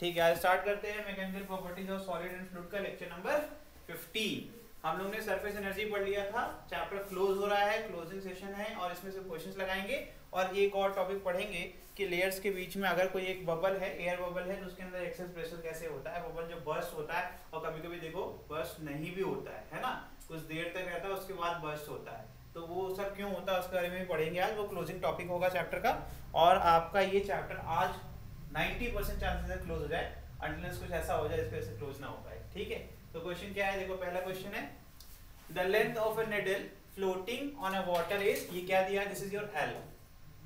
ठीक है, आज स्टार्ट करते हैं mechanical properties of solid and fluid का लेक्चर नंबर 15। हम लोग ने सरफेस एनर्जी पढ़ लिया था, चैप्टर क्लोज हो रहा है, क्लोजिंग सेशन है और इसमें से क्वेश्चंस लगाएंगे और एक और टॉपिक पढ़ेंगे कि लेयर्स के बीच में अगर कोई एक बबल है, एयर बबल है, तो उसके अंदर एक्सेस प्रेशर कैसे होता है, बबल जो बर्स्ट होता है और कभी कभी देखो बर्स्ट नहीं भी होता है ना, कुछ देर तक रहता है उसके बाद बर्स्ट होता है, तो वो सब क्यों होता है उसके बारे में भी पढ़ेंगे आज। वो क्लोजिंग टॉपिक होगा चैप्टर का और आपका ये चैप्टर आज 90% चांसेस है क्लोज हो जाए, अनलेस कुछ ऐसा हो जाए जिसकी वजह से क्लोज ना हो पाए। ठीक है, तो क्वेश्चन क्या है, देखो पहला क्वेश्चन है the length of a needle floating on a water is, ये क्या दिया है, this is your L,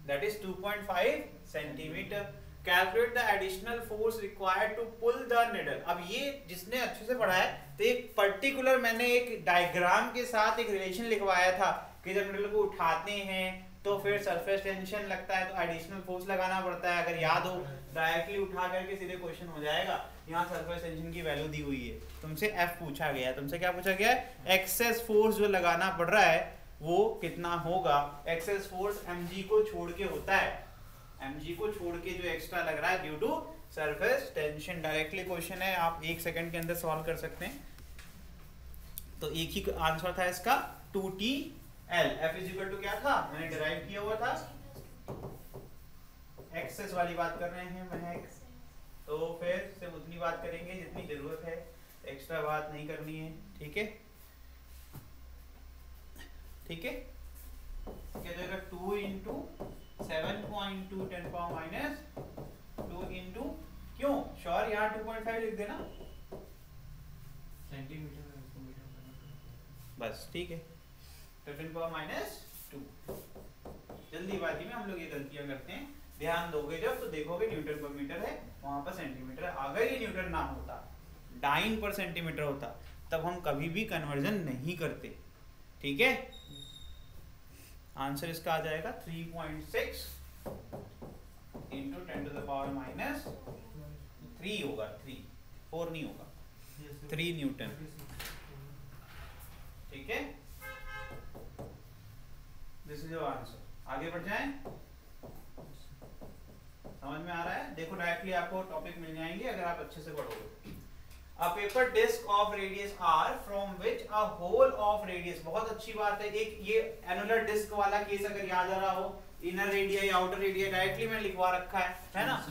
that is 2.5 centimetre. Calculate the additional force required to pull the needle. अब ये जिसने अच्छे से पढ़ा है तो एक पर्टिकुलर मैंने एक डायग्राम के साथ एक रिलेशन लिखवाया था कि जब निडल को उठाते हैं तो फिर सरफेस टेंशन लगता है तो एडिशनल फोर्स लगाना पड़ता है। अगर याद हो डायरेक्टली उठा करके सीधे क्वेश्चन हो जाएगा। यहाँ सरफेस टेंशन की वैल्यू दी हुई है, तुमसे एफ पूछा गया है, तुमसे क्या पूछा गया है, एक्सेस फोर्स जो लगाना पड़ रहा है वो कितना होगा। एक्सेस फोर्स mg को छोड़ के होता है, mg को छोड़ के जो एक्स्ट्रा लग रहा है due to surface tension. Directly question है, आप 1 सेकंड के अंदर सॉल्व कर सकते हैं। तो एक ही आंसर था इसका 2TL। F is equal to क्या था, मैंने डिराइव किया हुआ था, एक्सेस वाली बात कर रहे हैं महक, तो फिर सिर्फ उतनी बात करेंगे जितनी जरूरत है, एक्स्ट्रा बात नहीं करनी है। ठीक है, ठीक है, क्या जाएगा 2 इंटू 7.2 10 पावर माइनस 2 इंटू, क्यों श्योर यहाँ 2.5 लिख देना सेंटीमीटर बस, ठीक है, 10 पावर माइनस 2। जल्दीबाजी में हम लोग ये गलतियां करते हैं, ध्यान दोगे जब तो देखोगे न्यूटन पर मीटर है, वहां पर सेंटीमीटर है। अगर ये न्यूटन ना होता, डाइन पर सेंटीमीटर होता, तब हम कभी भी कन्वर्जन नहीं करते। ठीक है, आंसर इसका आ जाएगा 3.6 into 10 to the power minus 3 होगा, 3 4 नहीं होगा, 3 न्यूटन। ठीक है, दिस इज योर आंसर। आगे बढ़ जाएं, समझ में आ रहा है। देखो डायरेक्टली आपको टॉपिक मिल जाएंगे अगर आप अच्छे से पढ़ोगे। A paper disc of radius r from which a hole of radius, बहुत अच्छी बात है। एक ये एनुलर डिस्क वाला केस अगर याद आ रहा हो, इनर रेडिया या आउटर रेडिया डायरेक्टली मैंने लिखवा रखा है ना।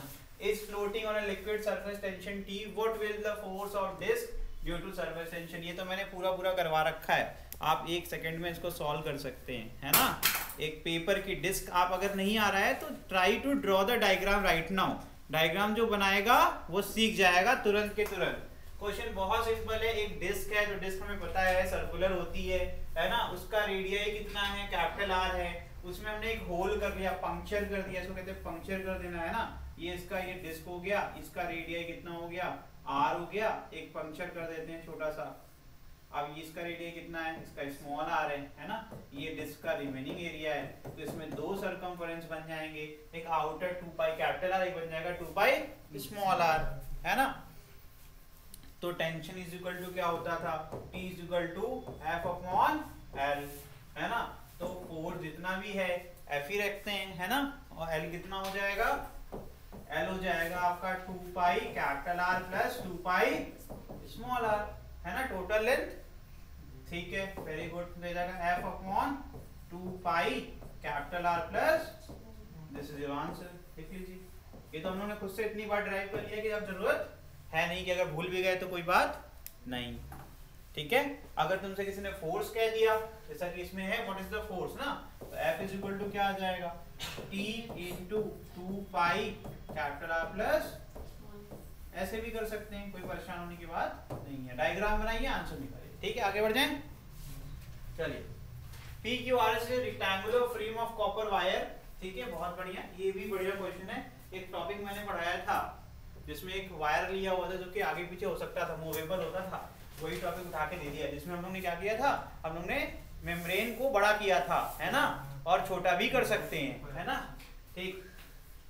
Is floating on a liquid surface tension T, what will the force of disk due to surface tension, ये तो मैंने पूरा करवा रखा है। आप 1 सेकंड में इसको सॉल्व कर सकते हैं, है ना। एक पेपर की डिस्क, आप अगर नहीं आ रहा है तो try to draw the diagram right now. Diagram जो बनाएगा वो सीख जाएगा तुरंत के तुरंत। क्वेश्चन बहुत सिंपल है, एक डिस्क है, जो डिस्क हमें पता है सर्कुलर होती है ना, उसका रेडियस कितना है, कैपिटल R है, उसमें हमने एक होल कर लिया, पंक्चर कर दिया, इसको कहते हैं पंक्चर कर देना, है ना। ये इसका ये डिस्क हो गया, इसका रेडियस कितना हो गया, R हो गया, एक पंक्चर कर देते हैं छोटा सा। अब इसका रेडियस कितना है, इसका स्मॉल r है ना, ये डिस्क का रिमेनिंग एरिया है, तो इसमें 2 सर्कमफरेंस बन जाएंगे, एक आउटर 2 पाई कैपिटल R, एक बन जाएगा 2 पाई स्मॉल r, है ना। तो टेंशन इज इक्वल टू क्या होता था, T is equal to F upon L, है ना। तो फोर्स जितना भी है F ही रखते हैं, है ना, और L कितना हो जाएगा, L हो जाएगा आपका 2 पाई capital R plus 2 pi small r, है ना, टोटल लेंथ। ठीक है, वेरी गुड, दे जाएगा F upon 2 pi capital R plus, this is your answer. देख लीजिए, ये तो हम लोगों ने खुद से इतनी बार ड्राइव कर लिया कि अब जरूरत है नहीं, कि अगर भूल भी गए तो कोई बात नहीं। ठीक है, अगर तुमसे किसी ने फोर्स कह दिया जैसा कि इसमें है, व्हाट इज द फोर्स ना, तो F इज इक्वल टू क्या आ जाएगा, T इंटू 2 पाई कैपिटल R प्लस, ऐसे भी कर सकते हैं, कोई परेशान होने की बात नहीं है। डायग्राम बनाइए, आंसर निकालिए। ठीक है, आगे बढ़ जाएं। चलिए, PQRS rectangular frame of copper wire. ठीक है, बहुत बढ़िया, ये भी बढ़िया क्वेश्चन है। एक टॉपिक मैंने पढ़ाया था जिसमें एक वायर लिया हुआ था जो कि आगे पीछे हो सकता था, मूवेबल होता था, वही टॉपिक उठा के दे दिया, जिसमें हम लोग ने क्या किया था, हम लोग ने मेम्ब्रेन को बड़ा किया था, है ना, और छोटा भी कर सकते हैं, है ना। ठीक,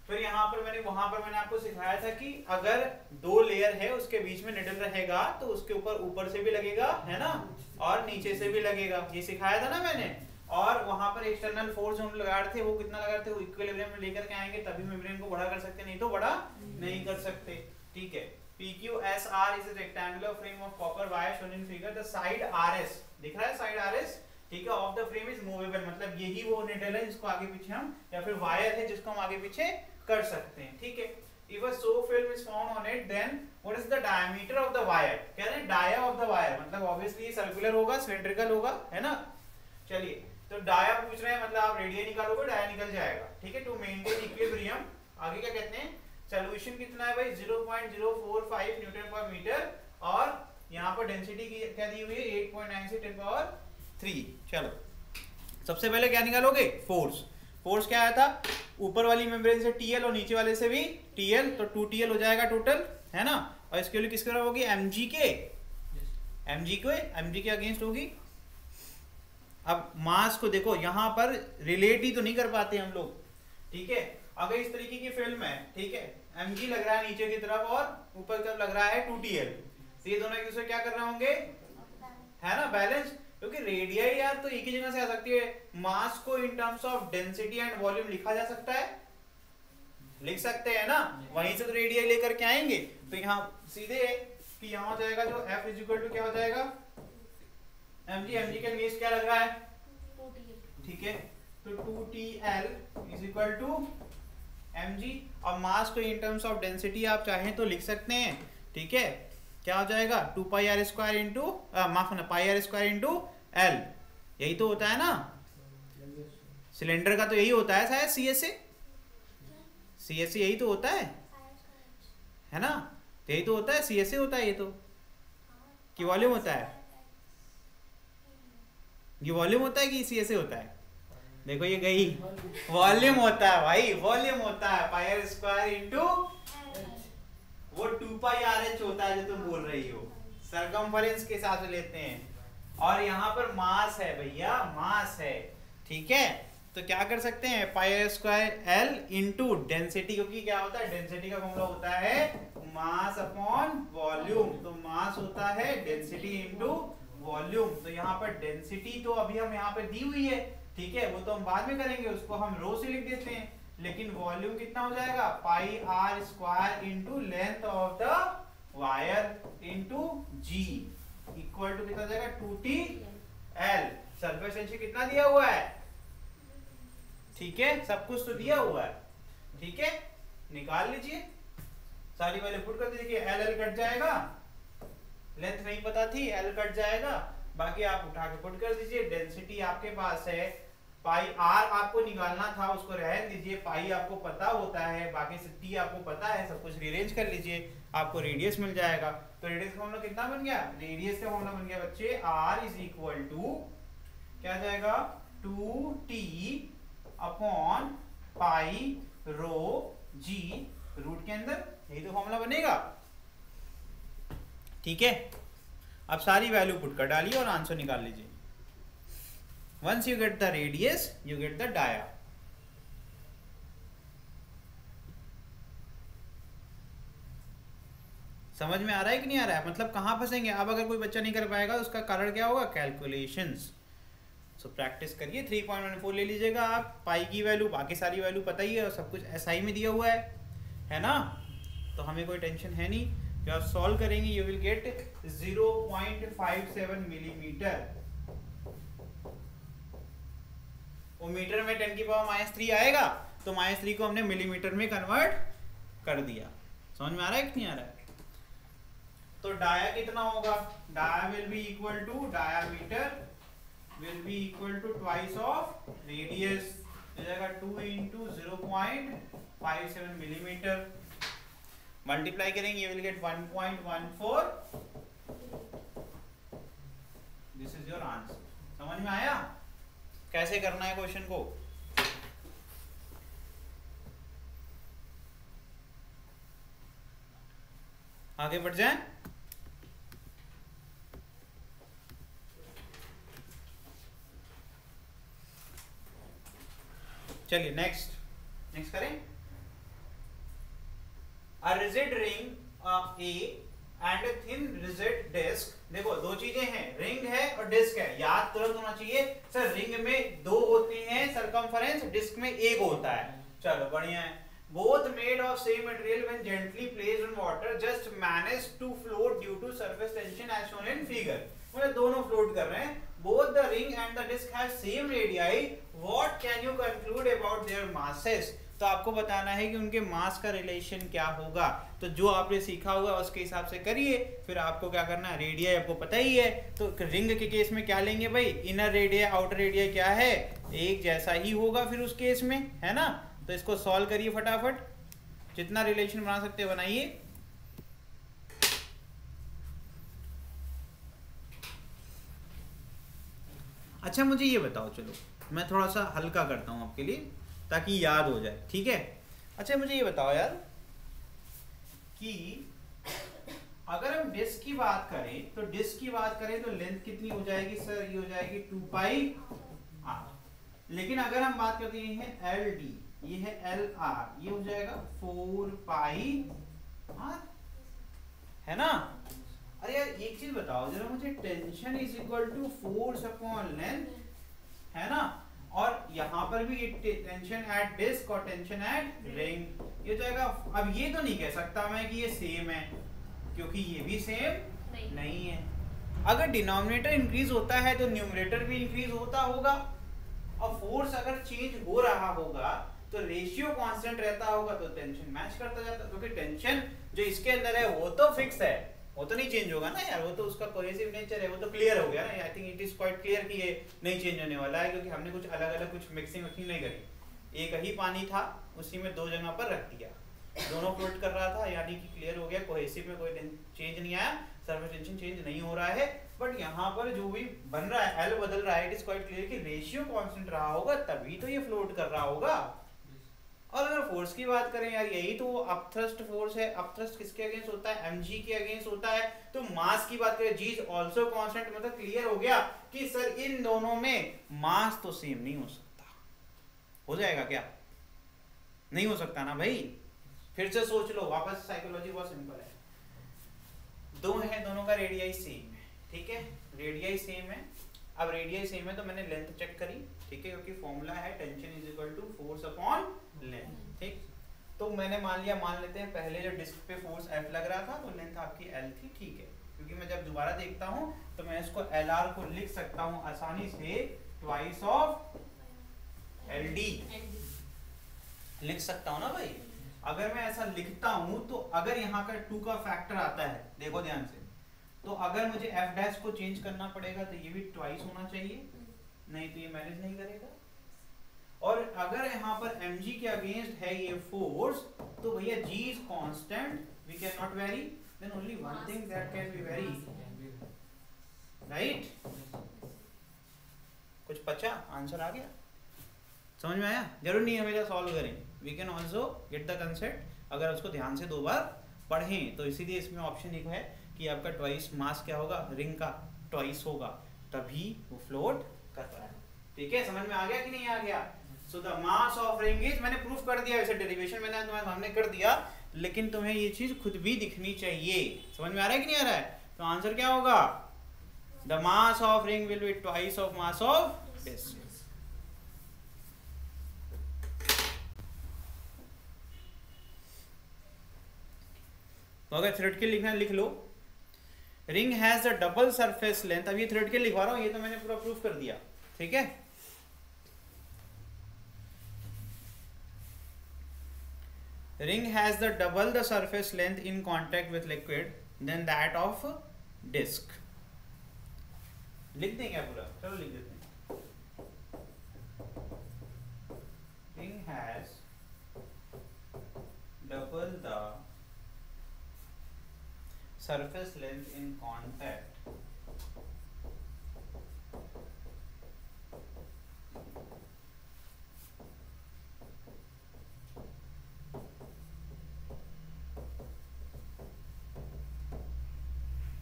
फिर यहाँ पर वहां पर मैंने आपको सिखाया था कि अगर 2 लेयर है उसके बीच में निडल रहेगा तो उसके ऊपर से भी लगेगा, है ना, और नीचे से भी लगेगा, ये सिखाया था ना मैंने। और वहां पर एक्सटर्नल फोर्स हम लगा रहे थे, वो कितना लगा रहे थे, वो इक्विलिब्रियम में लेकर के आएंगे तभी मेम्ब्रेन को बड़ा कर सकते, नहीं तो बड़ा नहीं कर सकते। ठीक है। PQSR is a rectangular frame of copper wire shown in figure. The side RS दिख रहा है, साइड RS, ठीक है, of the frame is movable, मतलब यही वो निडल है जिसको आगे पीछे हम, या फिर वायर है जिसको हम आगे पीछे कर सकते हैं, ठीक है। If a sew film is found on it, then what is the diameter of the wire? कह रहे हैं डाया ऑफ द वायर, मतलब ऑब्वियसली सर्कुलर होगा, सिलिंड्रिकल होगा, है ना। चलिए, तो डाया पूछ रहे हैं, मतलब आप रेडियस निकालोगे, डाया निकल जाएगा, ठीक है। टू मेंटेन इक्विलिब्रियम, आगे क्या कहते हैं, सॉल्यूशन कितना है भाई, 0.045 न्यूटन पर मीटर, और यहाँ पर डेंसिटी की क्या दी हुई है, 8.9 से 10 पावर 3। चलो, सबसे पहले क्या निकालोगे, फोर्स। फोर्स क्या आया था, ऊपर वाली मेम्ब्रेन से TL और नीचे वाले से भी TL, तो 2TL हो जाएगा टोटल, है ना। और इसके लिए किसके होगी, mg के अगेंस्ट होगी। अब मास को देखो, यहाँ पर रिलेट ही तो नहीं कर पाते हम लोग, ठीक है। अगर इस तरीके की फिल्म है, ठीक है, mg लग रहा है नीचे की तरफ और ऊपर की तरफ लग रहा है 2TL, तो ये दोनों एक दूसरे क्या कर रहे होंगे, है ना, बैलेंस। क्योंकि रेडियस यार तो एक ही जगह से आ सकती है। मास को इन terms of density and volume लिखा जा सकता है, लिख सकते हैं ना, वहीं से तो रेडियस लेकर के आएंगे। तो यहाँ सीधे कि यहाँ हो जाएगा जो F इज इक्वल टू क्या हो जाएगा, mg के अगेंस्ट क्या लग रहा है, 2TL, ठीक है। तो 2TL is equal to mg, और मास को इन टर्म्स ऑफ डेंसिटी आप चाहें तो लिख सकते हैं, ठीक है। क्या हो जाएगा, 2 पाई r स्क्वायर इंटू, माफ करना, पाई r स्क्वायर इंटू L, यही तो होता है ना, सिलेंडर का तो यही होता है शायद, CSA यही तो होता है ना, यही तो होता है, CSA होता है ये तो, कि वॉल्यूम होता है, ये वॉल्यूम होता है कि CSA होता है, देखो ये गई, वॉल्यूम होता है भाई, वॉल्यूम होता है, पाई r स्क्वायर इंटू वो 2 पाई RH होता है जो तुम बोल रही हो, सरकमफरेंस के हिसाब से लेते हैं। और यहाँ पर मास है भैया, मास है, ठीक है। तो क्या कर सकते हैं, पाई r square L into density, क्योंकि क्या होता है, डेंसिटी का फॉर्मूला होता है मास अपॉन वॉल्यूम, तो मास होता है डेंसिटी इंटू वॉल्यूम। तो यहाँ पर डेंसिटी तो अभी हम यहाँ पे दी हुई है, ठीक है, वो तो हम बाद में करेंगे, उसको हम रो से लिख देते हैं। लेकिन वॉल्यूम कितना हो जाएगा, pi r square into length of the wire into g equal to कितना जाएगा, 2TL। सरफेस टेंशन कितना दिया हुआ है, ठीक है, सब कुछ तो दिया हुआ है, ठीक है। निकाल लीजिए, सारी वैल्यू पुट कर दीजिए, L कट जाएगा, लेंथ नहीं पता थी, L कट जाएगा, बाकी आप उठा के पुट कर दीजिए। डेंसिटी आपके पास है, पाई r आपको निकालना था, उसको रहने दीजिए, पाई आपको पता होता है, बाकी से t आपको पता है, सब कुछ रीअरेंज कर लीजिए, आपको रेडियस मिल जाएगा। तो रेडियस का फॉर्मूला कितना बन गया, रेडियस का फॉर्मूला बन गया बच्चे, r इज इक्वल टू क्या आ जाएगा, 2t अपॉन पाई रो g रूट के अंदर, यही तो फॉर्मूला बनेगा, ठीक है। अब सारी वैल्यू पुट कर डालिए और आंसर निकाल लीजिए। Once you get the radius, you get the dia. समझ में आ रहा है कि नहीं आ रहा है, मतलब कहाँ फंसेंगे। अब अगर कोई बच्चा नहीं कर पाएगा तो उसका कारण क्या होगा, कैलकुलेशंस। सो प्रैक्टिस करिए, 3.14 ले लीजिएगा आप, पाई की वैल्यू, बाकी सारी वैल्यू पता ही है, और सब कुछ SI में दिया हुआ है ना, तो हमें कोई टेंशन है नहीं। जब आप सॉल्व करेंगे यू विल गेट 0.57 मिलीमीटर, वो मीटर में 10 की पावर -3 आएगा, तो -3 को हमने मिलीमीटर में कन्वर्ट कर दिया। समझ में आ रहा है कि नहीं आ रहा है। तो डाया कितना होगा, dia will be equal to, diameter will be equal to twice of radius, हो जाएगा 2 इंटू 0.57 मिलीमीटर, मल्टीप्लाई करेंगे you will get 1.14। This is your answer. समझ में आया कैसे करना है क्वेश्चन को। आगे बढ़ जाएं। चलिए नेक्स्ट करें। A rigid ring A and a thin rigid disc। देखो दो चीजें हैं, रिंग है और डिस्क है। याद तुरंत होना चाहिए सर, रिंग में 2 होते हैं सरकमफरेंस, डिस्क में 1 होता है। चलो बढ़िया है। both made of same material when gently placed on water just manage to float due to surface tension as shown in figure. मतलब दोनों float कर रहे हैं. Both the ring and the disc have same radii. What can you conclude about their masses? तो आपको बताना है कि उनके मास का रिलेशन क्या होगा. तो जो आपने सीखा होगा उसके हिसाब से करिए. फिर आपको क्या करना है, रेडियस आपको पता ही है. तो रिंग के केस में क्या लेंगे भाई, इनर रेडियस आउटर रेडियस क्या है, एक जैसा ही होगा फिर उस केस में, है ना. तो इसको सॉल्व करिए फटाफट, जितना रिलेशन बना सकते हैं बनाइए. अच्छा मुझे ये बताओ, चलो मैं थोड़ा सा हल्का करता हूं आपके लिए ताकि याद हो जाए, ठीक है. अच्छा मुझे ये बताओ यार कि अगर हम डिस्क की बात करें तो डिस्क की बात करें तो लेंथ कितनी हो जाएगी सर, ये हो जाएगी 2 पाई r. लेकिन अगर हम बात करते हैं एल डी, ये है एल आर, ये हो जाएगा 4 पाई r, है ना. अरे यार एक चीज बताओ जरा मुझे, tension is equal to force upon length, है ना. और यहाँ पर भी टेंशन एट डिस्क और टेंशन एट रिंग, ये हो जाएगा. अब ये तो नहीं कह सकता मैं कि ये सेम है, क्योंकि ये भी सेम नहीं है. अगर डिनोमिनेटर इंक्रीज होता है तो न्यूमरेटर भी इंक्रीज होता होगा. और फोर्स अगर चेंज हो रहा होगा तो रेशियो कांस्टेंट रहता होगा, तो टेंशन मैच करता जाता, क्योंकि टेंशन जो इसके अंदर है वो तो फिक्स है, वो तो नहीं चेंज होगा ना यार, वो तो उसका कोहेसिव नेचर है, वो तो क्लियर हो गया ना. I think it is quite clear कि ये नहीं चेंज होने वाला है, क्योंकि हमने कुछ अलग अलग कुछ मिक्सिंग नहीं करी. एक ही पानी था, उसी में 2 जगह पर रख दिया, दोनों फ्लोट कर रहा था, यानी कि क्लियर हो गया, कोहेसिव में कोई चेंज नहीं आया, सरफेस टेंशन चेंज नहीं हो रहा है. बट यहाँ पर जो भी बन रहा है, एल बदल रहा है, इट इज क्वाइट क्लियर कि रेशियो कांस्टेंट रहा होगा तभी तो ये फ्लोट कर रहा होगा. और अगर फोर्स की बात करें यार, यही तो अपथ्रस्ट फोर्स है. अपथ्रस्ट किसके अगेंस्ट होता है, mg के अगेंस्ट होता है. तो मास की बात करें, g इज आल्सो कांस्टेंट, मतलब क्लियर हो गया कि सर इन दोनों में मास तो सेम नहीं हो सकता. हो जाएगा क्या, नहीं हो सकता ना भाई. फिर से सोच लो वापस, साइकोलॉजी बहुत सिंपल है. दो है, दोनों का रेडियस सेम है, ठीक है, रेडियस सेम है. अब रेडियस सेम है तो मैंने लेंथ चेक करी, ठीक है, क्योंकि फॉर्मूला है tension is equal to force upon length, ठीक. तो मैंने मान लेते हैं पहले जो डिस्क पे फोर्स F लग रहा था तो लेंथ आपकी L थी, ठीक है. क्योंकि मैं जब दोबारा देखता हूं तो मैं इसको LR को लिख सकता हूं आसानी से ट्वाइस ऑफ LD लिख सकता हूं ना भाई. अगर मैं ऐसा लिखता हूं तो अगर यहाँ का 2 का फैक्टर आता है, देखो ध्यान से, तो अगर मुझे F डैश को चेंज करना पड़ेगा तो ये भी ट्वाइस होना चाहिए, नहीं तो ये मैनेज नहीं करेगा. और अगर यहाँ पर mg के अगेंस्ट है ये फोर्स, तो भैया g is constant, we can not vary, then only one thing that can be vary, right. कुछ बचा, आंसर आ गया, समझ में आया. जरूर नहीं हमेशा सॉल्व करें, we can also get the concept अगर उसको ध्यान से 2 बार पढ़ें. तो इसीलिए इसमें ऑप्शन एक है कि आपका ट्वाइस मास क्या होगा, रिंग का ट्वाइस होगा, तभी वो फ्लोट कर रहा है. ठीक है, समझ में आ गया कि नहीं आ गया. So the mass of ring is, मैंने प्रूफ कर दिया, वैसे डेरिवेशन मैंने तुम्हारे सामने कर दिया, लेकिन तुम्हें ये चीज खुद भी दिखनी चाहिए. समझ में आ रहा है कि नहीं आ रहा है. तो आंसर क्या होगा, the mass of ring will be twice of mass of disc. तो अगर थ्योरेटिकल लिखना है लिख लो, ring has a double surface length. अब ये थ्योरेटिकल लिखवा रहा हूं, ये तो मैंने पूरा प्रूफ कर दिया, ठीक है. Ring has the double the surface length in contact with liquid than that of disc. लिख दें क्या पूरा, चलो लिख देते हैं. Ring has double the surface length in contact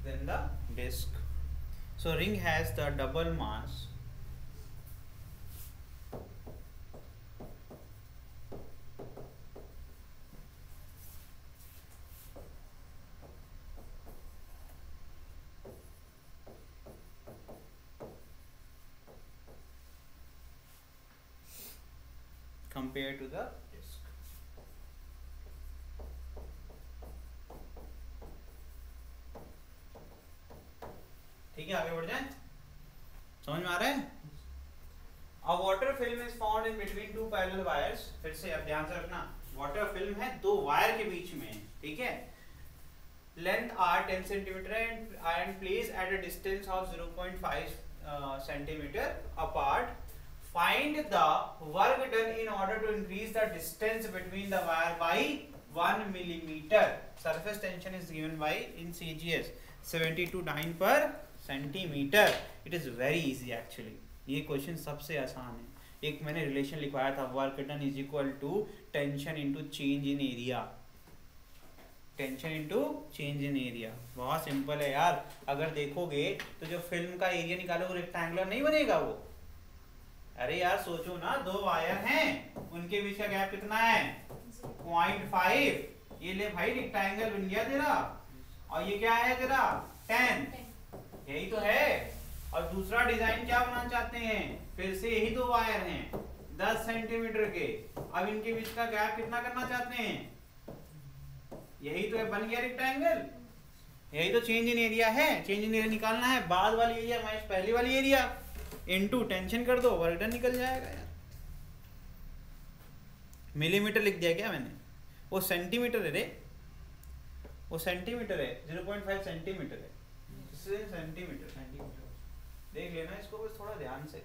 than the disc. So ring has the double mass compared to the disc. ठीक है, आगे बढ़ जाए, समझ में आ रहा है? A water film is found in between two parallel wires. फिर से अब ध्यान से रखना, वाटर फिल्म है दो वायर के बीच में, ठीक है, length r 10 cm and placed at a distance of 0.5 cm apart. Find the work done in order to increase the distance between the wire by 1 mm. Surface tension is given by in CGS 70 to 9 per centimeter. It is very easy actually. ये question सबसे आसान है। एक मैंने relation लिखवाया था, work done is equal to tension into change in area, tension into change in area, बहुत simple है यार। अगर देखोगे तो जो फिल्म का एरिया निकालोगे रेक्टेंगुलर नहीं बनेगा वो। अरे यार सोचो ना, दो वायर हैं, उनके बीच का गैप कितना है 0.5, ये ले भाई रेक्टेंगल बन गया तेरा, और ये क्या है तेरा 10, यही तो है। और दूसरा डिजाइन क्या बनाना चाहते हैं, फिर से यही दो वायर हैं 10 सेंटीमीटर के, अब इनके बीच का गैप कितना करना चाहते हैं, यही तो है, बन गया रेक्टेंगल, यही तो चेंज इन एरिया है। चेंज इन एरिया निकालना है, बाद वाली एरिया माइनस पहली वाली एरिया, इनटू टेंशन कर दो, वर्क डन निकल जाएगा यार। मिलीमीटर लिख दिया क्या मैंने, वो सेंटीमीटर है रे, वो सेंटीमीटर है, 0.5 सेंटीमीटर है, सेंटीमीटर देख लेना इसको बस थोड़ा ध्यान से।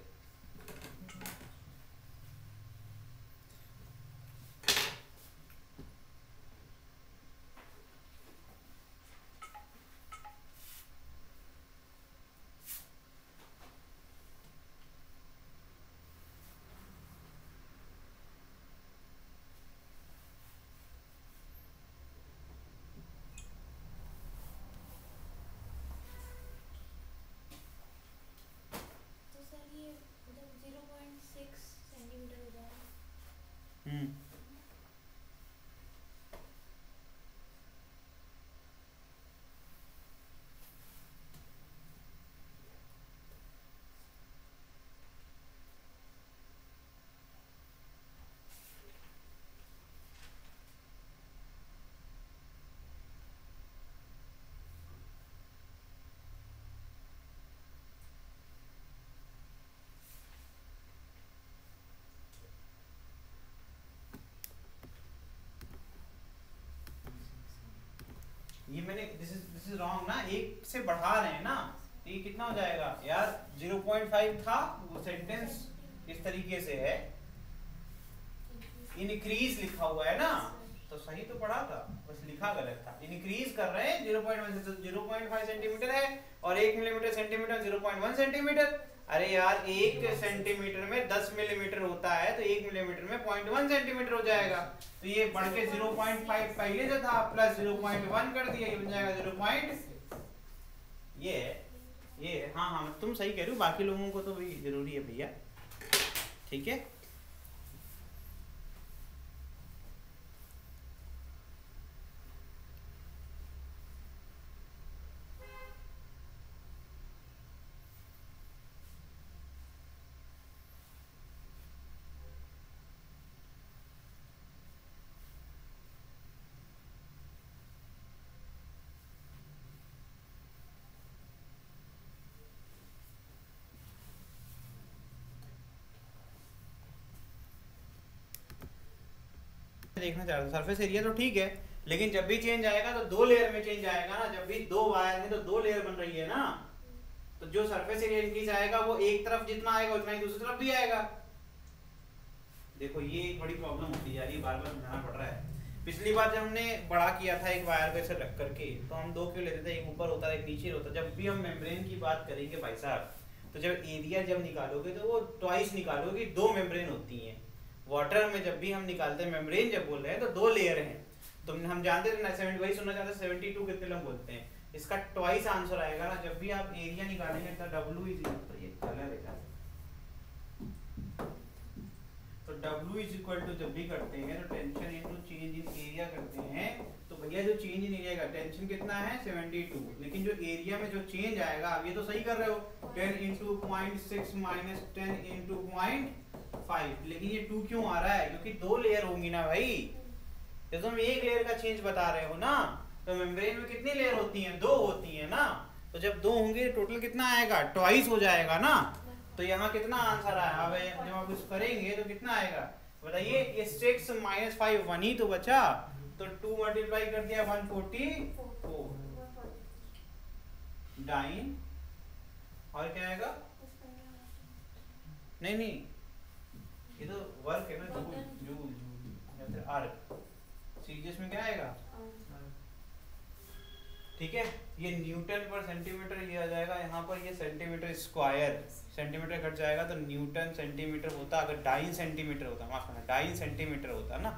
ये मैंने दिस इज रॉन्ग ना, एक से बढ़ा रहे हैं ना, तो ये कितना हो जाएगा यार 0.5 था, वो सेंटेंस इस तरीके से है, इनक्रीज लिखा हुआ है ना, तो सही तो पढ़ा था, बस लिखा गलत था। इनक्रीज कर रहे हैं 0.1 से, 0.5 सेंटीमीटर है और 1 मिलीमीटर सेंटीमीटर 0.1 सेंटीमीटर। अरे यार 1 सेंटीमीटर में 10 मिलीमीटर होता है, तो 1 मिलीमीटर में 0.1 सेंटीमीटर हो जाएगा, तो ये बढ़ के 0.5 पहले जो था प्लस 0.1 कर दिया, ये बन जाएगा 0. ये हाँ तुम सही कह रहे हो, बाकी लोगों को तो भी जरूरी है भैया, ठीक है। देखना चाह रहा था सरफेस एरिया तो ठीक है, लेकिन जब भी चेंज आएगा तो दो लेयर में चेंज आएगा ना, जब भी दो वायर में तो दो लेयर बन रही है ना, तो जो सरफेस एरिया इंक्रीज आएगा वो एक तरफ जितना आएगा उतना ही दूसरी तरफ भी आएगा। देखो ये एक बड़ी प्रॉब्लम होती है यार, ये बार बार समझाना पड़ रहा है। पिछली बार जब हमने बड़ा किया था एक वायर को ऐसे रख करके, तो हम दो क्यों लेते थे, एक ऊपर होता है एक नीचे होता है। जब भी हम मेम्ब्रेन की बात करेंगे भाई साहब, तो जब एरिया जब निकालोगे तो वो ट्वाइस निकालोगे, दो मेम्ब्रेन होती हैं। वाटर में जब भी हम निकालते हैं मेम्ब्रेन जब बोल रहे हैं तो दो लेयर हैं, तो हम जानते थे ना 70 वही सुनना चाहते हैं 72 कितने लोग बोलते हैं, इसका ट्वाइस आंसर आएगा ना। जब भी आप एरिया निकालेंगे तो W इज इक्वल, ये कलर है, तो W इज इक्वल टू जब भी करते हैं तो tension into change in area करते हैं, तो भैया जो चेंज इन एरिया का टेंशन कितना है 72, लेकिन जो एरिया में जो चेंज आएगा, आप ये तो सही कर रहे हो 10 इंटू 0.6 माइनस 10 इंटू 0.5, लेकिन ये 2 क्यों आ रहा है, क्योंकि दो लेयर होंगी ना भाई। जब तुम एक लेयर का चेंज बता रहे हो ना, तो मेम्ब्रेन में कितनी लेयर होती हैं, दो होती हैं ना, तो जब 2 होंगे टोटल कितना आएगा, ट्वाइस हो जाएगा ना। तो यहाँ कितना आंसर आया, अब जब आप इसको करेंगे तो कितना आएगा बताइए, ये 6 - 5 1 ही तो बचा, तो 2 मल्टीप्लाई कर दिया 144 डाइन, और क्या आएगा, नहीं ये तो वर्क है ना, जूल जूल या फिर आर्क, सीजीएस में क्या आएगा, ठीक है। ये न्यूटन पर सेंटीमीटर ये आ जाएगा, यहाँ पर ये सेंटीमीटर स्क्वायर, सेंटीमीटर घट जाएगा तो न्यूटन सेंटीमीटर होता, अगर डाइन सेंटीमीटर होता, माफ करना डाइन सेंटीमीटर होता ना,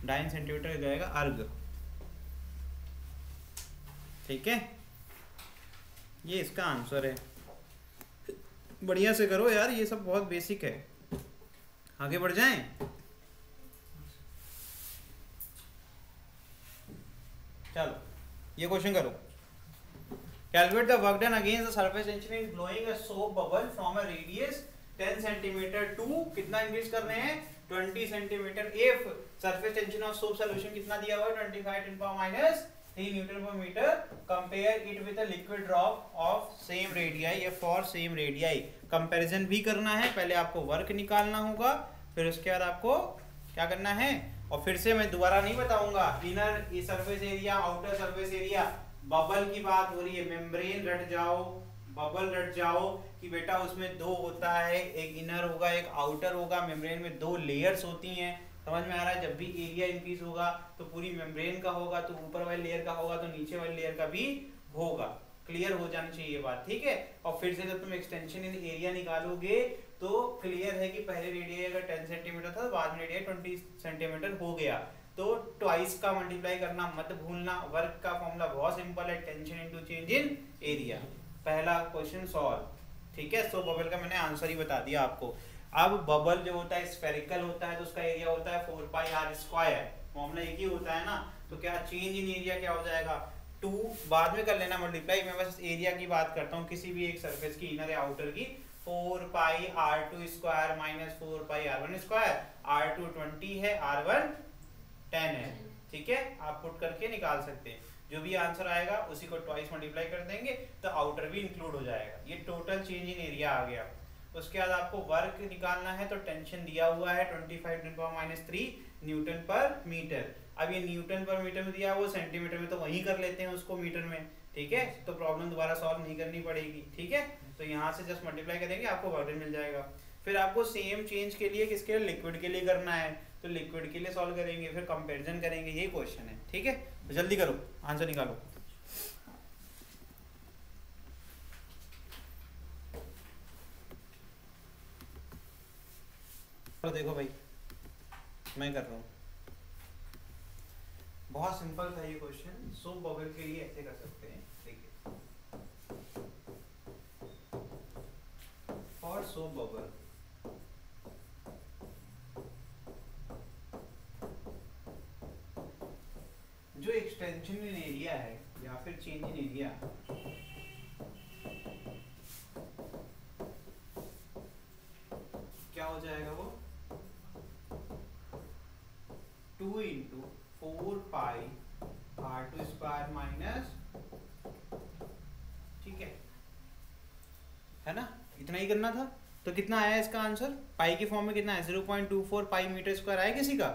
डाइन सेंटीमीटर हो जाएगा अर्ग, ठीक है। ये इसका आंसर है, बढ़िया से करो यार, ये सब बहुत बेसिक है। आगे बढ़ जाएं, चलो ये क्वेश्चन करो। Calculate the work done against the surface tension in blowing a soap bubble from a radius 10 centimetre to, कितना इंक्रीज कर रहे हैं 20 centimetre, if surface tension of soap solution कितना दिया हुआ है 25 × 10⁻³ न्यूटन पर metre, compare it with a liquid drop of same radii या फॉर सेम रेडियाई। कंपैरिजन भी करना है, पहले आपको वर्क निकालना होगा, फिर उसके बाद आपको क्या करना है, और फिर से मैं दोबारा नहीं बताऊंगा, inner surface area, outer surface area, bubble की बात हो रही है, मेम्ब्रेन रट जाओ, बबल रट जाओ कि बेटा उसमें 2 होता है, एक इनर होगा एक आउटर होगा, मेम्ब्रेन में 2 लेयर्स होती हैं, समझ में आ रहा है। जब भी एरिया इंक्रीज होगा तो पूरी मेम्ब्रेन का होगा, तो ऊपर वाले लेयर का होगा तो नीचे वाले लेयर का भी होगा, क्लियर हो जानी चाहिए ये बात, ठीक है। और फिर से जब तुम एक्सटेंशन इन एरिया निकालोगे तो क्लियर है कि पहले रेडियस अगर 10 सेंटीमीटर था तो बाद में रेडियस 20 सेंटीमीटर हो गया, तो ट्वाइस का मल्टीप्लाई करना मत भूलना। वर्क का फॉर्मूला बहुत सिंपल है, tension into change in area. पहला क्वेश्चन सॉल्व, ठीक है। सो बबल का मैंने आंसर ही बता दिया आपको। अब बबल जो होता है स्फेरिकल होता है तो उसका एरिया होता है 4πr², फॉर्मूला एक ही होता है ना, तो क्या चेंज इन एरिया क्या हो जाएगा 2, बाद में कर लेना मल्टीप्लाई, मैं बस एरिया की बात करता हूँ किसी भी एक सरफेस की, इनर या आउटर की, 4πr² - 4πr1², r2 20 है, r1 10 है, ठीक है। आप पुट करके निकाल सकते हैं, जो भी आंसर आएगा उसी को ट्वाइस मल्टीप्लाई कर देंगे तो आउटर भी इंक्लूड हो जाएगा। ये टोटल चेंज इन एरिया आ गया। उसके बाद आपको वर्क निकालना है, तो टेंशन दिया हुआ है 25 × 10⁻³ न्यूटन पर मीटर। अब ये न्यूटन पर मीटर में दिया वो सेंटीमीटर में, तो वहीं कर लेते हैं उसको मीटर में, ठीक है। तो प्रॉब्लम दोबारा सॉल्व नहीं करनी पड़ेगी, ठीक है। तो यहाँ से जस्ट मल्टीप्लाई करेंगे आपको वर्क मिल जाएगा। फिर आपको सेम चेंज के लिए किसके लिए, लिक्विड के लिए करना है, तो लिक्विड के लिए सॉल्व करेंगे, फिर कंपैरिजन करेंगे, ये क्वेश्चन है, ठीक है। तो जल्दी करो, आंसर निकालो। तो देखो भाई मैं कर रहा हूँ, बहुत सिंपल था ये क्वेश्चन। सोप बबल के लिए ऐसे कर सकते हैं, देखिए, फॉर सोप बबल जो एक्सटेंशन इन एरिया है या फिर चेंज इन एरिया, क्या हो जाएगा वो 2 × 4πr² ठीक है ना, इतना ही करना था। तो कितना आया इसका आंसर, पाई के फॉर्म में कितना है 0.24 पाई मीटर स्क्वायर आया किसी का,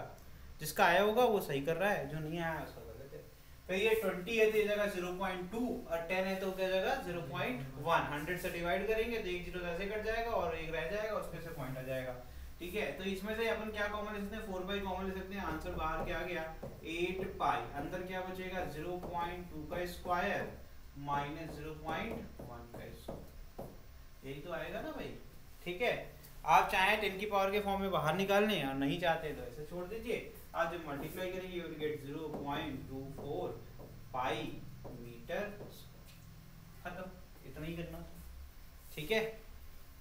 जिसका आया होगा वो सही कर रहा है, जो नहीं आया उसका गलत है। फिर ये 20 है तो ये जगह 0.2 और 10 है तो क्या जगह 0.1, 100 से डिवाइड करेंगे तो एक 0 ऐसे कट जाएगा और एक रह जाएगा, उसमें से पॉइंट आ जाएगा, ठीक है। तो इसमें से अपन क्या कॉमन ले सकते हैं, 4 कॉमन ले सकते हैं, आंसर बाहर क्या आ गया 8 पाई, अंदर क्या बचेगा 0.2 का स्क्वायर माइनस 0.1 का स्क्वायर, यही तो आएगा ना भाई, ठीक है। आप चाहे 10 की पावर के फॉर्म में बाहर निकालने और नहीं चाहते तो ऐसे छोड़ दीजिए। आप जब मल्टीप्लाई करेंगे you will get 0.24 pi metre, खत्म, इतना ही करना, ठीक है।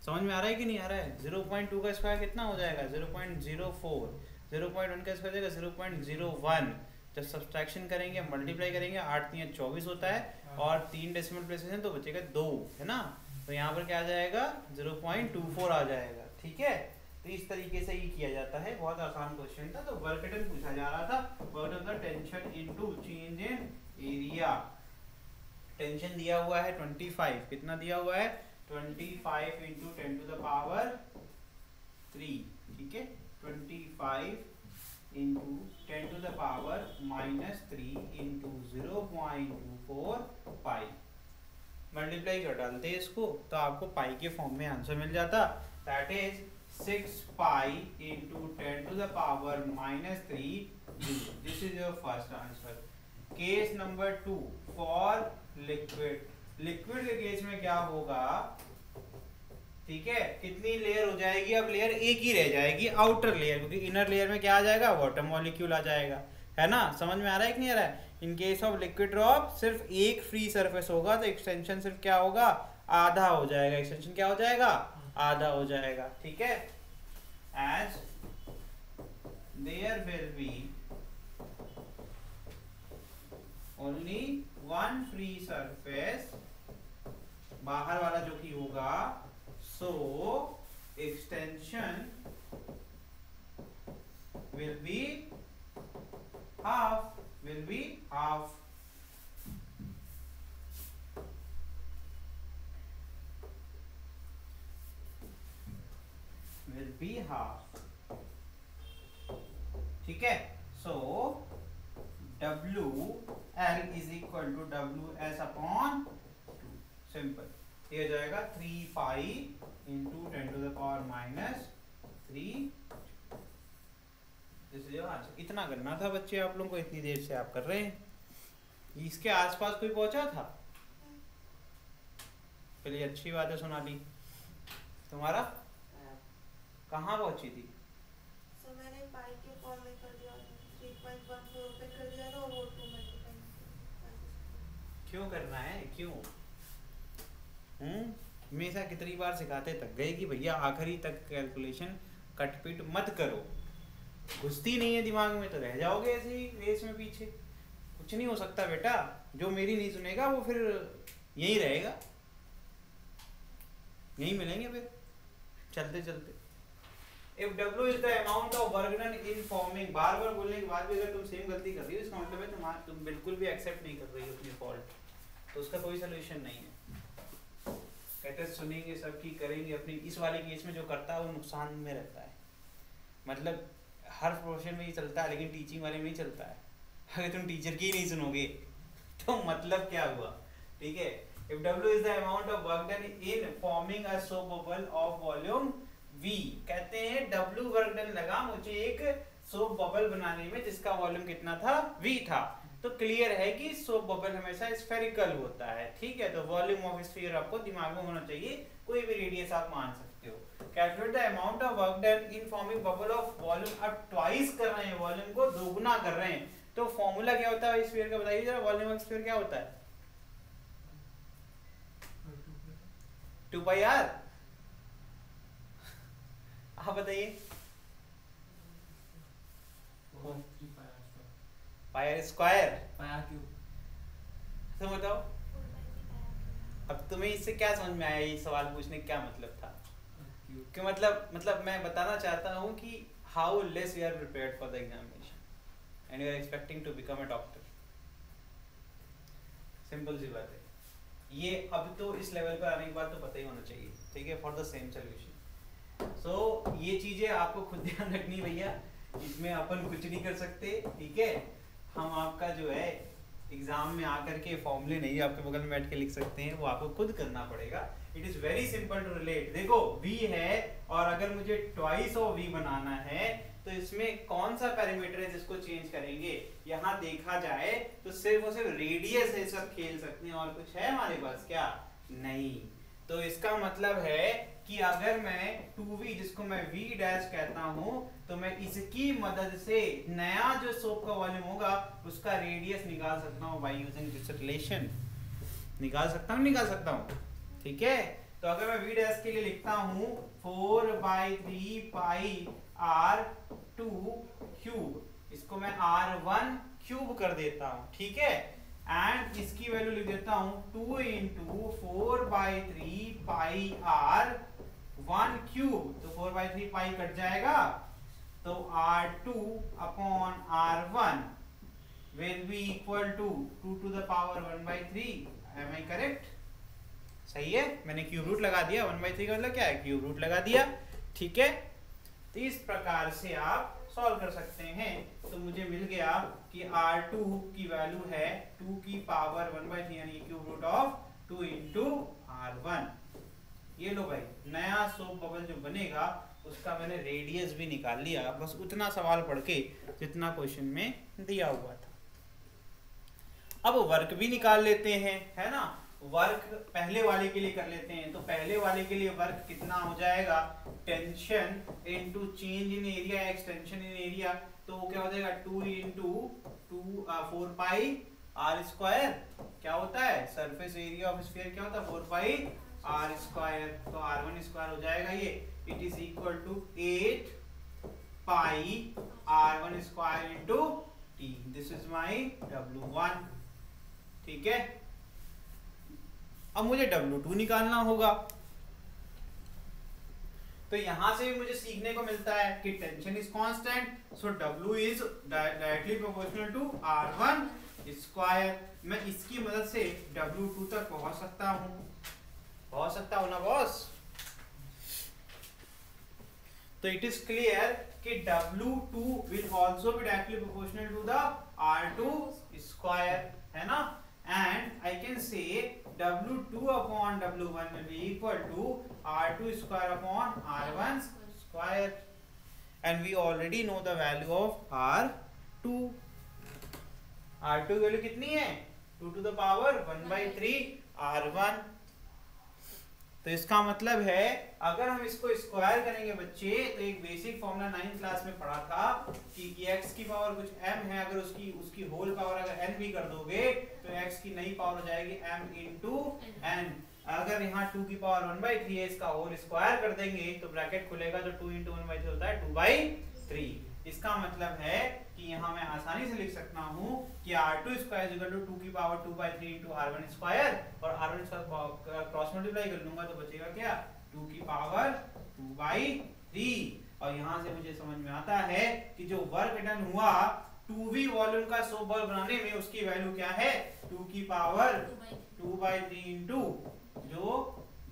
समझ में आ रहा है कि नहीं आ रहा है। 0.2 का स्क्वायर कितना हो जाएगा 0.04, 0.1 का स्क्वायर जाएगा 0.01, जब सब्सट्रैक्शन करेंगे मल्टीप्लाई करेंगे 8 × 24 होता है और 3 डेसिमल प्लेसेस हैं तो बचेगा 2, है ना। तो यहाँ पर क्या आ जाएगा 0.24 आ जाएगा, ठीक है। तो इस तरीके से ही किया जाता है, बहुत आसान क्वेश्चन था। तो वर्क डन पूछा जा रहा था, work done the tension into change in area, tension दिया हुआ है 25, कितना दिया हुआ है 25 इंटू 10 टू द पावर 3, ठीक है 25 into 10 to the power -3 into 0.24 pi. Multiply कर डालते हैं इसको तो आपको पाई के फॉर्म में आंसर मिल जाता, that is 6 pi into 10 to the power -3 joule. This is your first answer. Case number 2 for liquid. Liquid के केस में क्या होगा, ठीक है कितनी लेयर हो जाएगी, अब लेयर एक ही रह जाएगी आउटर लेयर, क्योंकि इनर लेयर में क्या आ जाएगा वाटर मॉलिक्यूल आ जाएगा, है ना। समझ में आ रहा है कि नहीं आ रहा है। In case of liquid drop सिर्फ एक फ्री सरफेस होगा तो एक्सटेंशन सिर्फ क्या होगा आधा हो जाएगा, एक्सटेंशन क्या हो जाएगा आधा हो जाएगा, ठीक है। As there will be only one free surface, बाहर वाला जो कि होगा, so extension will be half, will be half। will be half, ठीक है। so WL is equal to WS upon 2, simple. ये हो जाएगा 3 pi into 10 to the power -3। इतना करना था बच्चे आप लोगों को, इतनी देर से आप कर रहे हैं। इसके आसपास कोई पहुंचा था? चलिए अच्छी बात है सोनाली। तुम्हारा कहाँ पहुंची थी? सर मैंने पाई के फॉर्म में कर दिया, 3.14 पे कर दिया था, वो 2 मल्टीप्लाई। क्यों करना है, क्यों? हमेशा कितनी बार सिखाते तक गए कि भैया आखिरी तक कैलकुलेशन कटपिट मत करो, घुसती नहीं है दिमाग में तो रह जाओगे ऐसे ही रेस में पीछे। कुछ नहीं हो सकता बेटा, जो मेरी नहीं सुनेगा वो फिर यही रहेगा, यही मिलेंगे फिर चलते चलते। If W is the amount of work done in forming, बार बार बोलने के बाद भी अगर तुम सेम गलती कर रही हो इसका मतलब है तुम बिल्कुल भी एक्सेप्ट नहीं कर रही हो अपनी फॉल्ट, तो उसका कोई सोल्यूशन नहीं है। कहते सुनेंगे सबकी करेंगे अपनी, इस वाले केस में जो करता है वो नुकसान में रहता है। मतलब हर प्रोफेशन में ही चलता है लेकिन टीचिंग वाले में नहीं चलता है। अगर तुम टीचर की ही नहीं सुनोगे तो मतलब क्या हुआ, ठीक है। If W is the amount of work done in forming a soap bubble of volume V, कहते हैं W वर्क डन लगा मुझे एक सोप बबल बनाने में जिसका वॉल्यूम कितना था V था। तो क्लियर है कि सोप बबल हमेशा स्फेरिकल होता है, ठीक है। तो वॉल्यूम ऑफ स्फीयर आपको दिमाग में होना चाहिए, कोई भी रेडियस आप मान सकते हो। Calculate the amount of work done in forming bubble of volume. अब ट्वाइस कर रहे हैं, वॉल्यूम को दोगुना कर रहे हैं, तो फॉर्मूला क्या होता है स्फीयर का बताइए जरा। वॉल्यूम ऑफ स्फीयर क्या होता है? 2 पाई आर। आप बताइए। पाई आर स्क्वायर, तो बताओ अब तुम्हें इससे क्या समझ में आया, ये सवाल पूछने का क्या मतलब था? कि मतलब मैं बताना चाहता हूँ कि how less you are prepared for the examination and you are expecting to become a doctor. Simple सी बात है ये। अब तो इस लेवल पर आने के बाद तो पता ही होना चाहिए, ठीक है, फॉर द सेम सोल्यूशन। सो ये चीजें आपको खुद ध्यान रखनी भैया, इसमें अपन कुछ नहीं कर सकते, ठीक है। हम आपका जो है एग्जाम में आकर के फॉर्मूले नहीं आपके बगल में बैठ के लिख सकते हैं, वो आपको खुद करना पड़ेगा। It is very simple to relate. देखो v है और अगर मुझे ट्वाइस ऑफ v बनाना है तो इसमें कौन सा पैरामीटर है जिसको चेंज करेंगे? यहाँ देखा जाए तो सिर्फ और सिर्फ रेडियस है, सब खेल सकते हैं, और कुछ है हमारे पास क्या? नहीं। तो इसका मतलब है कि अगर मैं 2v जिसको मैं v डैश कहता हूं तो मैं इसकी मदद से नया जो सोप का वॉल्यूम होगा उसका रेडियस निकाल सकता हूं बाय यूजिंग दिस रिलेशन। निकाल सकता हूं, ठीक है। तो अगर मैं v डैश के लिए लिखता हूं 4/3 पाई r2 क्यूब, इसको मैं r1 क्यूब कर देता हूं, ठीक है। एंड इसकी वैल्यू लिख देता हूं 2 इंटू 4/3 पाई r1 क्यूब। तो 4/3 पाई कट जाएगा, तो r2 upon r1 will be equal to 2 to the power 1/3 am I correct? सही है, मैंने क्यूब रूट लगा दिया, 1/3 का मतलब क्या है, क्यूब रूट लगा दिया। ठीक है, तो इस प्रकार से आप सॉल्व कर सकते हैं। तो मुझे मिल गया कि R2 की वैल्यू है 2 की पावर 1/3 यानी cube root of 2 into R1। ये लो भाई, नया सोप बबल जो बनेगा उसका मैंने रेडियस भी निकाल लिया, बस उतना सवाल पढ़ के जितना क्वेश्चन में दिया हुआ था। अब वर्क भी निकाल लेते हैं, है ना। वर्क पहले वाले के लिए कर लेते हैं। तो पहले वाले के लिए वर्क कितना हो जाएगा, tension into change in area, extension in area. तो क्या हो जाएगा 2 इंटू 4 पाई आर स्क्वायर। क्या होता है, सरफेस एरिया ऑफ स्फीयर क्या होता है, 4 पाई आर स्क्वायर। तो R1 स्क्वायर हो जाएगा ये, it is equal to 8 pi R1 square into T। This is my W1। ठीक है, अब मुझे W2 निकालना होगा। तो यहां से भी मुझे सीखने को मिलता है कि tension is constant, so W is directly proportional to R1 square. मैं इसकी मदद से W2 तक पहुंच सकता हूं ना बॉस। तो इट इज क्लियर कि W2 will also be directly proportional to the R2 square, है ना। And I can say W2 upon W1 will be equal to R2 square upon R1 square, and we already know the value of R2। R2 की value कितनी है, 2 to the power 1/3 R1। तो इसका मतलब है अगर हम इसको स्क्वायर करेंगे बच्चे, तो एक बेसिक फॉर्मूला 9th क्लास में पढ़ा था कि x की पावर कुछ m है, अगर उसकी होल पावर अगर n भी कर दोगे तो x की नई पावर हो जाएगी m इंटू n। अगर यहाँ 2 की पावर 1/3 है, इसका होल स्क्वायर कर देंगे तो ब्रैकेट खुलेगा, तो 2 इंटू 1/3 होता है 2/3। इसका मतलब है कि यहाँ मैं आसानी से लिख सकता हूँ कि R2 स्क्वायर इक्वल टू 2 की पावर 2/3 इंटू R1 स्क्वायर, और R1 स्क्वायर क्रॉस मल्टीप्लाई कर लूंगा तो बचेगा क्या, 2 की पावर 2/3। और यहाँ से मुझे समझ में आता है कि जो वर्क डन हुआ 2V वॉल्यूम का सोप बॉल बनाने में, उसकी वैल्यू क्या है, 2 की पावर 2/3 इंटू जो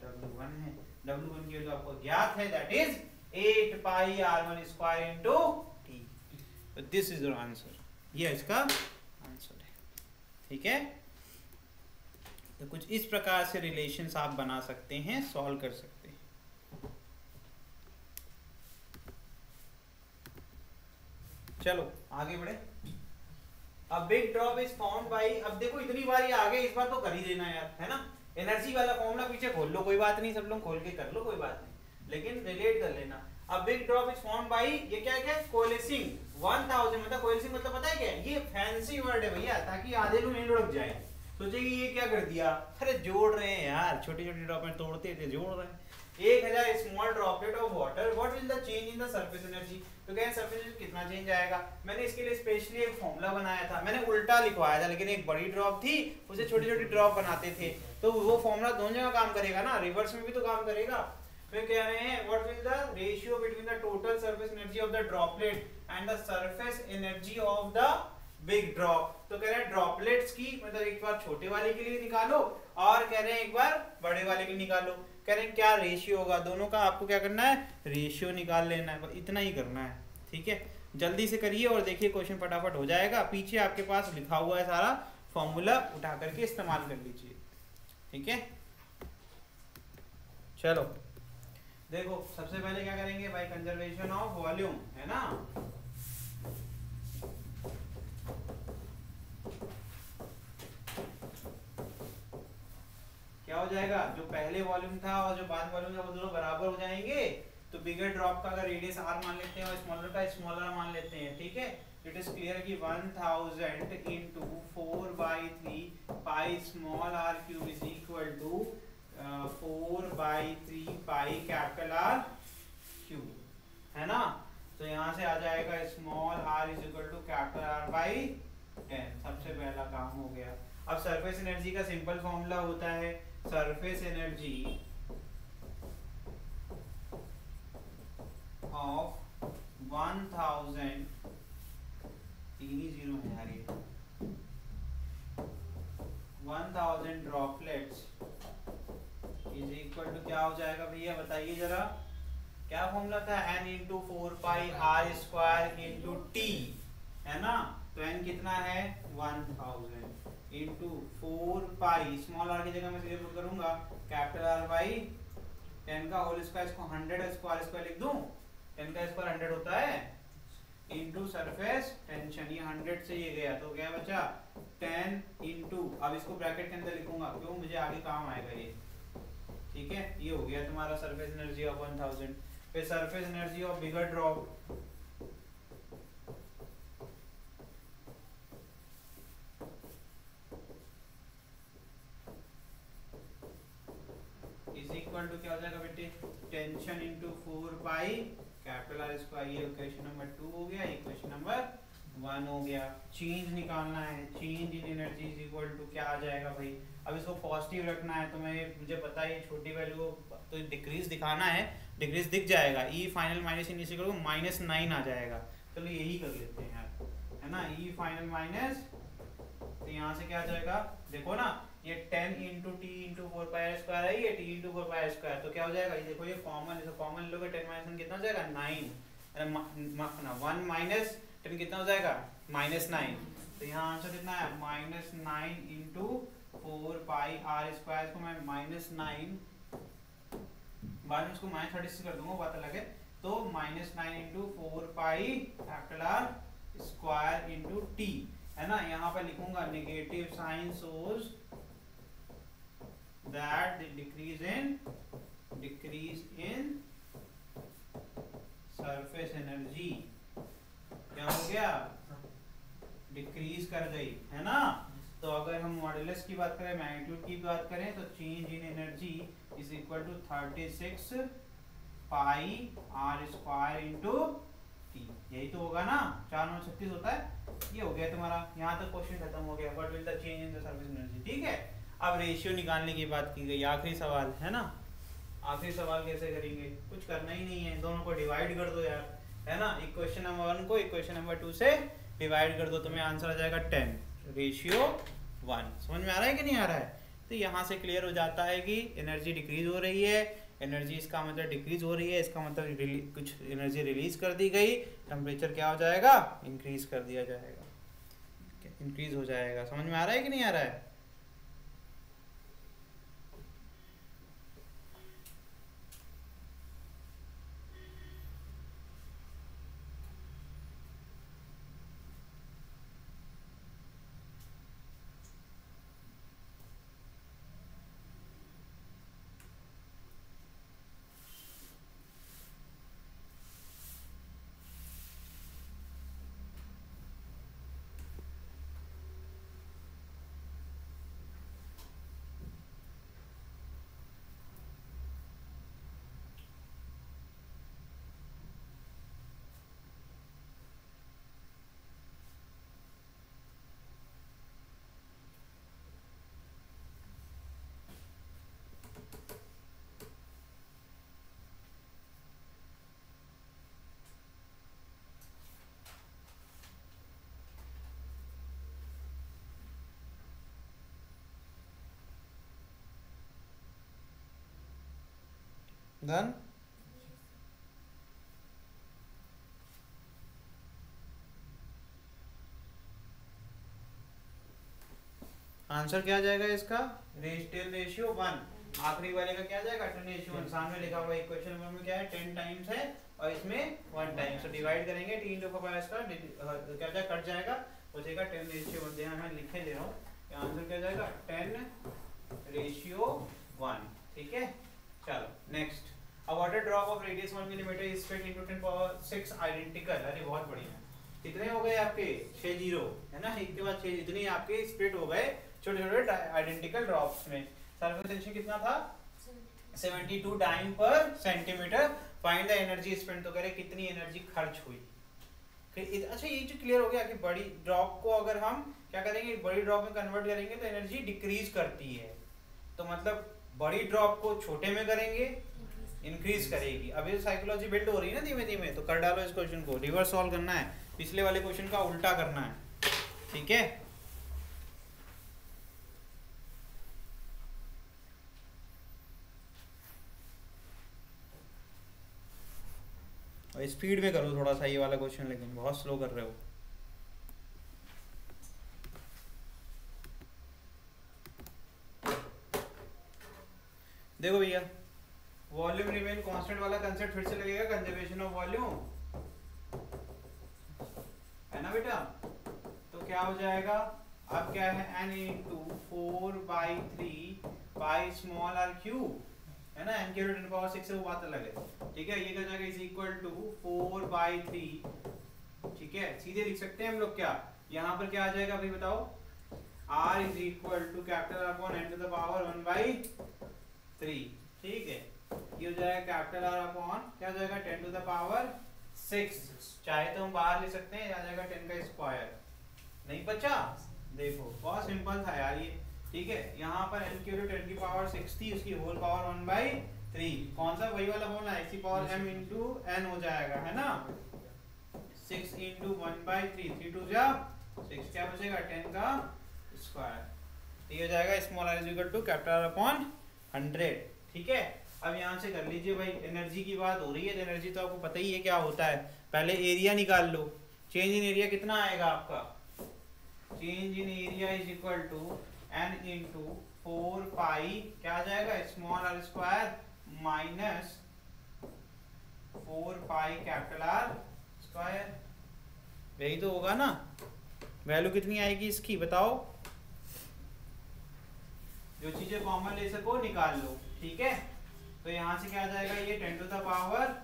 W1 है। W1 की वैल्यू आपको ज्ञात है, that is 8 pi R1 square into T। तो दिस इज योर आंसर, ये इसका आंसर है। ठीक है, तो कुछ इस प्रकार से रिलेशंस आप बना सकते हैं, सॉल्व कर सकते हैं। चलो आगे बढ़े। अब big drop is found by, अब देखो इतनी बार ये आ गए, इस बार तो कर ही देना यार, है ना। एनर्जी वाला फॉर्मूला पीछे खोल लो, कोई बात नहीं, सब लोग खोल के कर लो, कोई बात नहीं, लेकिन रिलेट कर लेना। अब big drop is found by, ये क्या है, कोलेसिंग 1000। मतलब कोलेसिंग मतलब पता है क्या है, ये फैंसी वर्ड है भैया, ताकि आधे लोग नहीं लुढ़क जाए, सोचेंगे ये क्या कर दिया। अरे जोड़ रहे हैं यार, छोटी छोटी ड्रॉप में तोड़ते थे, जोड़ रहे हैं। 1000 small droplet of water, what will the change in the surface energy. तो क्या सरफेस एनर्जी कितना चेंज आएगा। मैंने इसके लिए स्पेशली एक फॉर्मूला बनाया था, मैंने उल्टा लिखवाया था, लेकिन एक बड़ी ड्रॉप थी, उसे छोटी छोटी ड्रॉप बनाते थे, तो वो फॉर्मूला दोनों जगह काम करेगा ना, रिवर्स में भी तो काम करेगा। फिर कह रहे हैं what will the ratio between the total surface energy of the droplet and the surface energy of the big drop. तो कह रहे हैं ड्रॉपलेट्स की, मतलब एक बार छोटे वाले के लिए निकालो और कह रहे हैं एक बार बड़े वाले के लिए निकालो। कह रहे हैं क्या रेशियो होगा दोनों का, आपको क्या करना है, रेशियो निकाल लेना है, इतना ही करना है। ठीक है, जल्दी से करिए और देखिए क्वेश्चन फटाफट हो जाएगा। पीछे आपके पास लिखा हुआ है सारा फॉर्मूला, उठा करके इस्तेमाल कर लीजिए। ठीक है, चलो देखो सबसे पहले क्या करेंगे भाई, कंजर्वेशन ऑफ वॉल्यूम, है ना। क्या हो जाएगा, जो पहले वॉल्यूम था और जो बाद वॉल्यूम था वो दोनों बराबर हो जाएंगे। तो बिगर ड्रॉप का अगर रेडियस r मान लेते हैं और स्मॉलर का स्मॉलर मान लेते हैं, ठीक है। इट इज क्लियर कि 1000 into 4/3 pi small r cube is equal to 4/3 pi capital R cube, है ना। तो यहाँ से आ जाएगा small r is equal to capital R by 10। सबसे पहला काम हो गया। अब सरफेस एनर्जी का सिंपल फॉर्मूला होता है, सरफेस एनर्जी ऑफ 1000, 3 ही 0 है यार ये, 1000 ड्रॉपलेट्स इज इक्वल टू क्या हो जाएगा भैया बताइए जरा, क्या फॉर्मूला था, n into 4πr² into t, है ना। तो n कितना है 1000 इंटू 4π, स्मॉल r की जगह मैं सीधे पुट करूंगा कैपिटल R बाई 10 का होल स्क्वायर, इसको 100 स्क्वायर लिख दूं, 10 का स्क्वायर 100 होता है, इंटू सरफेस टेंशन, ये 100 से ये गया तो क्या बचा 10 इंटू, अब इसको ब्रैकेट के अंदर लिखूंगा क्यों, मुझे आगे काम आएगा ये, ठीक है। ये हो गया तुम्हारा सरफेस एनर्जी ऑफ 1000। फिर surface energy of bigger drop, is equal to क्या हो जाएगा बेटे, tension into 4π capital R square, ये इक्वेशन नंबर 2 हो गया, इक्वेशन नंबर 1 हो गया। चेंज निकालना है, change in energy is equal to क्या आ जाएगा भाई, अब इसको पॉजिटिव रखना है तो मैं, मुझे पता है ये छोटी वैल्यू तो डिक्रीज दिखाना है, डिक्रीज दिख जाएगा, E final minus in equal to -9 आ जाएगा, चलो यही कर लेते हैं यार, है ना, ई फाइनल माइनस, तो यहाँ से क्या आ जाएगा देखो ना, ये 10 इंटू टी इंटू 4πr² है, ये टी इंटू 4πr², तो क्या हो जाएगा, ये देखो ये कॉमन, इसको कॉमन लोगे 10 माइनस 1 कितना हो जाएगा 9, अरे माफ करना 1 माइनस 10 कितना हो जाएगा -9, तो यहाँ आंसर कितना है -9 इंटू 4πr², को मैं -9 बाद में इसको -36 कर दूंगा, बात अलग है, तो -9 into 4π capital R² into T, है ना। यहाँ पर लिखूंगा negative sign shows that the decrease in surface energy क्या हो गया, डिक्रीज कर गई, है ना। तो अगर हम मॉड्यूलस की बात करें, मैग्नीट्यूड की बात करें, तो change in energy is equal to 36 pi R² into T, यही तो होगा ना, 4 9 36 होता है, ये हो गया तुम्हारा, यहाँ तक क्वेश्चन खत्म हो गया, what will the change in the surface energy, ठीक है। अब रेशियो निकालने की बात की गई, आखिरी सवाल है ना, आखिरी सवाल कैसे करेंगे, कुछ करना ही नहीं है, इन दोनों को डिवाइड कर दो यार, है ना, इक्वेशन नंबर 1 को इक्वेशन नंबर 2 से डिवाइड कर दो, तुम्हें आंसर आ जाएगा 10 रेशियो 1, समझ में आ रहा है कि नहीं आ रहा है। तो यहाँ से क्लियर हो जाता है कि एनर्जी डिक्रीज हो रही है, एनर्जी इसका मतलब डिक्रीज हो रही है, इसका मतलब कुछ एनर्जी रिलीज कर दी गई, टेम्परेचर क्या हो जाएगा इंक्रीज कर दिया जाएगा, इंक्रीज हो जाएगा, समझ में आ रहा है कि नहीं आ रहा है। डन, आंसर क्या आ जाएगा इसका, टेन रेशियो 1, आखिरी वाले का क्या जाएगा 10 रेशियो 1, सामने लिखा हुआ इक्वेशन नंबर में क्या है 10 टाइम्स है और इसमें 1 टाइम, तो डिवाइड करेंगे 3 टू का क्या जाएगा कट जाएगा, हो जाएगा 10 रेशियो 1, यहाँ मैं लिखे दे रहा हूँ, आंसर क्या जाएगा 10 रेशियो 1, ठीक है। चलो next, a water drop of radius 1 mm is split into 10 power 6 identical, अरे बहुत बढ़िया, कितने हो गए आपके 6 जीरो, है ना, एक के बाद 6 इतने आपके स्प्लिट हो गए छोटे छोटे आइडेंटिकल ड्रॉप्स में। सरफेस टेंशन कितना था 72 डाइन पर centimetre, find the energy spend, तो करे कितनी एनर्जी खर्च हुई। अच्छा ये जो क्लियर हो गया कि बड़ी ड्रॉप को अगर हम क्या करेंगे, बड़ी ड्रॉप में कन्वर्ट करेंगे तो एनर्जी डिक्रीज करती है, तो मतलब बड़ी ड्रॉप को छोटे में करेंगे इंक्रीज करेगी। अब ये साइकोलॉजी बिल्ड हो रही है ना धीमे धीमे, तो कर डालो इस क्वेश्चन को, रिवर्स सॉल्व करना है, पिछले वाले क्वेश्चन का उल्टा करना है, ठीक है। और स्पीड में करो थोड़ा सा ये वाला क्वेश्चन, लेकिन बहुत स्लो कर रहे हो। देखो भैया, वॉल्यूम रिमेन कांस्टेंट वाला कंसेप्ट फिर से लगेगा, कंजर्वेशन ऑफ वॉल्यूम, है ना बेटा। तो क्या हो जाएगा, अब क्या है, n into 4/3 pi small r cube, है ना, n के रूट 10⁻6 से वो बात अलग है, ठीक है। ये क्या जाएगा, इज इक्वल टू 4/3, ठीक है। सीधे लिख सकते हैं हम लोग, क्या यहाँ पर क्या आ जाएगा अभी बताओ, r is equal to capital R upon n to the power 1/3, ठीक है। ये हो जाएगा कैपिटल R अपॉन क्या हो जाएगा 10 टू द पावर 6, चाहे तो हम बाहर ले सकते हैं, आ जाएगा 10 का स्क्वायर, नहीं बचा, देखो बहुत सिंपल था यार ये, ठीक है। यहाँ पर n की वैल्यू 10 की पावर 6 थी, उसकी होल पावर 1/3, कौन सा वही वाला बोलना है, इसी पावर m इंटू n हो जाएगा, है ना। 6 इंटू 1/3, 3 2 जा 6, क्या बचेगा 10 का स्क्वायर। ये हो जाएगा small r is equal to capital R upon 100, ठीक है। अब यहाँ से कर लीजिए भाई, एनर्जी की बात हो रही है, तो एनर्जी तो आपको पता ही है क्या होता है, पहले एरिया निकाल लो। चेंज इन एरिया कितना आएगा आपका, change in area is equal to n into 4 pi क्या आ जाएगा small r square minus 4 pi capital R square, यही तो होगा ना। वैल्यू कितनी आएगी इसकी बताओ, जो चीजें कॉमन ले सको निकाल लो, ठीक है। तो यहाँ से क्या आ जाएगा, ये 10 to the power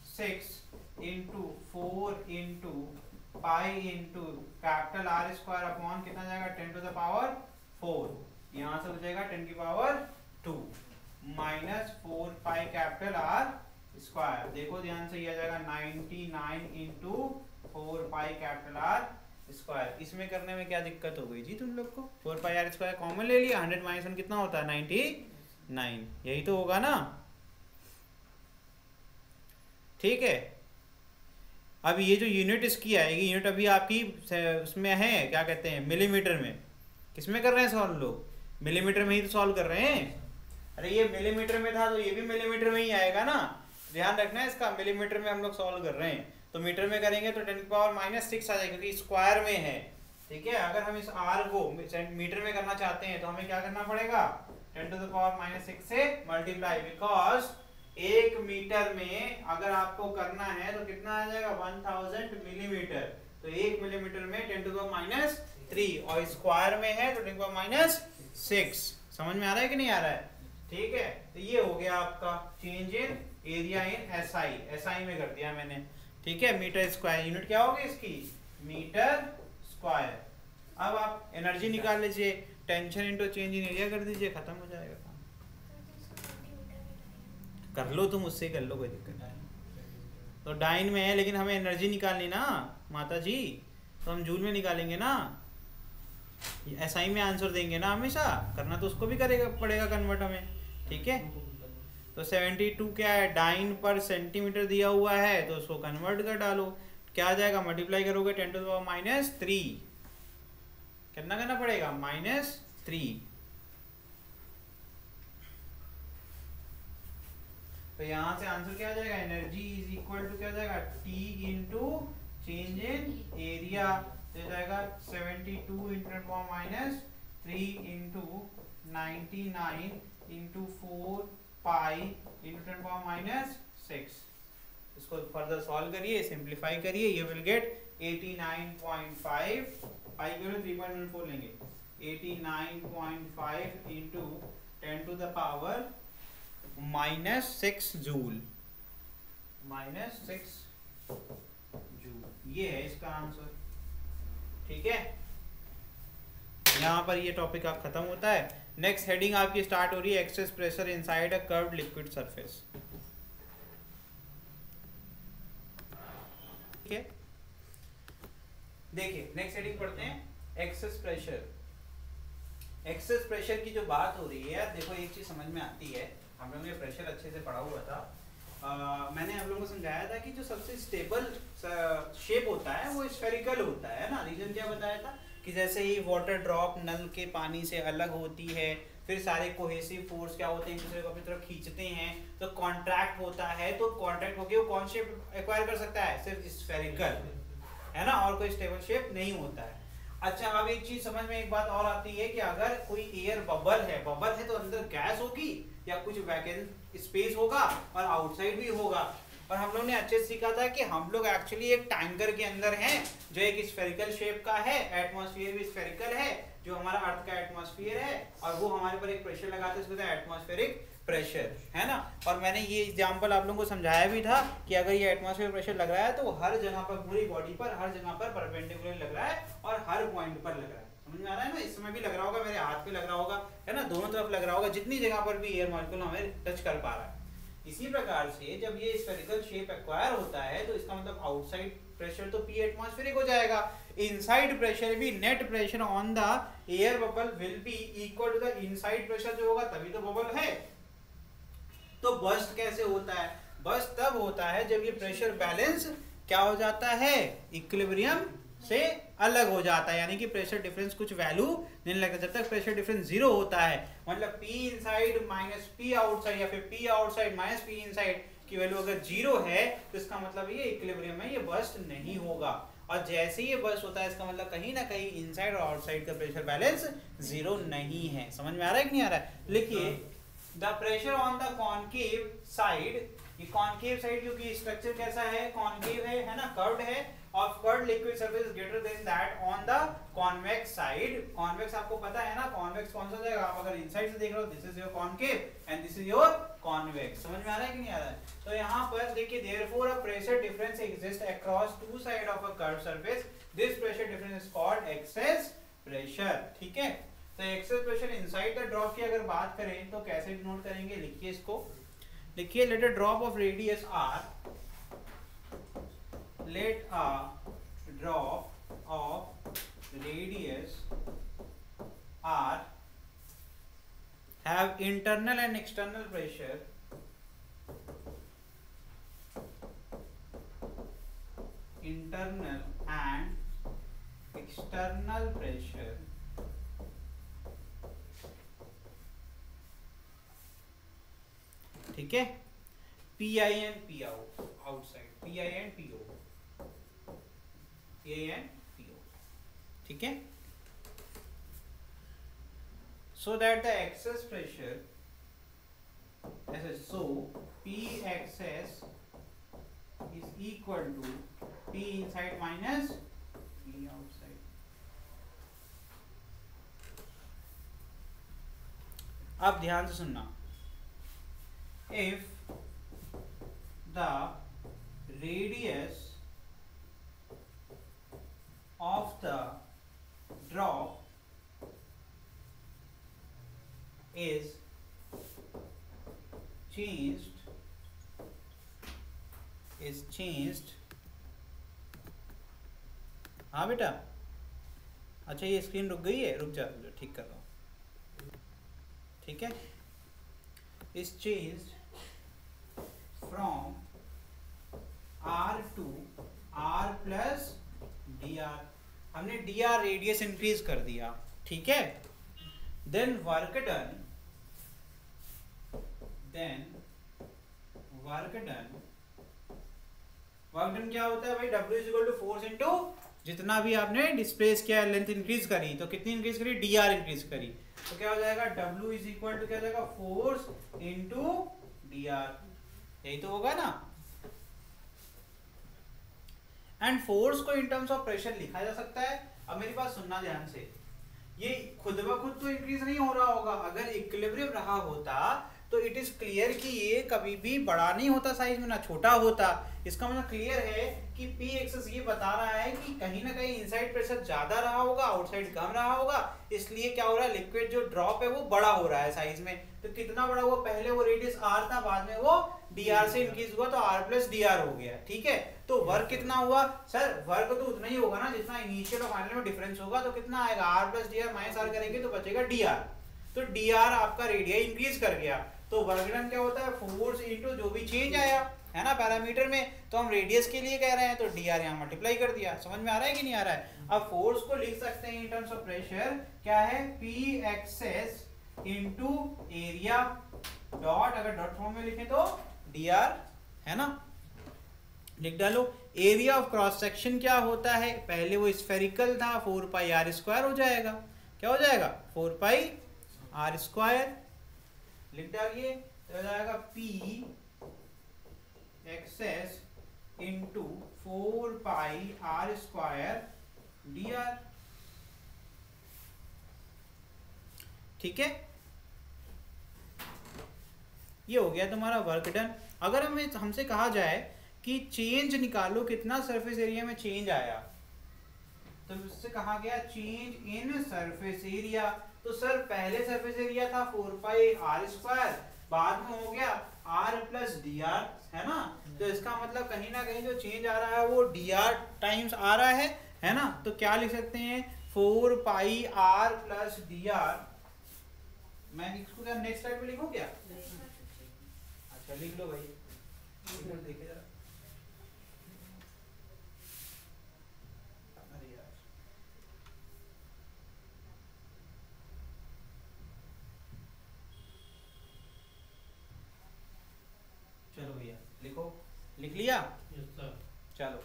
6 into 4 into pi into capital R square upon कितना जाएगा 10 टू द पावर 4, यहाँ से हो जाएगा 10 की power 2 minus 4 pi capital R square. देखो ध्यान से, ये आ जाएगा 99 into 4 pi capital R square. इसमें करने में क्या दिक्कत हो गई जी तुम लोग को, 4 पाई R स्क्वायर कॉमन ले लिया, 100 माइनस 1 कितना होता है 99, यही तो होगा ना, ठीक है। अब ये जो यूनिट इसकी आएगी, यूनिट अभी आपकी उसमें है क्या कहते हैं मिलीमीटर में, किसमें कर रहे हैं सॉल्व लोग, मिलीमीटर में ही तो सॉल्व कर रहे हैं। अरे ये मिलीमीटर में था तो ये भी मिलीमीटर में ही आएगा ना, ध्यान रखना है इसका, मिलीमीटर में हम लोग सॉल्व कर रहे हैं, तो मीटर में करेंगे तो 10 की पावर माइनस 6 आ जाएगा, क्योंकि स्क्वायर में है, ठीक है। अगर हम इस r को मीटर में करना चाहते हैं तो हमें क्या करना पड़ेगा, 10 टू द पावर माइनस 6 से मल्टीप्लाई, बिकॉज 1 मीटर में अगर आपको करना है तो कितना आ जाएगा 1000 मिलीमीटर, तो 1 मिलीमीटर में 10 टू द पावर माइनस 3, और स्क्वायर में है तो 10 टू द पावर माइनस 6, समझ में आ रहा है कि नहीं आ रहा है, ठीक है। तो ये हो गया आपका change in area in SI में कर दिया मैंने, ठीक है। मीटर स्क्वायर, यूनिट क्या होगी इसकी मीटर स्क्वायर। अब आप एनर्जी निकाल लीजिए, tension into change in area कर दीजिए, खत्म हो जाएगा काम। कर लो तुम, उससे कर लो, कोई दिक्कत नहीं। तो डाइन में है, लेकिन हमें एनर्जी निकालनी ना माता जी, तो हम जूल में निकालेंगे ना, एसआई में आंसर देंगे ना हमेशा, करना तो उसको भी करेगा पड़ेगा कन्वर्ट हमें, ठीक है। तो 72 क्या है, डाइन पर सेंटीमीटर दिया हुआ है, तो उसको कन्वर्ट कर डालो, क्या आ जाएगा, मल्टीप्लाई करोगे 10 टू द पावर माइनस 3, कितना करना पड़ेगा -3, तो यहाँ से आंसर क्या आ जाएगा, एनर्जी इज इक्वल टू क्या आ जाएगा T into change in area, तो जाएगा 72 into 10 power minus 3 into 99 into 4 pi into 10 power minus 6। इसको फर्दर सॉल्व करिए, सिंप्लीफाई करिए, यू विल गेट 89.5, पाई की वैल्यू 3.14 लेंगे, 89.5 into 10 to the power minus 6 joule, ये है इसका आंसर, ठीक है। यहाँ पर ये टॉपिक आप खत्म होता है। नेक्स्ट हेडिंग आपकी स्टार्ट हो रही है, access pressure inside a curved liquid surface, ठीक है। देखिए नेक्स्ट हेडिंग पढ़ते हैं, एक्सेस प्रेशर। एक्सेस प्रेशर की जो बात हो रही है, देखो एक चीज समझ में आती है, हम लोगों ने प्रेशर अच्छे से पढ़ा हुआ था, मैंने आप लोगों को समझाया था कि जो सबसे स्टेबल शेप होता है वो स्फेरिकल होता है ना। रीजन क्या बताया था कि जैसे ही वाटर ड्रॉप नल के पानी से अलग होती है फिर सारे कोहेसिव फोर्स क्या होते हैं, एक दूसरे को अपनी तरफ खींचते हैं, तो कॉन्ट्रैक्ट होता है, तो कॉन्ट्रैक्ट होके वो कौन शेप एक्वायर कर सकता है, सिर्फ स्फेरिकल, है ना, और कोई स्टेबल शेप नहीं होता है। अच्छा, अब एक चीज समझ में एक बात और आती है कि अगर कोई एयर बबल है तो अंदर गैस होगी या कुछ वैकेंट स्पेस होगा और आउटसाइड भी होगा। और हम लोग ने अच्छे से सीखा था कि हम लोग एक्चुअली एक टैंकर के अंदर हैं जो एक स्फेरिकल शेप का है, एटमॉस्फेयर भी स्फेरिकल है, जो हमारा अर्थ का एटमॉस्फेयर है, और वो हमारे पर एक प्रेशर लगाते हैं, उसको एटमॉस्फेरिक प्रेशर, है ना। और मैंने ये एग्जांपल आप लोगों को समझाया भी था कि अगर ये एटमॉस्फेयर प्रेशर लग रहा है तो हर जगह पर, पूरी बॉडी पर हर जगह पर परपेंडिकुलर लग रहा है और हर पॉइंट पर लग रहा है। समझ में आ रहा है ना, इस समय भी लग रहा होगा, मेरे हाथ पे लग रहा होगा, है ना, दोनों तरफ लग रहा होगा, जितनी जगह पर भी एयर मॉलिक्यूल हमें टच कर पा रहा है। इसी प्रकार से जब ये स्फेरिकल शेप एक्वायर होता है तो इसका मतलब आउटसाइड प्रेशर तो P एटमॉस्फेरिक हो जाएगा, इनसाइड प्रेशर भी, net pressure on the air bubble will be equal to the inside pressure जो होगा, तभी तो बबल है। तो बर्स्ट कैसे होता है, बर्स्ट तब होता है जब ये प्रेशर बैलेंस क्या हो जाता है, इक्विलिब्रियम से अलग हो जाता है, यानी कि प्रेशर डिफरेंस कुछ वैल्यू नहीं लगता। जब तक प्रेशर डिफरेंस जीरो होता है, मतलब P inside minus P outside या फिर P outside minus P inside की वैल्यू अगर जीरो है तो इसका मतलब ये इक्विलिब्रियम है, ये बर्स्ट नहीं होगा। और जैसे ही ये बर्स्ट होता है इसका मतलब कहीं ना कहीं इनसाइड और आउटसाइड का प्रेशर बैलेंस जीरो नहीं है। समझ में आ रहा है कि नहीं आ रहा है? लिखिए, the pressure on the concave side, ये कॉनकेव साइड क्योंकि स्ट्रक्चर कैसा है, कॉनकेव है ना, कर्व्ड है, of curved liquid surface is greater than that on the convex side। convex आपको पता है ना, convex कौन सा जाएगा, आप अगर inside से देख रहे हो, this is your concave and this is your convex। समझ में आ रहा है कि नहीं आ रहा है? तो यहाँ पर देखिए, therefore a pressure difference exists across two sides of a curved surface, this pressure difference is called excess pressure। ठीक है, तो excess pressure inside the drop की अगर बात करें तो कैसे डिनोट करेंगे, लिखिए इसको, लिखिए let a drop of radius r, let a drop of radius r have internal and external pressure ठीक है, P I N P outside, P I N P O, ठीक है, so that the excess pressure, so P excess is equal to P inside minus P outside। अब ध्यान से सुनना, if the radius of the drop is changed, हाँ बेटा, अच्छा ये स्क्रीन रुक गई है, रुक जा, ठीक कर रहा हूँ, ठीक है, is changed from r to r plus dr, हमने dr रेडियस इंक्रीज कर दिया, ठीक है, then work done क्या होता है भाई, W is equal to force into जितना भी आपने डिस्प्लेस किया, लेंथ इंक्रीज करी, तो कितनी इंक्रीज करी, dr इंक्रीज करी, तो क्या हो जाएगा, W is equal to क्या हो जाएगा, फोर्स इंटू dr, यही तो होगा ना। एंड फोर्स को इन टर्म्स ऑफ प्रेशर लिखा जा सकता है। अब मेरी बात सुनना ध्यान से, ये खुद ब खुद तो इंक्रीज नहीं हो रहा होगा, अगर इक्विलिब्रियम रहा होता तो इट इज क्लियर कि ये कभी भी बड़ा नहीं होता साइज में, ना छोटा होता। इसका मतलब क्लियर है कि P एक्सेस ये बता रहा है कि कहीं ना कहीं इनसाइड प्रेशर ज्यादा रहा होगा, आउटसाइड कम रहा होगा, इसलिए क्या हो रहा है, लिक्विड जो ड्रॉप है वो बड़ा हो रहा है साइज में। तो कितना बड़ा हुआ, पहले वो रेडियस r था, बाद में वो dr से इंक्रीज हुआ तो r प्लस dr हो गया, ठीक है। तो वर्क कितना हुआ सर, वर्क तो उतना ही होगा ना जितना इनिशियल और फाइनल में डिफरेंस होगा, तो कितना आएगा, r plus dr minus r करेंगे तो बचेगा dr, तो dr आपका रेडियस इंक्रीज कर गया। तो वर्क डन क्या होता है, फोर्स इनटू जो भी चेंज आया है ना पैरामीटर में, तो हम रेडियस के लिए कह रहे हैं तो dr यहाँ मल्टीप्लाई कर दिया। समझ में आ रहा है कि नहीं आ रहा है? अब फोर्स को लिख सकते हैं इन टर्म्स ऑफ प्रेशर, क्या है, P excess into area dot, अगर डॉट फॉर्म में लिखें तो dr, है ना, लिख डालो। एरिया ऑफ क्रॉस सेक्शन क्या होता है, पहले वो स्फेरिकल था, 4 पाई आर स्क्वायर हो जाएगा। क्या हो जाएगा, 4 पाई आर स्क्वायर, लिख डालिए। तो हो जाएगा P excess into 4 pi are square dr। ठीक है, ये हो गया तुम्हारा वर्क डन। अगर हमसे कहा जाए कि चेंज निकालो, कितना सरफेस एरिया में चेंज आया, तो उससे कहा गया चेंज इन सरफेस एरिया। तो सर पहले सरफेस एरिया था 4 पाई आर स्क्वायर, बाद में हो गया r प्लस डी आर, है ना। तो इसका मतलब कहीं ना कहीं जो चेंज आ रहा है वो dr टाइम्स आ रहा है ना। तो क्या लिख सकते हैं, 4 पाई r प्लस डी आर। मैं इसको क्या नेक्स्ट स्लाइड पे लिखूं क्या? अच्छा लिख लो भाई, देखिए जरा। अरे यार, चलो भैया लिखो, लिख लिया? चलो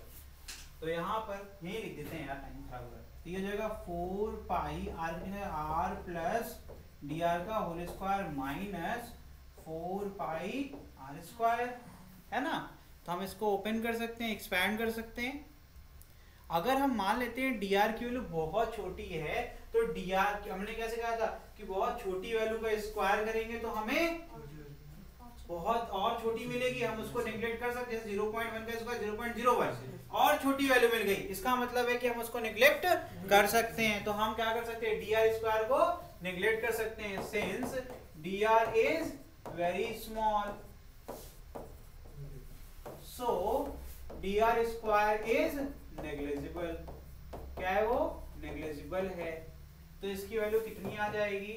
तो यहाँ पर यही लिख देते हैं यार, टाइम खराब हो रहा है। तो ये हो जाएगा 4 pi r plus D r का whole square minus 4 pi are square, है ना। तो हम इसको ओपन कर सकते हैं, एक्सपैंड कर सकते हैं। अगर हम मान लेते हैं डी आर की वैल्यू बहुत छोटी है, तो डी आर हमने कैसे कहा था कि बहुत छोटी वैल्यू का स्क्वायर करेंगे तो हमें बहुत और छोटी मिलेगी, हम उसको नेग्लेक्ट कर सकते हैं। 0.1 का स्क्वायर 0.01 और छोटी वैल्यू मिल गई, इसका मतलब है कि हम उसको नेग्लेक्ट कर सकते हैं। तो हम क्या कर सकते हैं, डी आर स्क्वायर को नेग्लेक्ट कर सकते हैं, since D R is very small, so D R square is negligible. क्या है वो, नेग्लिजिबल है। तो इसकी वैल्यू कितनी आ जाएगी,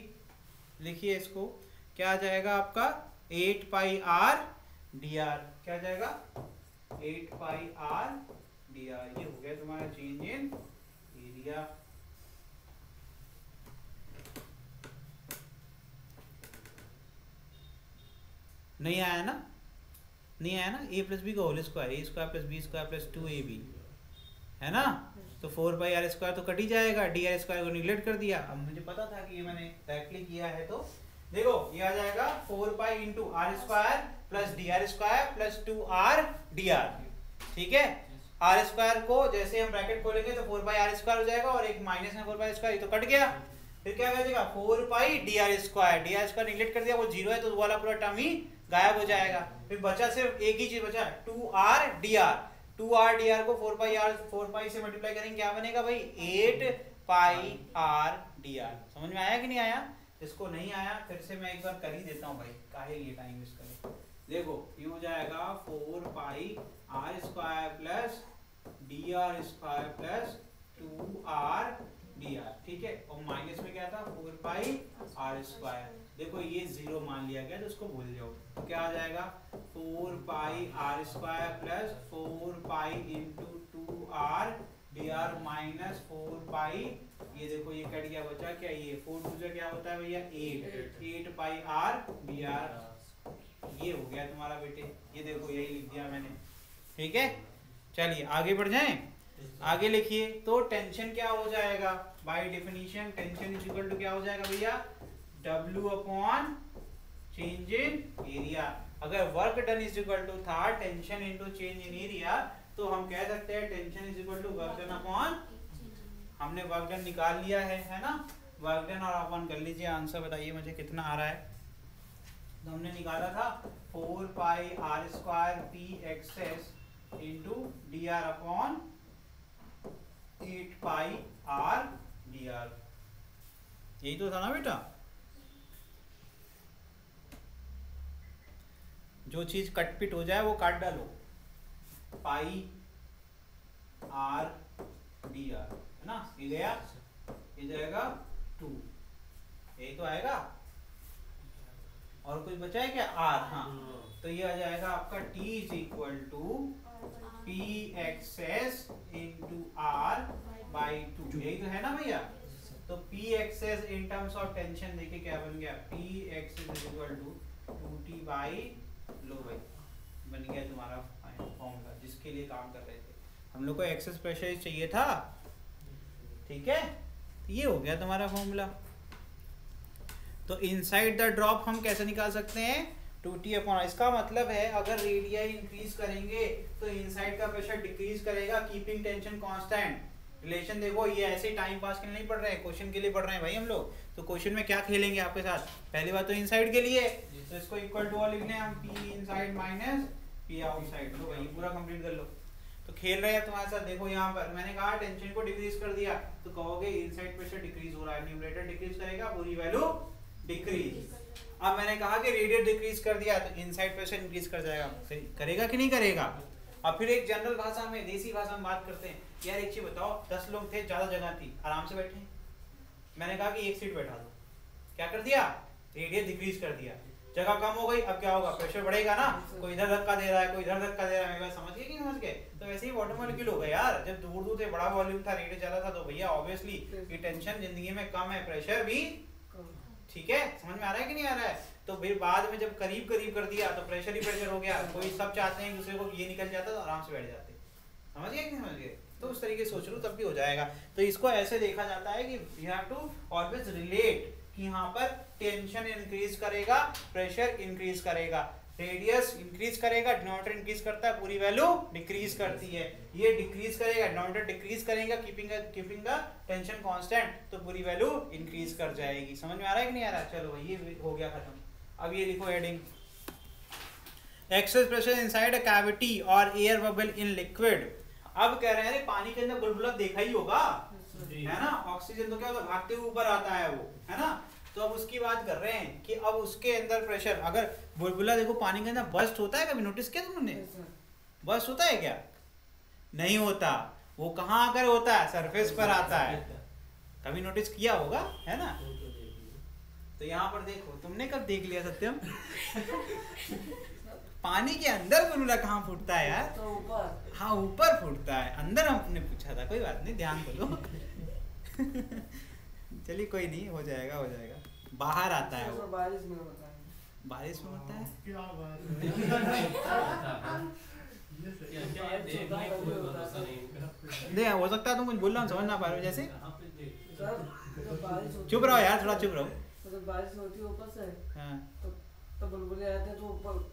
लिखिए इसको, क्या आ जाएगा आपका 8 पाई आर डी आर। क्या आ जाएगा, 8 पाई आर डी आर। ये हो गया तुम्हारा चेंज इन एरिया। नहीं आया ना, नहीं आया ना। a प्लस बी का whole square, A square plus B square plus 2ab, है ना। तो 4 पाई आर स्क्वायर तो कट ही जाएगा, डी आर स्क्वायर को निगलेक्ट कर दिया। अब मुझे पता था कि ये मैंने डायरेक्टली किया है, तो देखो ये आ जाएगा 4 pi into r square plus D R square plus 2r d r. ठीक है, आर स्क्वायर को जैसे हम ब्रैकेट खोलेंगे तो 4 पाई आर स्क्वायर हो जाएगा, और एक माइनस में 4 पाई स्क्वायर, ये तो कट गया। फिर क्या बचेगा, 4 पाई डी आर स्क्वायर निगलेक्ट कर दिया, वो जीरो है तो वाला पूरा टर्म ही गायब हो जाएगा। फिर बचा सिर्फ एक ही चीज बचा, 2r dr। 2r dr को 4 पाई से मल्टीप्लाई करेंगे, क्या बनेगा भाई, 8 पाई r dr। समझ में आया कि नहीं आया? इसको नहीं आया फिर से मैं एक बार कर ही देता हूँ भाई, काहे ये टाइम वेस्ट करें। देखो ये हो जाएगा 4 pi are square plus D R square plus 2r dr। ठीक है, और माइनस में क्या था, 4 पाई आर स्क्वायर। देखो ये जीरो मान लिया गया तो उसको भूल जाओ। तो क्या आ जाएगा, 4 pi are square plus 4 pi into 2r dr minus 4 pi, ये देखो ये कट गया, बचा क्या, ये 4 2 से क्या होता है भैया 8 पाई आर dr। ये हो गया तुम्हारा बेटे, ये देखो यही लिख दिया मैंने। ठीक है, चलिए आगे बढ़ जाएं। आगे लिखिए, तो टेंशन क्या हो जाएगा, by definition tension is equal to क्या हो जाएगा भैया, W upon change in area. अगर work done is equal to था tension into change in area, तो हम कह सकते हैं tension is equal to work done upon, हमने वर्क डन निकाल लिया है ना। वर्क डन और अपॉन कर लीजिए, आंसर बताइए मुझे कितना आ रहा है। तो हमने निकाला था 4 pi are square P excess into D R upon 8 pi R D R. यही तो था ना बेटा, जो चीज कट पिट हो जाए वो काट डालो, पाई आर डी आर, है ना। ये गया, ये जाएगा 2, यही तो आएगा। और कुछ बचा है क्या, आर, हाँ। तो ये आ जाएगा आपका T is equal to P excess into R by 2, यही तो है ना भैया। तो P excess in terms of tension देखिए क्या बन गया, P excess is equal to 2t by लो भाई, बन गया तुम्हारा फॉर्मूला जिसके लिए काम कर रहे थे हम लोग को। एक्सेस प्रेशर चाहिए था, ठीक है, ये हो गया तुम्हारा फॉर्मूला। तो इनसाइड द ड्रॉप हम कैसे निकाल सकते हैं, 2t अपॉन, इसका मतलब है अगर रेडियाई इंक्रीज करेंगे तो इनसाइड का प्रेशर डिक्रीज करेगा, कीपिंग टेंशन कांस्टेंट। रिलेशन देखो, ये ऐसे टाइम पास के लिए नहीं पढ़ रहे हैं, क्वेश्चन के लिए पढ़ रहे हैं भाई हम लोग। तो क्वेश्चन में क्या खेलेंगे आपके साथ, पहली बात तो इनसाइड के लिए, तो इसको इक्वल टू और लिखने हम P inside minus P outside. लो भाई पूरा कंप्लीट कर लो। तो खेल रहे हैं तुम्हारे साथ। देखो यहाँ पर मैंने कहा टेंशन को डिक्रीज कर दिया, तो कहोगे इनसाइड प्रेशर डिक्रीज हो रहा है, न्यूमरेटर डिक्रीज करेगा, पूरी वैल्यू डिक्रीज। अब मैंने कहा कि रेडियस डिक्रीज कर दिया तो इनसाइड प्रेशर इंक्रीज कर जाएगा, करेगा कि नहीं करेगा। अब फिर एक जनरल भाषा में, देसी भाषा में बात करते हैं। यार एक चीज बताओ, 10 लोग थे, ज्यादा जगह थी, आराम से बैठे, मैंने कहा कि एक सीट बैठा दो, क्या कर दिया, रेडियस डिक्रीज कर दिया, जगह कम हो गई। अब क्या होगा, प्रेशर बढ़ेगा ना, कोई इधर धक्का दे रहा है, कोई इधर धक्का दे रहा है, मेरी बात समझ गए कि नहीं समझ गए। तो वैसे ही वाटर मॉलिक्यूल हो गया यार, जब दूर दूर से बड़ा वॉल्यूम था, रेडियस ज्यादा था, तो भैया ऑब्वियसली ये टेंशन जिंदगी में कम है, प्रेशर भी, ठीक है, समझ में आ रहा है कि नहीं आ रहा है। तो फिर बाद में जब करीब करीब कर दिया तो प्रेशर ही प्रेशर हो गया, कोई सब चाहते हैं दूसरे को ये निकल जाता तो आराम से बैठ जाते, समझ गए कि नहीं समझ गए। तो उस तरीके से सोच लो तब भी हो जाएगा। तो इसको ऐसे देखा जाता है कि you have to always relate कि यहाँ पर टेंशन इंक्रीज करेगा, प्रेशर इंक्रीज करेगा, रेडियस इंक्रीज करेगा, डिनोमिनेटर इंक्रीज करता है, पूरी वैल्यू डिक्रीज करती है, ये डिक्रीज करेगा, डिनोमिनेटर डिक्रीज करेगा, कीपिंग द टेंशन कांस्टेंट, तो पूरी वैल्यू इंक्रीज कर जाएगी। समझ में आ रहा है कि नहीं आ रहा है। चलो भाई ये हो गया खत्म। अब ये लिखो heading, access pressure inside a cavity और एयर बबल इन लिक्विड। अब कह रहे हैं पानी के अंदर बुलबुला देखा ही होगा, है ना, ऑक्सीजन तो क्या होता है, भागते हुए ऊपर आता है वो, है ना। तो अब उसकी बात कर रहे हैं कि अब उसके अंदर प्रेशर, अगर बुलबुला देखो पानी के अंदर बर्स्ट होता है, कभी नोटिस किया तुमने, बर्स्ट होता है क्या, नहीं होता, वो कहाँ आकर होता है, सरफेस पर आता है, कभी नोटिस किया होगा, है ना। तो यहाँ पर देखो, तुमने कब देख लिया सत्यम पानी के अंदर बुलबुला कहाँ फूटता है यार, तो ऊपर, हाँ ऊपर फूटता है, अंदर हमने पूछा था, कोई बात नहीं, ध्यान करो चलिए कोई नहीं, हो जाएगा हो जाएगा, बाहर आता है वो, बारिश में होता है, बारिश में होता है, क्या बात है, हो सकता है तुम कुछ बोल रहा हूँ समझ ना पा रहे हो, जैसे चुप रहो यार, थोड़ा चुप रहो। तो बारिश होती है ऊपर से, हाँ तो बुलबुले आते हैं तो ऊपर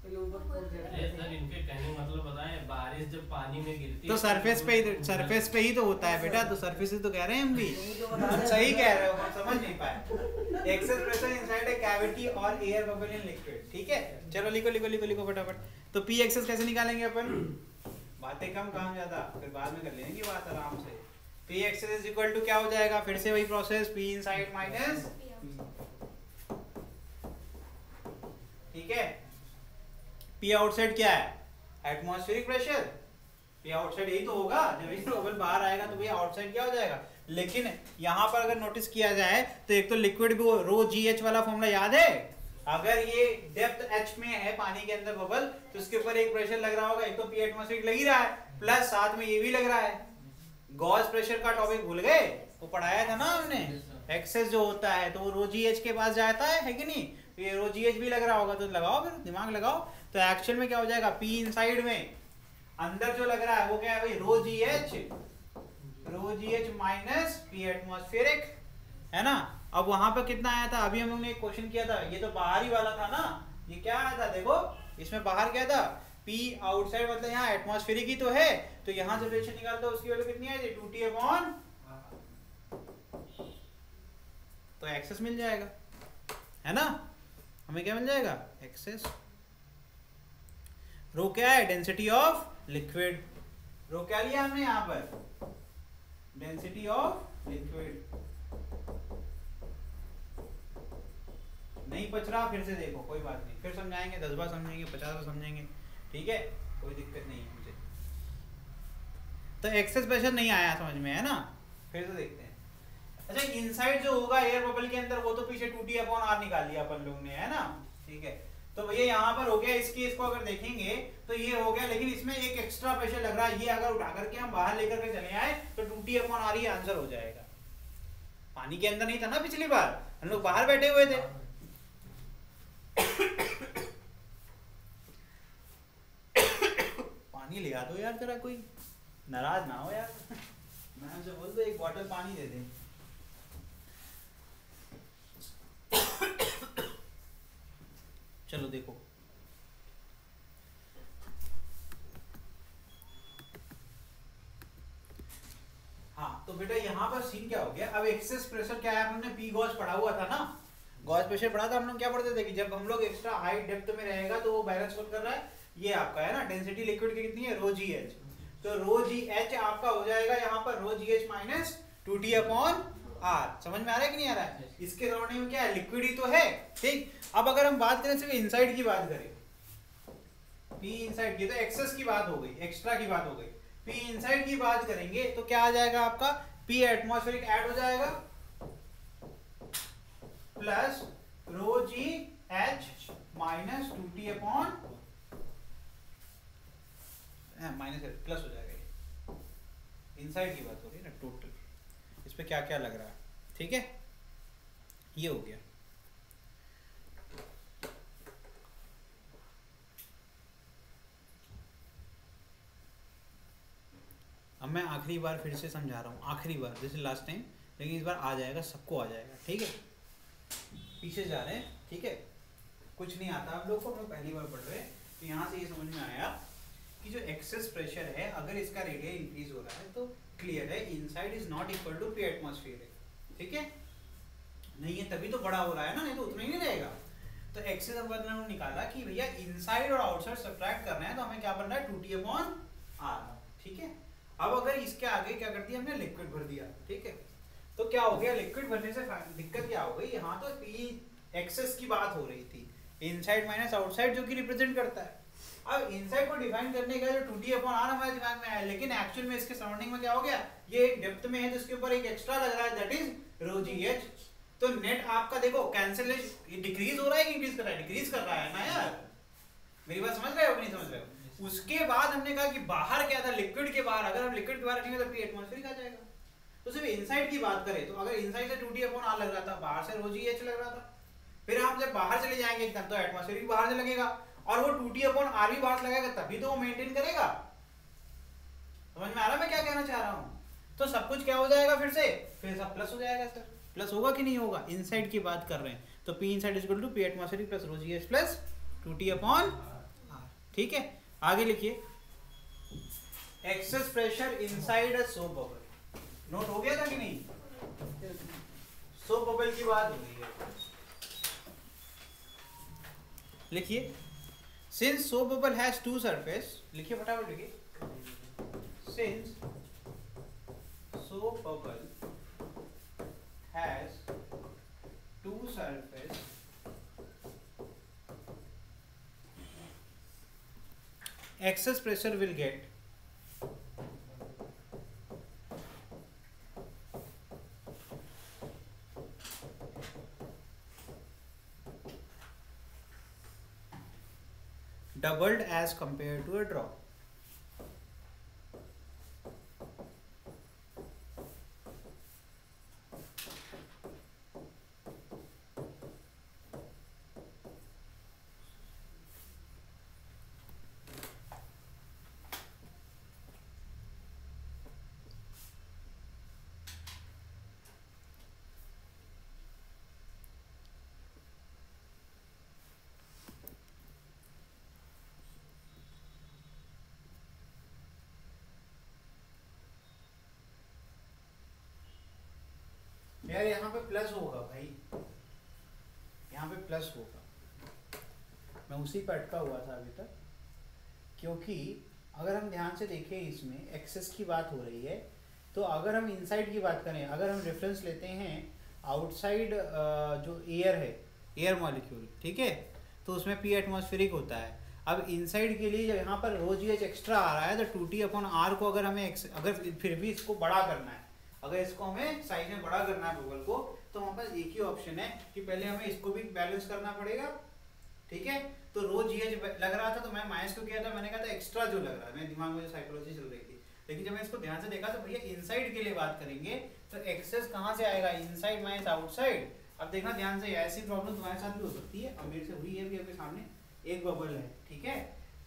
इनके कहने मतलब बताएं, बारिश जब पानी में गिरती तो सरफेस पे ही तो होता है बेटा, तो सरफेस से तो कह रहे हैं हम भी सही कह रहे हो, हम समझ नहीं पाए। Access pressure inside a cavity और एयर बबल इन लिक्विड, ठीक है। चलो लिखो लिखो लिखो लिखो फटाफट। तो पी एक्सेस कैसे निकालेंगे अपन, बातें कम काम ज्यादा, फिर बाद में कर लेंगे बात आराम से। P excess is equal to क्या हो जाएगा, फिर से वही प्रोसेस, पी इनसाइड माइनस, ठीक है। पी आउटसाइड क्या है, एटमॉस्फेरिक प्रेशर, पी आउटसाइड यही तो होगा, जब ये बबल बाहर आएगा तो भैया आउटसाइड क्या हो जाएगा। लेकिन यहाँ पर अगर नोटिस किया जाए तो एक तो लिक्विड भी रो जी एच वाला फॉर्मूला याद है, अगर ये डेप्थ एच में है पानी के अंदर बबल, तो उसके ऊपर एक प्रेशर लग रहा होगा, एक तो पी एटमॉस्फेरिक लग ही रहा है, प्लस साथ में ये भी लग रहा है। गॉस प्रेशर का टॉपिक भूल गए, वो पढ़ाया था ना हमने, एक्सेस जो होता है तो वो रो जी एच के पास जाता है कि नहीं, ये रो जी एच भी लग रहा होगा, तो लगाओ फिर दिमाग लगाओ। तो एक्चुअल में क्या हो जाएगा, पी इनसाइड में अंदर जो लग रहा है वो क्या है भाई, rho G H minus P atmospheric, है ना। अब वहां पर कितना आया था, अभी हम लोगों ने एक क्वेश्चन किया था, ये तो बाहर ही वाला था ना, ये क्या आया था देखो, इसमें बाहर क्या था, पी आउटसाइड, मतलब यहाँ एटमॉस्फेरिक ही तो है, तो यहाँ जो रिलेशन निकालता है उसकी वैल्यू कितनी आई थी, 2t अपॉन, तो एक्सेस मिल जाएगा, है ना, हमें क्या मिल जाएगा, एक्सेस। रो क्या है, डेंसिटी ऑफ लिक्विड, रो क्या लिया हमने यहाँ पर, डेंसिटी ऑफ लिक्विड। नहीं पच रहा फिर से देखो, कोई बात नहीं, फिर समझाएंगे, 10 बार समझेंगे, 50 बार समझेंगे, ठीक है, कोई दिक्कत नहीं है मुझे। तो एक्सेस प्रेशर नहीं आया समझ में, है ना, फिर से देखते हैं। अच्छा इनसाइड जो होगा एयर बबल के अंदर, वो तो पीछे 2t अपॉन r निकाल लिया अपन लोग ने, है ना, ठीक है। तो भैया यहाँ पर हो गया, इस केस को अगर देखेंगे तो ये हो गया, लेकिन इसमें एक एक्स्ट्रा प्रेशर लग रहा है, ये अगर उठा करके हम बाहर लेकर के चले आए तो 2t अपॉन r ही आंसर हो जाएगा। पानी के अंदर नहीं था ना पिछली बार, हम लोग बाहर बैठे हुए थे। पानी ले आ दो यार जरा, कोई नाराज ना हो यार। मैं हमसे बोल दो एक बॉटल पानी दे दे। चलो देखो, हाँ तो बेटा यहाँ पर सीन क्या हो गया, अब एक्सेस प्रेशर क्या है, हमने पी गॉस पढ़ा हुआ था ना, गॉस प्रेशर पढ़ा था हम लोग। क्या पढ़ते थे कि जब हम लोग एक्स्ट्रा हाई डेप्थ में रहेगा तो वो बैलेंस कौन कर रहा है, ये आपका है ना, डेंसिटी लिक्विड की कितनी है, रो जी एच। तो रो जी एच आपका हो जाएगा यहाँ पर rho G H minus 2T upon R. समझ में आ रहा है कि नहीं आ रहा है? इसके सराउंडिंग में क्या है, लिक्विड ही तो है, ठीक। अब अगर हम बात करें सिर्फ इनसाइड की बात करें, पी इनसाइड की, तो एक्सेस की बात हो गई, एक्स्ट्रा की बात हो गई। पी इनसाइड की बात करेंगे तो क्या आ जाएगा आपका, पी एटमॉस्फेरिक ऐड हो जाएगा plus rho G H minus 2T upon minus plus हो जाएगा। इनसाइड की बात हो रही है ना, टोटल इस पे क्या क्या लग रहा है, ठीक है, ये हो गया। अब मैं आखिरी बार फिर से समझा रहा हूँ, आखिरी बार, जैसे लास्ट टाइम, लेकिन इस बार आ जाएगा, सबको आ जाएगा, ठीक है। पीछे जा रहे हैं, ठीक है, कुछ नहीं आता आप लोग को, हम लोग पहली बार पढ़ रहे हैं, तो यहाँ से ये समझ में आया कि जो एक्सेस प्रेशर है, अगर इसका रेडियस इंक्रीज हो रहा है तो क्लियर है inside is not equal to P atmosphere है, ठीक है, नहीं है तभी तो बड़ा हो रहा है ना, नहीं तो उतना ही नहीं रहेगा। तो एक्सेस हमने निकाला कि भैया इनसाइड और आउटसाइड सब्ट्रैक्ट करना है, तो हमें क्या बनना है, 2T अपॉन आर, ठीक है। अब अगर इसके आगे क्या कर दिया हमने, लिक्विड भर दिया, ठीक है, तो क्या हो गया, लिक्विड भरने से दिक्कत क्या हो गई, यहाँ तो पी एक्सेस की बात हो रही थी, इनसाइड माइनस आउटसाइड जो कि रिप्रेजेंट करता है। अब इनसाइड को डिफाइन करने का जो 2T अपॉन आर हमारे दिमाग में आया, लेकिन एक्चुअल में इसके सराउंडिंग में क्या हो गया, ये एक डेप्थ में है, जिसके ऊपर एक एक्स्ट्रा लग रहा है, that is rho G H. तो नेट आपका देखो कैंसिलेशन डिक्रीज हो रहा है कि इंक्रीज कर रहा है, डिक्रीज कर रहा है ना यार, मेरी बात समझ रहे हो कि नहीं समझ रहे हो। उसके बाद हमने कहा कि बाहर क्या था, लिक्विड के बाहर, अगर हम लिक्विड के बाहर रखेंगे तो पी एटमॉस्फेरिक आ जाएगा। तो सिर्फ इनसाइड की बात करें तो अगर इनसाइड से 2T अपॉन आर लग रहा था, बाहर से रो जी एच लग रहा था, फिर हम जब बाहर चले जाएंगे एकदम तो एटमॉस्फेरिक बाहर से लगेगा, और वो 2T अपॉन आर भी बाहर लगाएगा, तभी तो वो मेंटेन करेगा। समझ में आ रहा है मैं क्या कहना चाह रहा हूँ? तो सब कुछ क्या हो जाएगा, फिर सब प्लस हो जाएगा सर, प्लस होगा कि नहीं होगा, इनसाइड की बात कर रहे हैं, तो P inside is equal to P atmospheric plus rho G H plus 2T upon r, ठीक है। आगे लिखिए, excess pressure inside a soap bubble, note हो गया था कि नहीं, सोप बबल की बात हो रही है, लिखिए, since soap bubble has two surface, लिखिए फटाफट लिखिए, since soap bubble has two surface excess pressure will get doubled as compared to a drop. यार यहाँ पे प्लस होगा भाई, यहाँ पे प्लस होगा, मैं उसी पर अटका हुआ था अभी तक, क्योंकि अगर हम ध्यान से देखें इसमें एक्सेस की बात हो रही है, तो अगर हम इनसाइड की बात करें, अगर हम रेफरेंस लेते हैं आउटसाइड जो एयर है, एयर मॉलिक्यूल, ठीक है, तो उसमें पी एटमॉस्फेरिक होता है। अब इनसाइड के लिए जब यहाँ पर रो जी एच एक्स्ट्रा आ रहा है, तो 2T अपॉन आर को अगर हमें अगर फिर भी इसको बड़ा करना है, अगर इसको हमें साइज में बड़ा करना है बबल को, तो हमारे पास एक ही ऑप्शन है कि पहले हमें इसको भी बैलेंस करना पड़ेगा, ठीक है। तो रो जी एच लग रहा था तो मैं माइनस को किया था, मैंने कहा था एक्स्ट्रा जो लग रहा है, मेरे दिमाग में जो साइकोलॉजी चल रही थी, लेकिन जब मैं इसको ध्यान से देखा तो भैया इनसाइड के लिए बात करेंगे तो एक्सेस कहाँ से आएगा, इनसाइड माइनस आउटसाइड। अब देखना ध्यान से, ऐसी प्रॉब्लम तुम्हारे साथ भी हो सकती है, अब मेरे से हुई है भी, आपके सामने एक बबल है, ठीक है,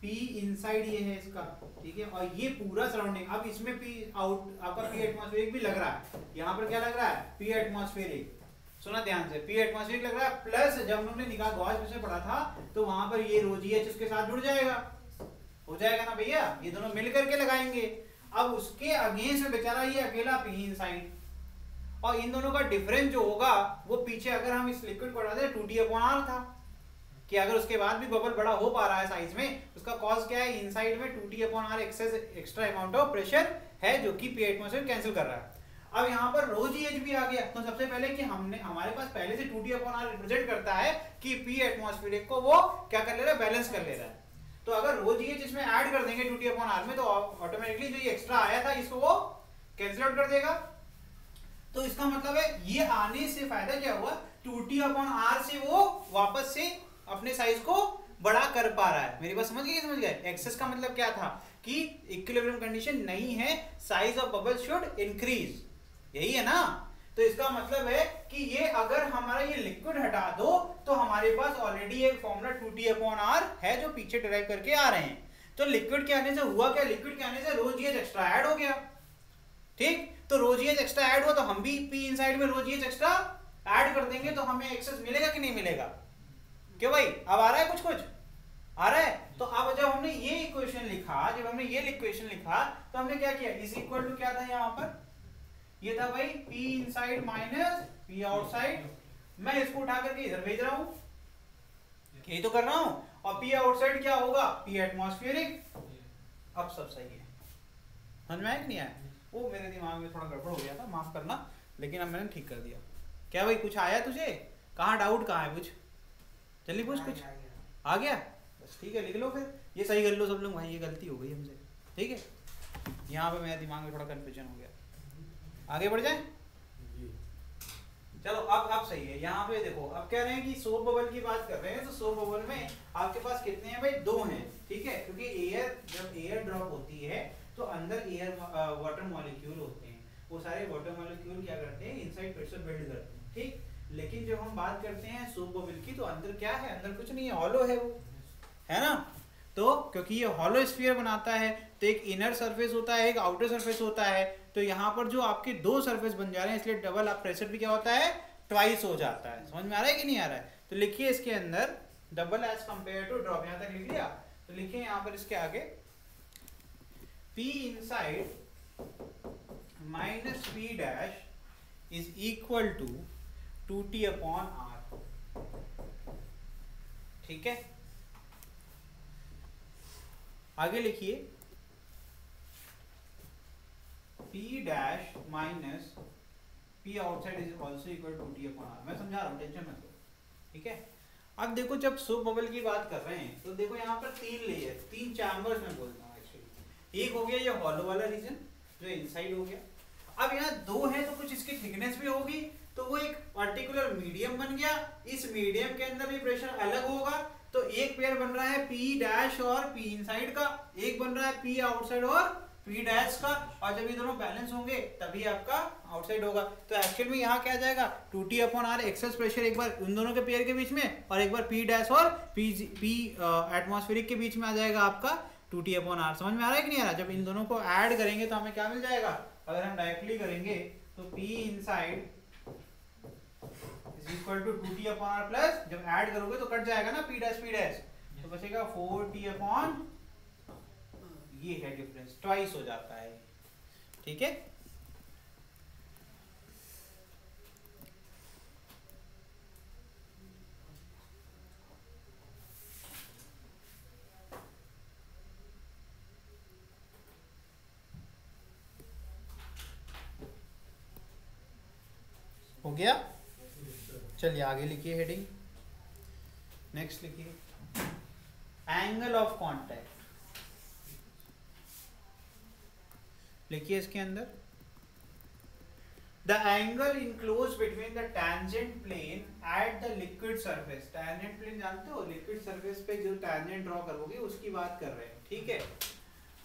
P इनसाइड ये है इसका, ठीक है, और ये पूरा सराउंडिंग, अब इसमें P आउट आपका P एटमॉस्फेरिक भी लग रहा है, यहाँ पर क्या लग रहा है, P एटमॉस्फेरिक, सुना ध्यान से, P एटमॉस्फेरिक लग रहा है, प्लस जब हम लोग ने निकाल गॉस में से पढ़ा था तो वहां पर ये रो GH उसके साथ जुड़ जाएगा, हो जाएगा ना भैया, ये दोनों मिल करके लगाएंगे। अब उसके अगेंस्ट में बेचारा ये अकेला P इनसाइड, और इन दोनों का डिफरेंस जो होगा वो पीछे अगर हम इस लिक्विड को हटा दें 2T/R था, कि अगर उसके बाद भी बबल बड़ा हो पा रहा है साइज में, उसका कॉज क्या है, इनसाइड में 2T/R excess extra amount of pressure है जो कि P एटमॉस्फेयर कैंसिल कर रहा है। अब यहाँ पर रो GH भी आ गया, तो सबसे पहले कि हमारे पास पहले से 2T/R रिप्रेजेंट करता है कि P एटमॉस्फेरिक को वो क्या कर ले रहा है, बैलेंस कर ले रहा है। तो अगर रो GH इसमें ऐड कर देंगे 2T/R में तो ऑटोमेटिकली जो ये एक्स्ट्रा आया था इसको वो कैंसिल आउट कर देगा। तो इसका मतलब है ये आने से फायदा क्या हुआ, 2T/R से वो वापस से अपने साइज को बड़ा कर पा रहा है। मेरी बात समझ गए, समझ गए? एक्सेस का मतलब क्या था कि इक्विलिब्रियम कंडीशन नहीं है, size of bubble should increase, यही है ना। तो इसका मतलब है कि ये अगर हमारा ये लिक्विड हटा दो तो हमारे पास ऑलरेडी एक फॉर्मूला 2T/R है जो पीछे डिराइव करके आ रहे हैं। तो लिक्विड के आने से हुआ क्या, लिक्विड के आने से रो GH एक्स्ट्रा ऐड हो गया, ठीक। तो रो GH एक्स्ट्रा ऐड हुआ तो हम भी P इनसाइड में रो GH एक्स्ट्रा ऐड कर देंगे, तो हमें एक्सेस मिलेगा कि नहीं मिलेगा? क्यों भाई, अब आ रहा है, कुछ आ रहा है? तो अब जब हमने ये इक्वेशन लिखा, जब हमने ये इक्वेशन लिखा तो हमने क्या किया, इज इक्वल टू क्या था यहाँ पर, ये था भाई P inside minus P outside. मैं इसको उठा करके इधर भेज रहा हूं, यही तो कर रहा हूं, और P आउटसाइड क्या होगा, P एटमॉस्फेरिक। अब सब सही है, समझ में आया कि नहीं आया? वो मेरे दिमाग में थोड़ा गड़बड़ हो गया था, माफ करना, लेकिन अब मैंने ठीक कर दिया। क्या भाई कुछ आया तुझे, कहाँ डाउट कहाँ है, कुछ जल्दी पूछ, कुछ आ गया? बस ठीक है, लिख लो फिर, ये सही कर लो सब लोग भाई, ये गलती हो गई हमसे, ठीक है। यहाँ पे मेरे दिमाग में थोड़ा कंफ्यूजन हो गया, आगे बढ़ जाए। चलो अब सही है। यहाँ पे देखो, अब कह रहे हैं कि सोप बबल की बात कर रहे हैं, तो सोप बबल में आपके पास कितने हैं भाई, 2 हैं, ठीक है, क्योंकि एयर जब एयर ड्रॉप होती है तो अंदर एयर वाटर मॉलिक्यूल होते हैं, वो सारे वाटर मॉलिक्यूल क्या करते हैं, इनसाइड प्रेशर बिल्ड करते हैं, ठीक। लेकिन जब हम बात करते हैं सोप बबल की तो अंदर क्या है, अंदर कुछ नहीं है, हॉलो है वो, है ना। तो क्योंकि ये हॉलो स्फीयर बनाता है तो एक इनर सरफेस होता है, एक आउटर सरफेस होता है, तो यहाँ पर जो आपके 2 सरफेस बन जा रहे हैं, इसलिए डबल आप प्रेशर भी क्या होता है, ट्वाइस हो जाता है। समझ में आ रहा है कि नहीं आ रहा है? तो लिखिए इसके अंदर double as compare to drop, यहाँ तक लिख लिया, तो लिखिए यहाँ पर इसके आगे P inside minus P dash is equal to 2T/R, ठीक है। आगे लिखिए P dash minus P outside is also equal to T/R। मैं समझा रहा हूँ, टेंशन मत लो, ठीक है। अब देखो जब सोप बबल की बात कर रहे हैं तो देखो यहाँ पर 3 लेयर, 3 चैम्बर्स में बोलता हूँ एक्चुअली। एक हो गया ये हॉलो वाला रीजन जो इनसाइड हो गया। अब यहाँ 2 है तो कुछ इसकी थिकनेस भी होगी, तो वो एक पर्टिकुलर मीडियम बन गया। इस मीडियम के अंदर भी प्रेशर अलग होगा, तो एक पेयर बन रहा है P डैश और P इनसाइड का, एक बन रहा है P आउटसाइड और P डैश का, और जब ये दोनों बैलेंस होंगे तभी आपका आउटसाइड होगा। तो एक्चुअल में यहाँ क्या जाएगा, 2T/R एक्सेस प्रेशर एक बार उन दोनों के पेयर के बीच में, और एक बार P डैश और P एटमॉस्फेरिक के बीच में आ जाएगा आपका 2T/R। समझ में आ रहा है कि नहीं आ रहा? जब इन दोनों को ऐड करेंगे तो हमें क्या मिल जाएगा, अगर हम डायरेक्टली करेंगे तो P inside is equal to 2T/R plus, जब ऐड करोगे तो कट जाएगा ना P डैश, तो बचेगा 4T/, ये है डिफरेंस, ट्वाइस हो जाता है, ठीक है। हो गया? चलिए आगे लिखिए हेडिंग, नेक्स्ट लिखिए एंगल ऑफ कांटेक्ट। लिखिए इसके अंदर the angle enclose between the tangent plane at the liquid surface. Tangent plane जानते हो, लिक्विड सरफेस पे जो टैंजेंट ड्रॉ करोगे उसकी बात कर रहे हैं, ठीक है।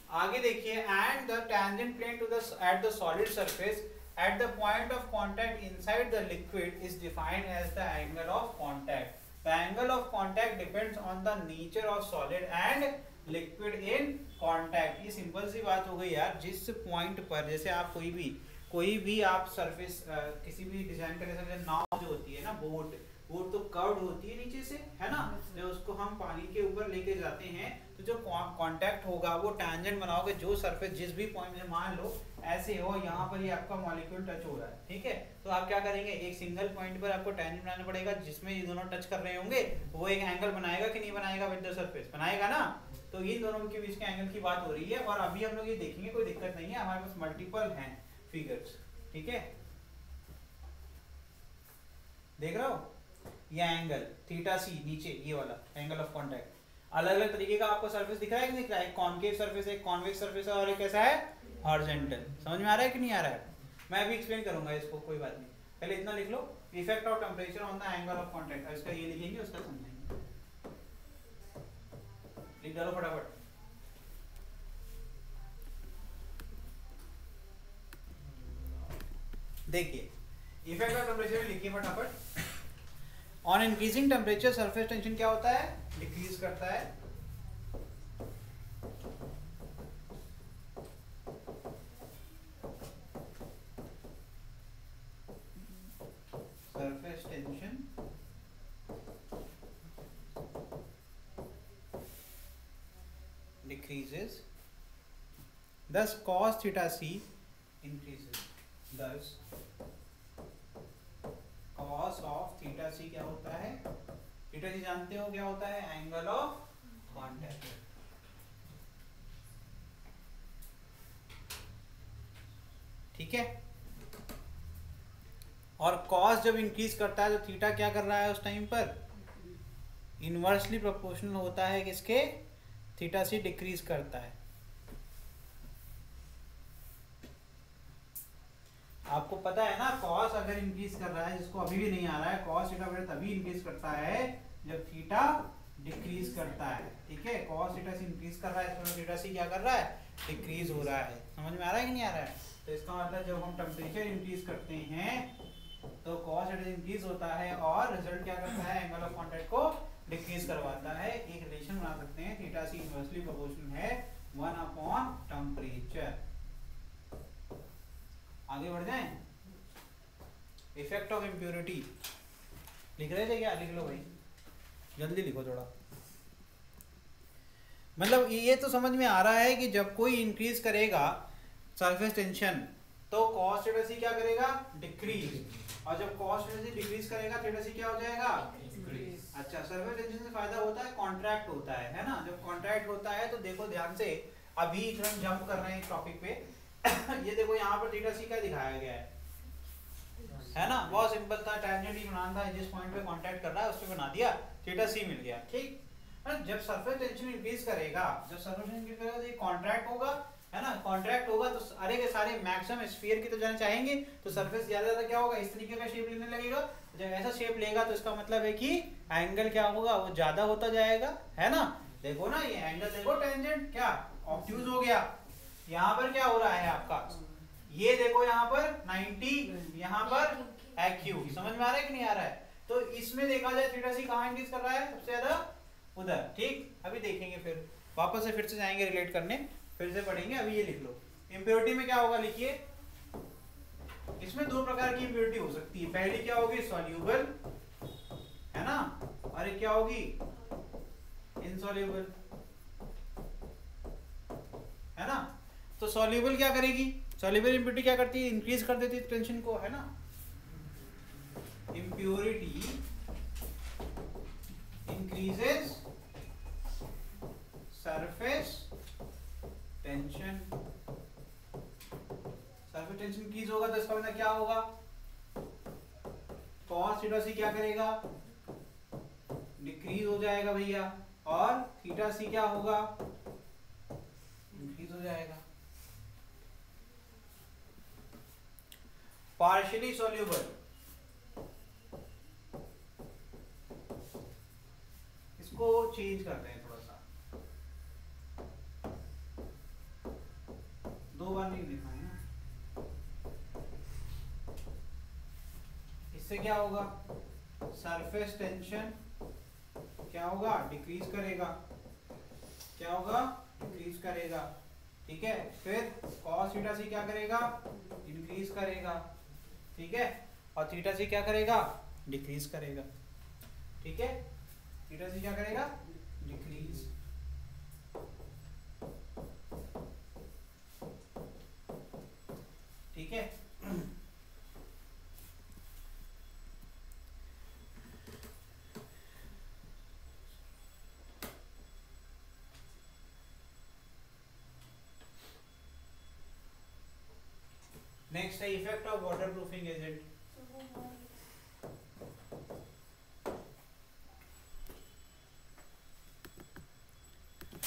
आगे देखिए, and the tangent plane to the at the solid surface at the point of contact inside the liquid is defined as the angle of contact. The angle of contact depends on the nature of solid and liquid in contact. ये simple सी बात हो गई यार। जिस point पर जैसे आप कोई भी आप सरफेस किसी भी डिजाइन कर सकते हैं। नाव जो होती है ना, बोट तो कर्व्ड होती है नीचे से, है ना, जब उसको हम पानी के ऊपर लेके जाते हैं तो जो कांटेक्ट होगा वो टैंजेंट बनाओगे जो सरफेस जिस भी पॉइंट में, मान लो ऐसे हो, यहाँ पर ये आपका मॉलिक्यूल टच हो रहा है, ठीक है, तो आप क्या करेंगे, एक सिंगल पॉइंट पर आपको टैंजेंट बनाना पड़ेगा जिसमें ये दोनों टच कर रहे होंगे, वो एक एंगल बनाएगा कि नहीं बनाएगा विद द सरफेस, बनाएगा ना। तो इन दोनों के बीच के एंगल की बात हो रही है। और अभी हम लोग ये देखेंगे, कोई दिक्कत नहीं है, हमारे पास मल्टीपल हैं फिगर्स, ठीक है, देख रहे हो ये एंगल थीटा सी नीचे, ये वाला एंगल ऑफ कांटेक्ट, अलग अलग तरीके का आपको सरफेस दिख रहा है कि नहीं दिख रहा है, कॉनकेव सरफेस है, कॉन्वेक्स सरफेस है, और एक कैसा है हॉरिजॉन्टल। समझ में आ रहा है कि नहीं आ रहा है? मैं अभी एक्सप्लेन करूंगा इसको, कोई बात नहीं, पहले इतना लिख लो, effect of temperature on the angle of contact. इसका ये लिखेंगे, उसका समझेंगे, लिख डालो फटाफट। देखिए इफेक्ट ऑफ टेंपरेचर लिखिए फटाफट। On increasing temperature surface tension क्या होता है, डिक्रीज करता है। Surface tension decreases, thus cos theta c increases, thus cos of theta c क्या होता है, थीटा सी जानते हो क्या होता है, एंगल ऑफ कांटेक्ट। ठीक है, और cos जब इंक्रीज करता है तो थीटा क्या कर रहा है उस टाइम पर, इनवर्सली प्रोपोर्शनल होता है किसके, थीटा सी डिक्रीज करता है। आपको पता है ना, cos अगर इंक्रीज कर रहा है, जिसको अभी भी नहीं आ रहा है, cos थीटा तभी इंक्रीज करता है जब थीटा डिक्रीज करता है। ठीक है, cos थीटा से इंक्रीज कर रहा है, इसमें थीटा से क्या कर रहा है, डिक्रीज हो रहा है। समझ में आ रहा है कि नहीं आ रहा है? तो इसका मतलब जब हम टेम्परेचर इंक्रीज करते हैं तो cos थीटा इंक्रीज होता है और रिजल्ट क्या करता है, एंगल ऑफ कांटेक्ट को डिक्रीज करवाता है। एक रिलेशन बना सकते हैं, थीटा सी इनवर्सली प्रोपोर्शनल है 1 अपॉन टेम्परेचर। आगे बढ़ जाएं, इफेक्ट ऑफ इम्प्योरिटी लिख रहे थे क्या, लिख लो भाई, जल्दी लिखो थोड़ा। मतलब ये तो समझ में आ रहा है कि जब कोई इंक्रीज करेगा सरफेस टेंशन तो cos थीटा सी क्या करेगा, डिक्रीज, और जब cos थीटा सी डिक्रीज करेगा थीटा सी क्या हो जाएगा, इंक्रीज। अच्छा, सरफेस टेंशन से फायदा होता है, कॉन्ट्रैक्ट होता है ना। जब कॉन्ट्रैक्ट होता है तो देखो ध्यान से, अभी हम जंप कर रहे हैं इस टॉपिक पे ये देखो यहाँ पर थीटा सी क्या दिखाया गया है ना, बहुत सिंपल था, टैंजेंट ही बनाना था, जिस पॉइंट पे कांटेक्ट कर रहा है उस पे बना दिया, थीटा सी मिल गया। ठीक, जब सरफेस टेंशन इंक्रीज करेगा, जब सरफेस टेंशन इंक्रीज करेगा तो ये कॉन्ट्रैक्ट होगा, है ना, कॉन्ट्रैक्ट होगा तो सारे के सारे मैक्सिमम स्फीयर की तो जाना चाहेंगे, तो सरफेस ज्यादा क्या होगा, इस तरीके का शेप लेने लगेगा। जब ऐसा शेप लेगा तो इसका मतलब है कि एंगल क्या होगा, वो ज्यादा होता जाएगा, है ना। देखो ना, ये एंगल देखो, टेंजेंट क्या ऑब्ट्यूज हो गया, यहाँ पर क्या हो रहा है आपका, ये देखो यहाँ पर 90, यहाँ पर एक्यूब। समझ में आ रहा है कि नहीं आ रहा है? तो इसमें देखा जाए थीटा सी कहाँ इंक्रीज कर रहा है सबसे ज्यादा, उधर। ठीक, अभी देखेंगे, फिर वापस से फिर से जाएंगे रिलेट करने, फिर से पढ़ेंगे। अभी ये लिख लो, इम्प्योरिटी में क्या होगा, लिखिए, इसमें दो प्रकार की इम्प्योरिटी हो सकती है। पहली क्या होगी, सॉल्यूबल, है ना, और एक क्या होगी, इनसॉल्यूबल, है ना। तो सॉल्यूबल क्या करेगी, सॉल्यूबल इम्प्योरिटी क्या करती है, इंक्रीज कर देती है टेंशन को, है ना। Impurity increases surface tension, surface tension increase होगा तो इसका मतलब क्या होगा, cos थीटा सी क्या करेगा, डिक्रीज हो जाएगा भैया, और थीटा सी क्या होगा, इंक्रीज हो जाएगा। पार्शियली सॉल्यूबल, इसको चेंज करते हैं थोड़ा सा, बार नहीं लिखा है ना। इससे क्या होगा, सरफेस टेंशन क्या होगा, डिक्रीज करेगा, क्या होगा, डिक्रीज करेगा, ठीक है। फिर cos थीटा सी क्या करेगा, इंक्रीज करेगा, ठीक है। और थीटा सी क्या करेगा, डिक्रीज करेगा, ठीक है। थीटा सी क्या करेगा, डिक्रीज। ठीक है। नेक्स्ट है इफेक्ट ऑफ वाटरप्रूफिंग एजेंट। तो वो हाँ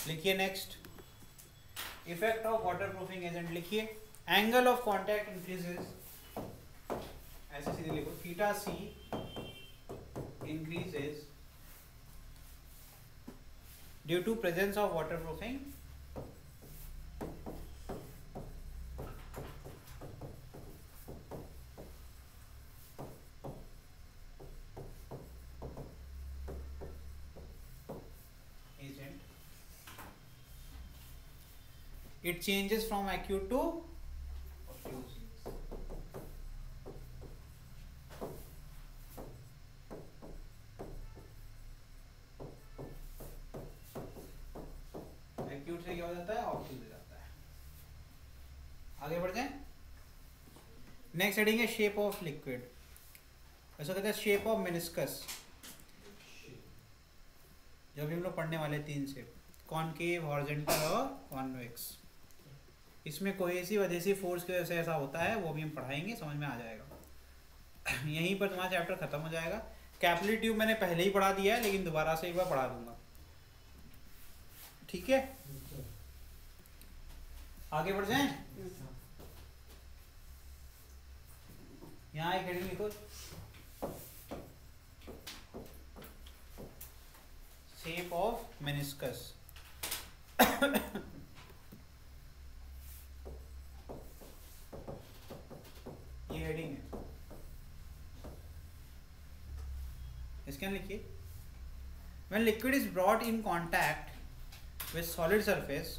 लिखिए next, effect of waterproofing agent लिखिए। एंगल ऑफ कांटेक्ट इंक्रीजेस, ऐसे सीधे लिखो, theta C increases due to presence of waterproofing agent. It changes from acute to obtuse. Acute से क्या हो जाता है, obtuse हो जाता है। आगे बढ़ जाएं। नेक्स्ट हेडिंग है शेप ऑफ लिक्विड, ऐसा कहते हैं शेप ऑफ मेनिस्कस। जो भी हम लोग पढ़ने वाले तीन शेप, कॉनकेव, हॉरिजॉन्टल और कॉन्वेक्स। इसमें कोहेसिव अधेसिव फोर्स की वजह से ऐसा होता है, वो भी हम पढ़ाएंगे, समझ में आ जाएगा। यहीं पर तुम्हारा चैप्टर खत्म हो जाएगा। कैपिलरी ट्यूब मैंने पहले ही पढ़ा दिया है, लेकिन दोबारा से एक बार पढ़ा दूंगा, ठीक है। आगे बढ़ जाएं। यहाँ एक हेडिंग लिखो, शेप ऑफ मेनिस्कस। ये हेडिंग है, इसके अंदर लिखिए, when liquid is brought in contact with solid surface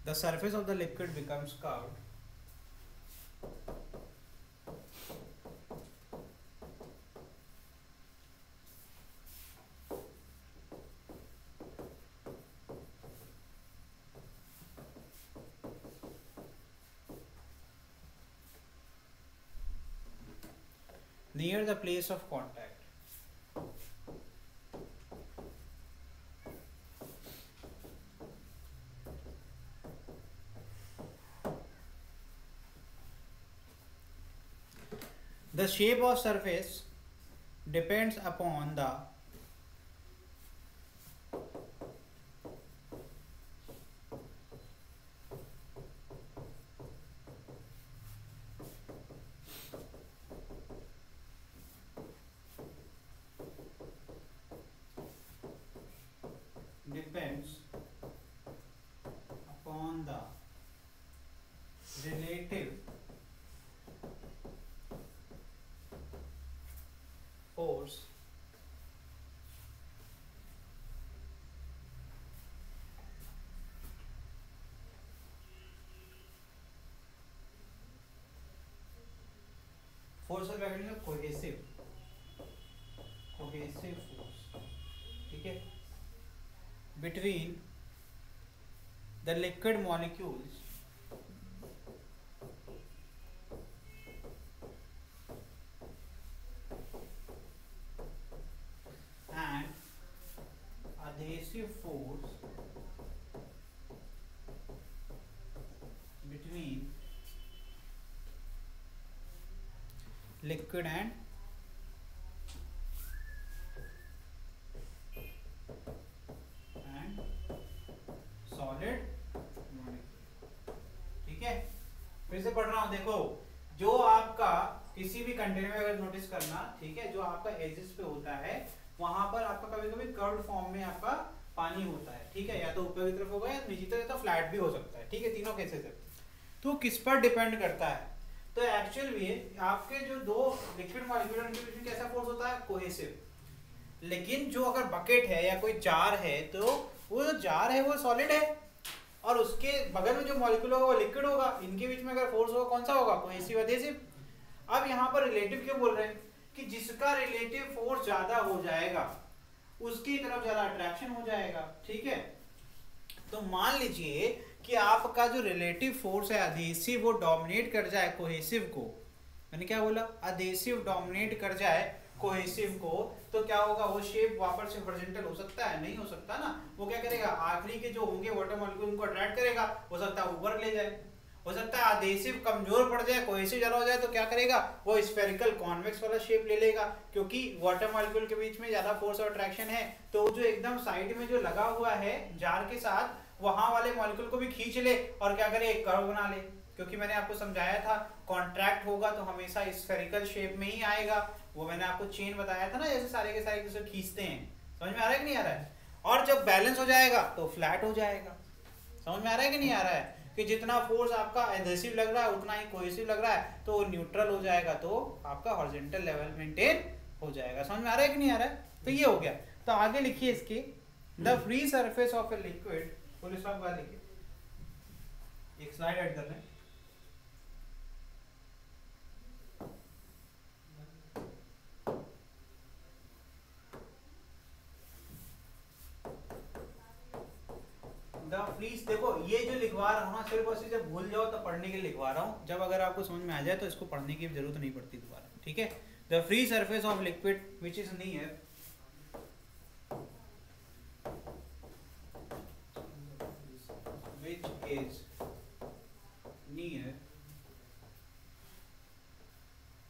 the surface of the liquid becomes curved. Near the place of contact. The shape of surface depends upon the relative force force of magnetism cohesive force, ठीक है, between the liquid molecules and adhesive force between liquid and now देखो, जो आपका किसी भी container में अगर notice करना, ठीक है, जो आपका एजेस पे होता है वहां पर आपका कभी कभी कर्व्ड फॉर्म में आपका पानी होता है, ठीक है, या तो ऊपर की तरफ होगा या नीचे तरफ, तो फ्लैट भी हो सकता है, ठीक है, तीनों केसेस है। तो किस पर डिपेंड करता है, तो एक्चुअल में आपके जो दो लिक्विड मॉलिक्यूल के बीच में कैसा फोर्स होता है, कोहेसिव। लेकिन जो अगर बकेट है या कोई जार है, तो वो जो जार है वो सॉलिड है और उसके बगल में जो मॉलिक्यूल होगा वो लिक्विड होगा, इनके बीच में अगर फोर्स होगा कौन सा होगा, कोहेसिव एडहेसिव। अब यहाँ पर रिलेटिव क्यों बोल रहे हैं, कि जिसका रिलेटिव फोर्स ज्यादा हो जाएगा उसकी तरफ ज्यादा अट्रैक्शन हो जाएगा, ठीक है। तो मान लीजिए कि आपका जो रिलेटिव फोर्स है एडहेसिव वो डोमिनेट कर जाए कोहेसिव को, मैंने क्या बोला, एडहेसिव डोमिनेट कर जाए कोहेसिव को, तो क्या होगा, वो शेप वापस से हॉरिजॉन्टल हो सकता है, नहीं हो सकता ना। वो क्या करेगा, आखिरी के जो होंगे वाटर मॉलिक्यूल उनको अट्रैक्ट करेगा, हो सकता है ऊपर ले जाए, हो सकता है एडहेसिव कमजोर पड़ जाए, कोहेसिव ज्यादा हो जाए, तो क्या करेगा, वो स्फेरिकल कॉन्वेक्स वाला शेप ले लेगा, क्योंकि वाटर मॉलिक्यूल के बीच में ज्यादा फोर्स और अट्रैक्शन है। तो जो एकदम साइड में जो लगा हुआ है जार के साथ, वहां वाले मॉलिक्यूल को भी खींच ले और क्या करे, एक कर्व बना ले, क्योंकि मैंने आपको समझाया था कॉन्ट्रैक्ट होगा तो हमेशा स्फेरिकल शेप में ही आएगा। वो मैंने आपको चेन बताया था ना, जैसे सारे के सारे किसी खींचते हैं, समझ में आ रहा है कि नहीं आ रहा है। और जब बैलेंस हो जाएगा तो फ्लैट हो जाएगा, समझ में आ रहा है कि नहीं आ रहा है, कि जितना फोर्स आपका एडहेसिव लग रहा है उतना ही कोहेसिव लग रहा है, तो न्यूट्रल हो जाएगा, तो आपका हॉरिजॉन्टल लेवल मेंटेन हो जाएगा। समझ में आ रहा है कि नहीं आ रहा है, तो ये हो गया। तो आगे लिखिए इसके, the free surface of a liquid, full stop बाद लिखिए, एक स्लाइड ऐड कर लें। प्लीज देखो, ये जो लिखवा रहा हूँ ना, सिर्फ और सिर्फ जब भूल जाओ तो पढ़ने के लिए लिखवा रहा हूँ, जब अगर आपको समझ में आ जाए तो इसको पढ़ने की जरूरत नहीं पड़ती दोबारा, ठीक है। The free surface of liquid which is near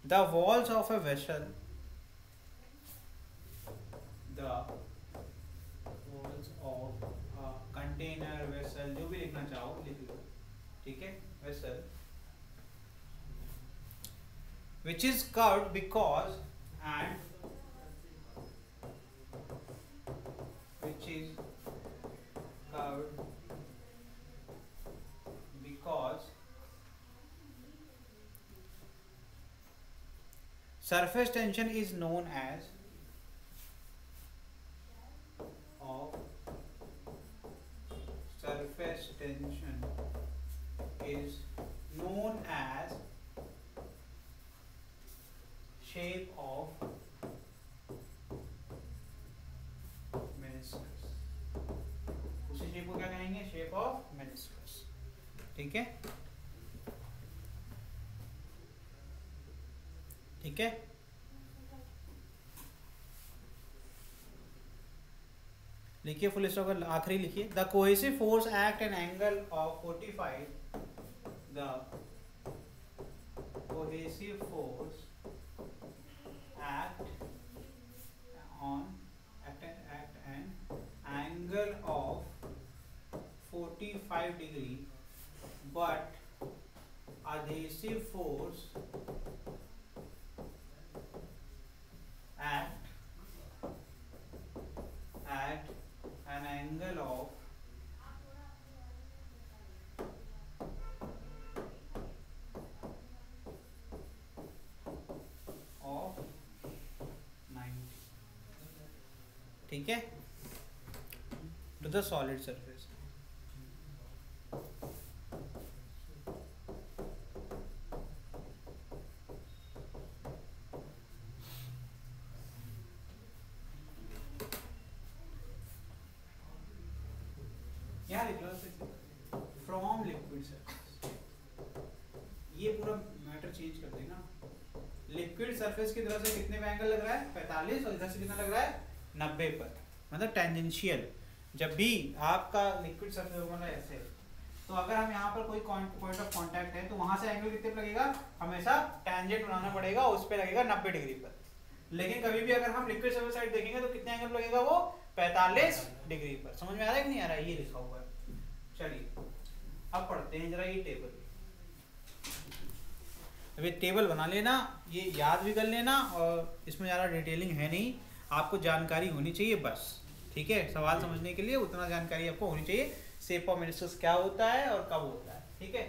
the walls of a vessel, the walls of a container, vessel, जो भी लिखना चाहो लिख लो, ठीक है, vessel which is curved because and which is curved because surface tension is known as surface tension is known as shape of meniscus, उसी shape को क्या कहेंगे, शेप ऑफ मेनिस्कस, ठीक है, ठीक है। लिखिए फुल स्टॉप, आखिरी लिखिए, the cohesive force act an angle of 45, the cohesive force act an angle of 45 degree, but adhesive force act at an angle of 90, ठीक है, to the solid surface। यहाँ लिख लो फ्रॉम लिक्विड सरफेस, ये पूरा matter change कर देना। Liquid surface की तरफ से कितने पे एंगल लग रहा है, 45, और इधर से कितना लग रहा है, 90 पर, मतलब टेंजेंशियल। जब भी आपका लिक्विड सरफेस होगा ऐसे, तो अगर हम यहाँ पर कोई पॉइंट ऑफ कांटेक्ट है तो वहां से एंगल कितने पर लगेगा, हमेशा टेंजेंट बनाना पड़ेगा, उस पे लगेगा 90 डिग्री पर। लेकिन कभी भी अगर हम लिक्विड सरफेस साइड देखेंगे तो कितने एंगल लगेगा, वो 45 डिग्री पर। समझ में आ रहा है कि नहीं आ रहा है, ये लिखा हुआ है। चलिए अब पढ़ते हैं जरा ये टेबल। अब ये टेबल बना लेना, ये याद भी कर लेना, और इसमें ज़्यादा डिटेलिंग है नहीं, आपको जानकारी होनी चाहिए बस, ठीक है। सवाल समझने के लिए उतना जानकारी आपको होनी चाहिए, शेप ऑफ मेनिस्कस क्या होता है और कब होता है, ठीक है।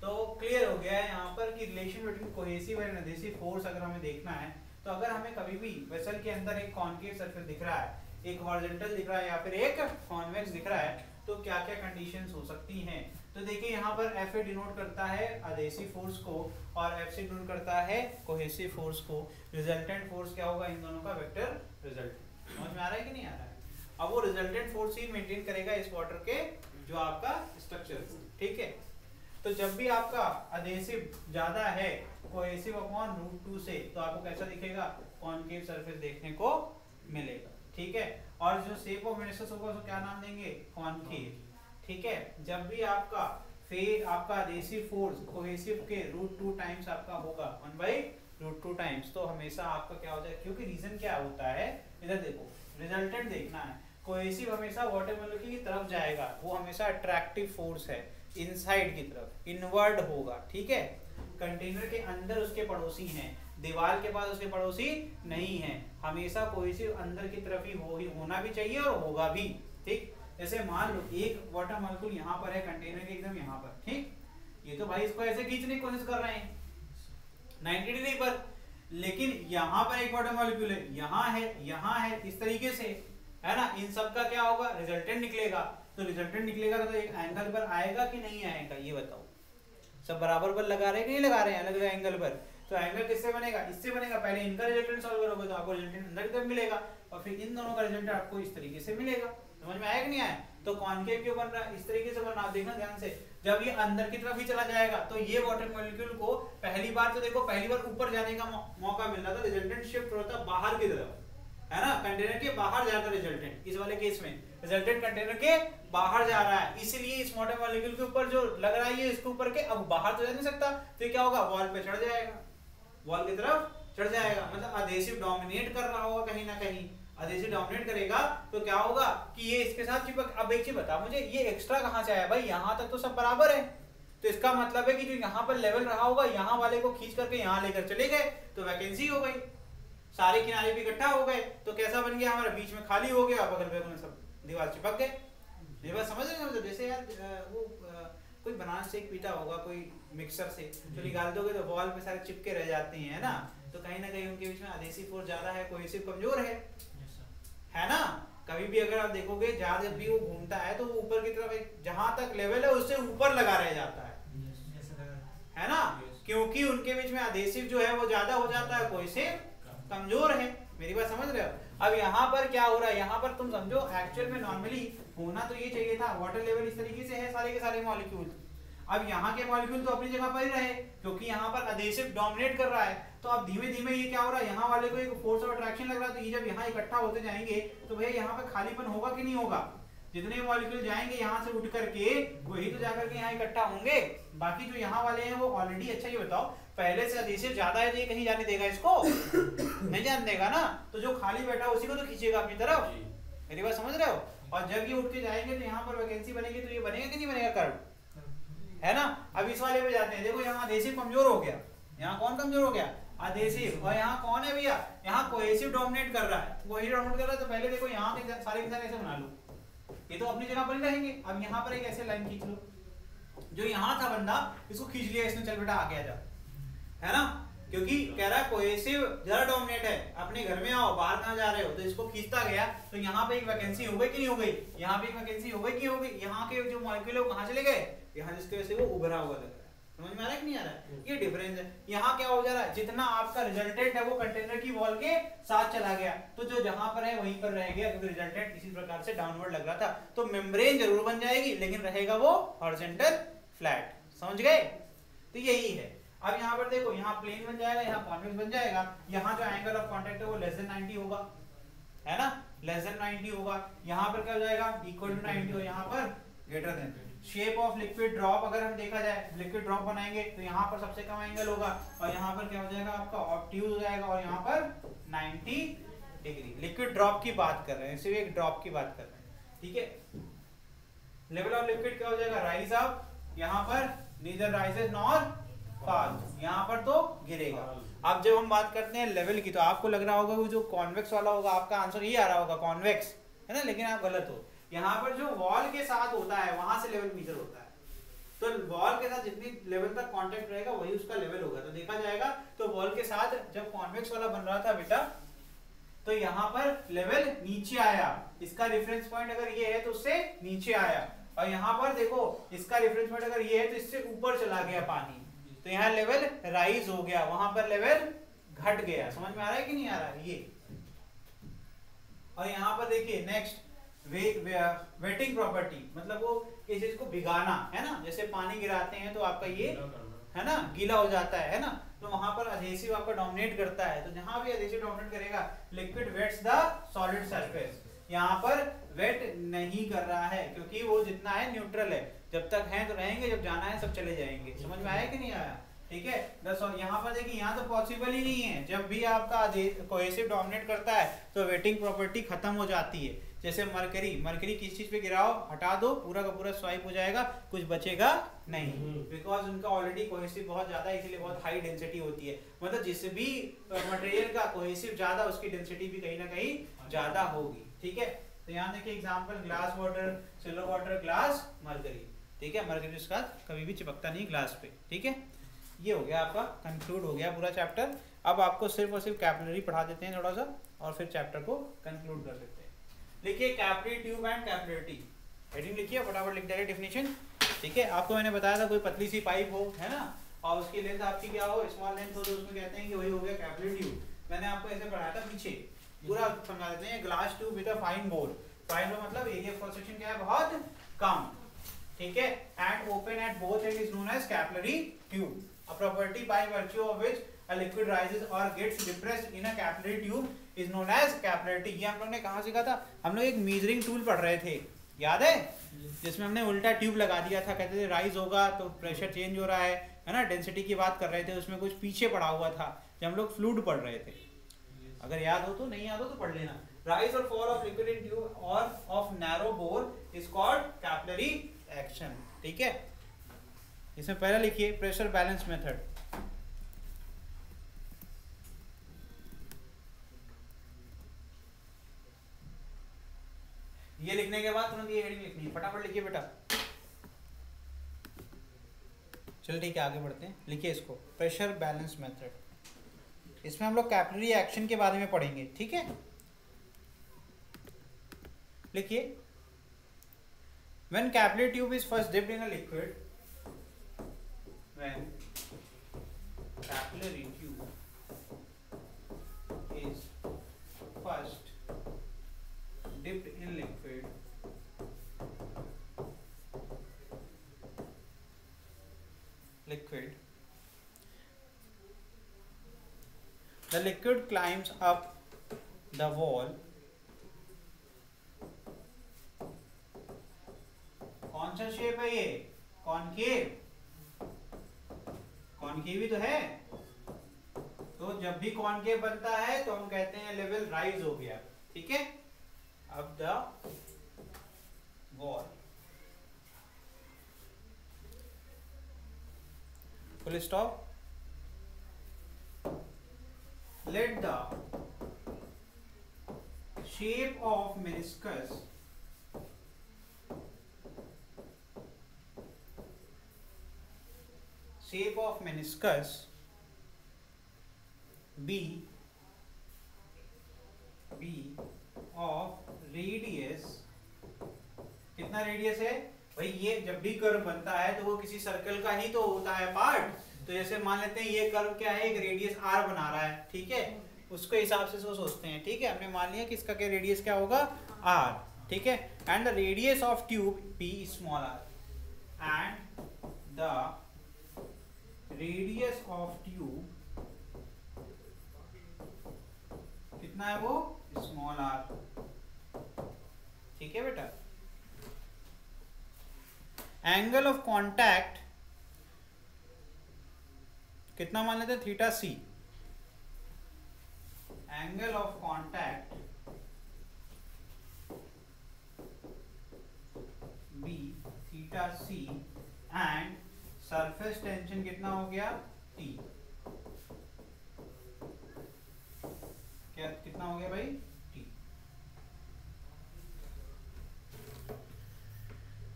तो क्लियर हो गया है यहाँ पर कि relation between cohesive and adhesive force अगर हमें देखना है, तो अगर हमें कभी भी वेसल के अंदर एक कॉन्केव सरफेस दिख रहा है, एक हॉरिजॉन्टल दिख रहा है या फिर एक कॉन्वेक्स दिख रहा है, तो क्या क्या कंडीशंस हो सकती हैं। तो देखिए यहाँ पर Fa डिनोट करता है एडहेसिव फोर्स को और Fc डिनोट करता है कोहेसिव फोर्स को। रिजल्टेंट फोर्स क्या होगा इन दोनों का, वेक्टर रिजल्ट। समझ में आ रहा है कि नहीं आ रहा है? अब वो रिजल्टेंट फोर्स ही मेंटेन करेगा इस वाटर के जो आपका स्ट्रक्चर, ठीक है। तो जब भी आपका एडहेसिव ज्यादा है कोहेसिव अपॉन √2 से, तो आपको कैसा दिखेगा, कॉन्केव सरफेस देखने को मिलेगा, ठीक है। और जो शेप ऑफ मेनिस्कस होगा उसको क्या नाम देंगे, कॉन्केव, ठीक है। जब भी आपका आपका एडहेसिव फोर्स कोहेसिव के √2 टाइम्स आपका होगा, 1/√2 टाइम्स, तो हमेशा आपका क्या हो जाएगा, क्योंकि रीजन क्या होता है, इधर देखो रिजल्टेंट देखना है। कोहेसिव हमेशा वाटर मॉलिक्यूल की तरफ जाएगा, वो हमेशा अट्रैक्टिव फोर्स है, इनसाइड की तरफ, इनवर्ड होगा, ठीक है। कंटेनर के अंदर उसके पड़ोसी हैं, दीवार के पास उसके पड़ोसी नहीं है। हमेशा कोहेसिव अंदर की तरफ ही होना भी चाहिए और होगा भी, ठीक। जैसे मान लो एक वाटर मॉलिक्यूल यहाँ पर है कंटेनर के एकदम यहाँ पर, ठीक। ये तो भाई इसको ऐसे खींचने की कोशिश कर रहे हैं 90 डिग्री पर, लेकिन यहाँ पर एक वाटर मॉलिक्यूल है, यहाँ है, इस तरीके से, है ना। इन सब का क्या होगा, रिजल्टेंट निकलेगा। तो रिजल्टेंट निकलेगा तो एक एंगल पर आएगा कि नहीं आएगा, ये बताओ। सब बराबर पर लगा रहे हैं कि नहीं लगा रहे हैं, अलग अलग एंगल पर। तो एंगल किससे बनेगा, इससे बनेगा। पहले इनका रिजल्टेंट सॉल्व करोगे तो आपको रिजल्टेंट अंदर की तरफ मिलेगा, और फिर इन दोनों का रिजल्टेंट आपको इस तरीके से मिलेगा। समझ में आया कि नहीं आया? तो कॉन्केव क्यों बन रहा है, इस तरीके से बन रहा है, देखना ध्यान से। जब ये अंदर की तरफ ही चला जाएगा तो ये वाटर मॉलिक्यूल को पहली बार ऊपर जाने का मौका मिल रहा था, रिजल्टेंट शिफ्ट होता बाहर की तरफ, है ना। कंटेनर के बाहर जाता रिजल्टेंट, इस वाले केस में रिजल्टेंट कंटेनर के बाहर जा रहा है, इसलिए इस वाटर मॉलिक्यूल के ऊपर जो लग रहा है ये इसके ऊपर के अब बाहर तो जा नहीं सकता, तो क्या होगा, वॉल पे चढ़ जाएगा, वॉल की तरफ चढ़ जाएगा। मतलब एडहेसिव डोमिनेट कर रहा होगा कहीं ना कहीं, एडहेसिव डोमिनेट करेगा तो क्या होगा कि ये इसके साथ चिपक। अब एक चीज बता मुझे, ये एक्स्ट्रा कहां से आया भाई, यहां तक तो सब बराबर है, तो इसका मतलब है कि जो यहाँ पर लेवल रहा होगा यहाँ वाले को खींच करके यहाँ लेकर चले गए तो वैकेंसी हो गई, सारे किनारे पे इकट्ठा हो गए, तो कैसा बन गया, हमारा बीच में खाली हो गया, बगल बगल में सब दीवार चिपक गए। ये बात समझ रहे हैं? जैसे यार वो कोई बनाना शेक पीता होगा कोई मिक्सर से, तो निकाल दोगे तो वॉल पे सारे चिपके रह जाते हैं, है ना। तो कहीं ना कहीं उनके बीच में एडहेसिव फोर्स ज्यादा है, कोहेसिव कमजोर है ना। कभी भी अगर आप देखोगे जहां जब भी वो घूमता है तो वो ऊपर की तरफ जहां तक लेवल है उससे ऊपर लगा रह जाता है ना, क्योंकि उनके बीच में एडहेसिव जो है वो ज्यादा हो जाता है, कोहेसिव कमजोर है। मेरी बात समझ रहे हो? अब यहाँ पर क्या हो रहा है, यहाँ पर तुम समझो एक्चुअल में नॉर्मली होना तो ये चाहिए था, वाटर लेवल इस तरीके से है सारे के सारे मॉलिक्यूल। अब यहाँ के मॉलिक्यूल तो अपनी जगह पर ही रहे, क्योंकि यहाँ पर एडहेसिव डोमिनेट कर रहा है। तो अब धीमे धीमे ये क्या हो रहा है, यहाँ वाले को एक फोर्स ऑफ अट्रैक्शन लग रहा है, तो ये जब यहाँ इकट्ठा होते जाएंगे तो भैया यहाँ पे खालीपन होगा कि नहीं होगा। जितने मॉलिक्यूल जाएंगे यहाँ से उठ करके वही तो जाकर के यहाँ इकट्ठा होंगे, बाकी जो यहाँ वाले हैं वो ऑलरेडी। अच्छा ये बताओ, पहले से एडहेसिव ज्यादा है तो ये कहीं जाने देगा इसको? नहीं जाने देगा ना, तो जो खाली बैठा उसी को तो खींचेगा अपनी तरफ। मेरी बात समझ रहे हो? और जब ये उठ के जाएंगे तो यहाँ पर वैकेंसी बनेगी, तो ये बनेगा कि नहीं बनेगा कर्व, है ना। अब इस वाले पे जाते हैं, देखो यहाँ एडहेसिव कमजोर हो गया, यहाँ कौन कमजोर हो गया, एडहेसिव। और यहाँ कौन है भैया, यहाँ कोहेसिव डोमिनेट कर रहा है, वही डोमिनेट कर रहा है। तो पहले देखो यहाँ के सारे ऐसे बना लो, ये तो अपनी जगह पर ही रहेंगे। अब यहाँ पर एक ऐसे लाइन खींच लो, जो यहाँ था बंदा इसको खींच लिया इसने, चल बेटा आ गया जा, है ना। क्योंकि कह रहा है कोहेसिव ज्यादा डोमिनेट है, अपने घर में आओ, बाहर कहाँ जा रहे हो, तो इसको खींचता गया। तो यहाँ पे एक वैकेंसी हो गई कि नहीं हो गई, यहाँ पे एक वैकेंसी हो गई कि हो गई। यहाँ के जो मॉलिक्यूल है वो कहाँ चले गए, यहाँ, जिसकी वजह से वो उभरा हुआ लग रहा है। समझ में आ रहा है कि नहीं आ रहा है? ये डिफरेंस है। यहाँ क्या हो जा रहा है, जितना आपका रिजल्टेंट है वो कंटेनर की वॉल के साथ चला गया, तो जो जहां पर है वहीं पर रह गया, क्योंकि रिजल्टेंट इसी प्रकार से डाउनवर्ड लग रहा था। तो मेम्ब्रेन जरूर बन जाएगी, लेकिन रहेगा वो हॉरिजॉन्टल फ्लैट। समझ गए? तो यही है। अब यहाँ पर देखो, यहाँ प्लेन बन जाएगा, यहाँ कॉन्वेक्स बन जाएगा। यहाँ जो एंगल ऑफ कांटेक्ट है वो लेस देन 90 होगा, है ना, लेस देन 90 होगा। यहाँ पर क्या हो जाएगा, इक्वल टू 90, और यहाँ पर greater than. Shape of liquid drop अगर हम देखा जाए, लिक्विड ड्रॉप बनाएंगे तो यहाँ पर सबसे कम एंगल होगा, और यहाँ पर क्या हो जाएगा आपका ऑब्ट्यूज हो जाएगा, और यहाँ पर 90 डिग्री। लिक्विड ड्रॉप की बात कर रहे हैं, सिर्फ एक ड्रॉप की बात कर रहे हैं, ठीक है। लेवल ऑफ लिक्विड क्या हो जाएगा, राइज अप, यहाँ पर नीदर राइजेस नॉर फॉल, यहाँ पर तो गिरेगा। अब जब हम बात करते हैं लेवल की, तो आपको लग रहा होगा वो जो कॉन्वेक्स वाला होगा, आपका आंसर ये आ रहा होगा कॉन्वेक्स, है ना, लेकिन आप गलत हो। यहाँ पर जो वॉल के साथ होता है वहां से लेवल मीजर होता है, तो वॉल के साथ जितनी लेवल तक कांटेक्ट रहेगा वही उसका लेवल होगा। तो देखा जाएगा तो वॉल के साथ जब कॉन्वेक्स वाला बन रहा था बेटा, तो यहाँ पर लेवल नीचे आया, इसका रेफरेंस पॉइंट अगर ये है तो उससे नीचे आया, और यहाँ पर देखो इसका रेफरेंस पॉइंट अगर ये है तो इससे ऊपर चला गया पानी, तो यहाँ लेवल राइज हो गया, वहां पर लेवल घट गया। समझ में आ रहा है कि नहीं आ रहा है ये? और यहाँ पर देखिए नेक्स्ट वेटिंग प्रॉपर्टी, मतलब वो किसी चीज को भिगाना, है ना, जैसे पानी गिराते हैं तो आपका ये है ना गीला हो जाता है ना, तो वहां पर एडहेसिव आपका डोमिनेट करता है। तो जहां भी एडहेसिव डोमिनेट करेगा, liquid wets the solid surface, यहाँ पर वेट नहीं कर रहा है क्योंकि वो जितना है न्यूट्रल है, जब तक है तो रहेंगे, जब जाना है सब चले जाएंगे। समझ में आया कि नहीं आया? ठीक है, यहाँ पर देखिए यहाँ तो पॉसिबल ही नहीं है, जब भी आपका कोहेसिव डोमिनेट करता है तो वेटिंग प्रॉपर्टी खत्म हो जाती है। जैसे मरकरी किस चीज पे गिराओ, हटा दो, पूरा का पूरा स्वाइप हो जाएगा, कुछ बचेगा नहीं, बिकॉज उनका ऑलरेडी कोहेसिव बहुत ज्यादा है, इसलिए बहुत हाई डेंसिटी होती है। मतलब जिस भी मटेरियल का कोहेसिव ज्यादा, उसकी डेंसिटी भी कहीं ना कहीं ज्यादा होगी। ठीक है, तो यहाँ देखिए example, glass water, silver water, glass, mercury. ठीक है, मरकरी उसका कभी भी चिपकता नहीं ग्लास पे। ठीक है, ये हो गया आपका, कंक्लूड हो गया पूरा चैप्टर। अब आपको सिर्फ और सिर्फ कैपिलरी पढ़ा देते हैं थोड़ा सा, और फिर चैप्टर को कंक्लूड कर देते हैं। लिखिए capillary tube and capillarity, heading लिखिए, फटाफट लिख देंगे डेफिनेशन। ठीक है, आपको मैंने बताया था कोई पतली सी पाइप हो, है ना, और उसकी लेंथ आपकी क्या हो, स्मॉल लेंथ हो, तो उसमें कहते हैं कि वही हो गया कैपिलरी ट्यूब। मैंने आपको ऐसे पढ़ाया था पीछे, पूरा समझा देते हैं। Glass tube with a fine bore, fine bore मतलब एरिया ऑफ सेक्शन क्या है, बहुत कम। ठीक है, and open at both end is known as capillary tube, a property by virtue of which a liquid rises or gets depressed in a capillary tube is known as capillarity। ये हम लोग ने कहाँ सीखा था? हम लोग एक मेजरिंग टूल पढ़ रहे थे, याद है, जिसमें हमने उल्टा ट्यूब लगा दिया था, कहते थे राइज होगा तो प्रेशर चेंज हो रहा है ना, डेंसिटी की बात कर रहे थे, उसमें कुछ पीछे पढ़ा हुआ था जब हम लोग फ्लूइड पढ़ रहे थे। अगर याद हो तो, नहीं याद हो तो पढ़ लेना। राइज और fall of liquid in tube और of narrow bore is called capillary action. ठीक है, इसमें पहला लिखिए प्रेशर बैलेंस मेथड। ये लिखने के बाद तुरंत ये हेडिंग लिखनी है, फटाफट लिखिए बेटा। चलो ठीक है, आगे बढ़ते हैं। लिखिए इसको, प्रेशर बैलेंस मेथड। इसमें हम लोग कैपिलरी एक्शन के बारे में पढ़ेंगे। ठीक है, लिखिए, when capillary tube is first dipped in a liquid, when capillary tube is first dipped in liquid, the liquid climbs up the wall। कौन सा शेप है ये? कॉनकेव, कॉनकेव ही तो है। तो जब भी कॉनकेव बनता है तो हम कहते हैं लेवल राइज हो गया। ठीक है, अब the wall, full stop. Let the shape of meniscus be of radius, कितना रेडियस है भाई? ये जब भी कर्व बनता है तो वो किसी सर्कल का ही तो होता है पार्ट। तो जैसे मान लेते हैं ये कर्व क्या है, एक रेडियस r बना रहा है। ठीक है, उसके हिसाब से वो सोचते हैं। ठीक है, हमने मान लिया कि इसका क्या रेडियस क्या होगा, r। ठीक है, and the radius of tube p small r, and the radius of tube कितना है वो, स्मॉल r। ठीक है बेटा, एंगल ऑफ कांटेक्ट कितना मान लेते हैं, theta c। Angle of contact b theta c, and surface tension कितना हो गया, T।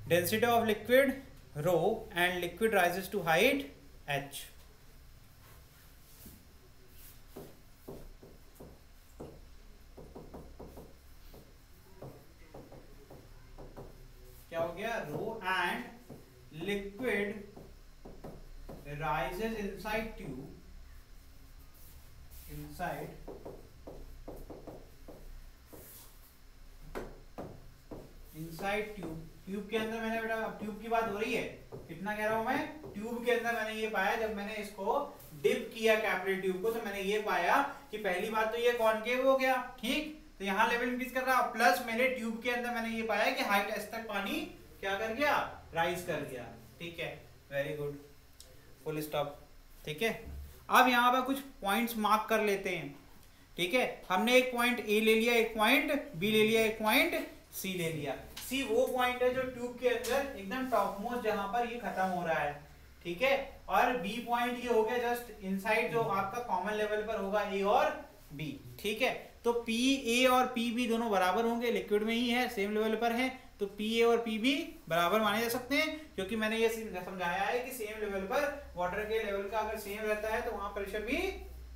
Density of liquid rho and liquid rises to height h। क्या हो गया, rho and liquid rises inside tube, inside tube के अंदर मैंने बेटा, ट्यूब की बात हो रही है, कितना कह रहा हूं मैं, ट्यूब के अंदर मैंने ये पाया, जब मैंने इसको डिप किया कैपिलरी ट्यूब को, तो मैंने ये पाया कि पहली बात तो ये कॉनकेव हो गया, ठीक, तो यहाँ लेवल इंक्रीज कर रहा, प्लस मेरे ट्यूब के अंदर मैंने ये पाया कि हाइट एस तक पानी क्या कर गया, राइज कर गया, ठीक है, वेरी गुड, फुल स्टॉप, ठीक है। अब यहाँ पर कुछ पॉइंट्स मार्क कर लेते हैं, ठीक है, हमने एक पॉइंट ए ले लिया, एक पॉइंट बी ले लिया, एक पॉइंट सी ले लिया। सी वो पॉइंट है जो ट्यूब के अंदर एकदम टॉप मोस्ट जहां पर ये खत्म हो रहा है, ठीक है, और बी पॉइंट ये हो गया जस्ट इनसाइड जो आपका कॉमन लेवल पर होगा ए और बी, ठीक है। तो पी ए और पी बी दोनों बराबर होंगे, लिक्विड में ही है, सेम लेवल पर है, तो पी ए और पी बी बराबर माने जा सकते हैं, क्योंकि मैंने ये समझाया है कि सेम लेवल पर वाटर के लेवल का अगर सेम रहता है तो वहां प्रेशर भी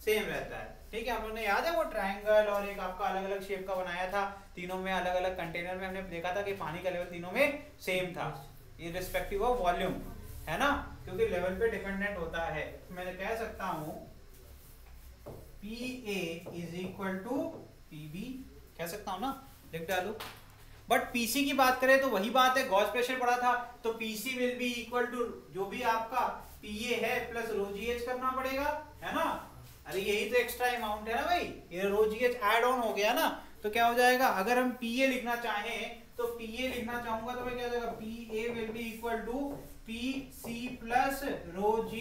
सेम रहता है, ठीक है। हम लोगों ने याद है वो ट्रायंगल और एक आपका अलग अलग शेप का बनाया था, तीनों में अलग अलग कंटेनर में हमने देखा था कि पानी का लेवल तीनों में सेम था, इररिस्पेक्टिव ऑफ वॉल्यूम, है ना, क्योंकि लेवल पे डिपेंडेंट होता है। मैं कह सकता हूं PA is equal to PB, कह सकता हूं ना, लिख डालो। बट PC की बात करें तो वही बात है, गॉस प्रेशर पड़ा था, तो PC will be equal to जो भी आपका PA है प्लस रो GH करना पड़ेगा, है ना, अरे यही तो एक्स्ट्रा अमाउंट है ना भाई, ये रो GH ऐड ऑन हो गया ना, तो क्या हो जाएगा, अगर हम PA लिखना चाहें तो PA लिखना चाहूंगा तो मैं क्या हो जाएगा, PA will be equal to PC plus rho G,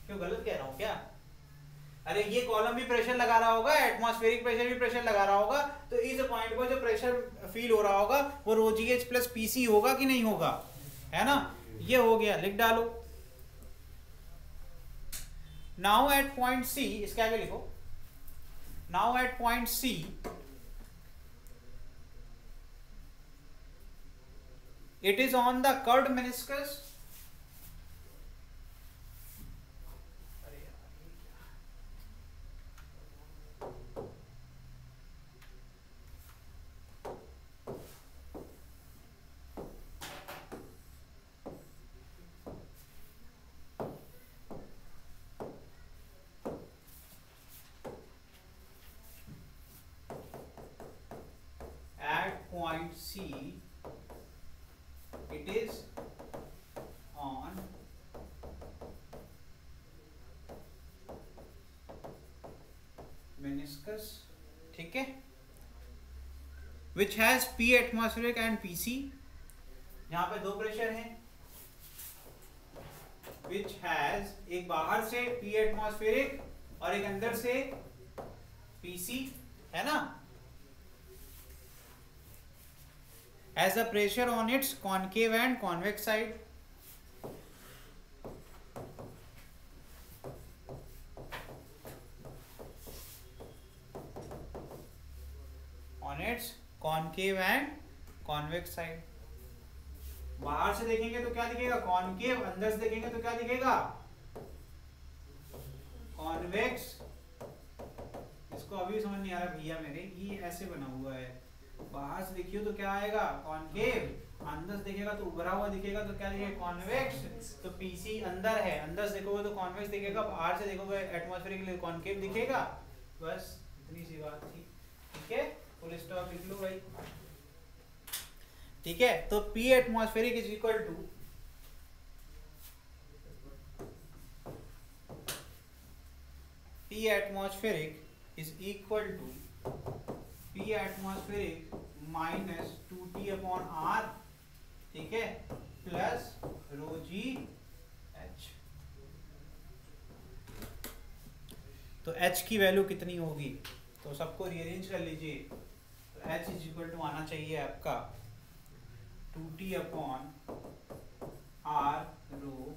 क्यों गलत कह रहा हूं क्या, अरे ये कॉलम भी प्रेशर लगा रहा होगा, एटमॉस्फेरिक प्रेशर भी प्रेशर लगा रहा होगा, तो इस पॉइंट पर जो प्रेशर फील हो रहा होगा वो रो GH प्लस PC होगा कि नहीं होगा, है ना, ये हो गया, लिख डालो। नाउ एट पॉइंट C, इसके आगे लिखो, now at point C it is on the curved meniscus, point C it is on meniscus, ठीक है, which has P atmospheric and PC, यहाँ पे दो प्रेशर हैं, which has एक बाहर से P atmospheric और एक अंदर से PC, है ना, as the pressure on its concave and convex side, on its concave and convex side, बाहर से देखेंगे तो क्या दिखेगा, कॉनकेव, अंदर से देखेंगे तो क्या दिखेगा, कॉन्वेक्स। इसको अभी समझ नहीं आ रहा भैया मेरे, ये ऐसे बना हुआ है, बाहर से देखियो तो क्या आएगा, कॉनकेव, अंदर से देखेगा तो उभरा हुआ दिखेगा तो क्या दिखेगा, कॉन्वेक्स। तो पीसी अंदर है, अंदर से देखोगे तो कॉन्वेक्स दिखेगा, बाहर से देखोगे एटमॉस्फेरिक के लिए कॉनकेव दिखेगा, बस इतनी सी बात थी, ठीक है, फुल स्टॉप लिख लो भाई, ठीक है। तो P atmospheric is equal to P atmospheric is equal to P atmospheric minus 2T upon R, ठीक है, प्लस रो जी एच। तो H की वैल्यू कितनी होगी, तो सबको रीअरेंज कर लीजिए, तो H इज इक्वल टू आना चाहिए आपका 2T अपॉन R रो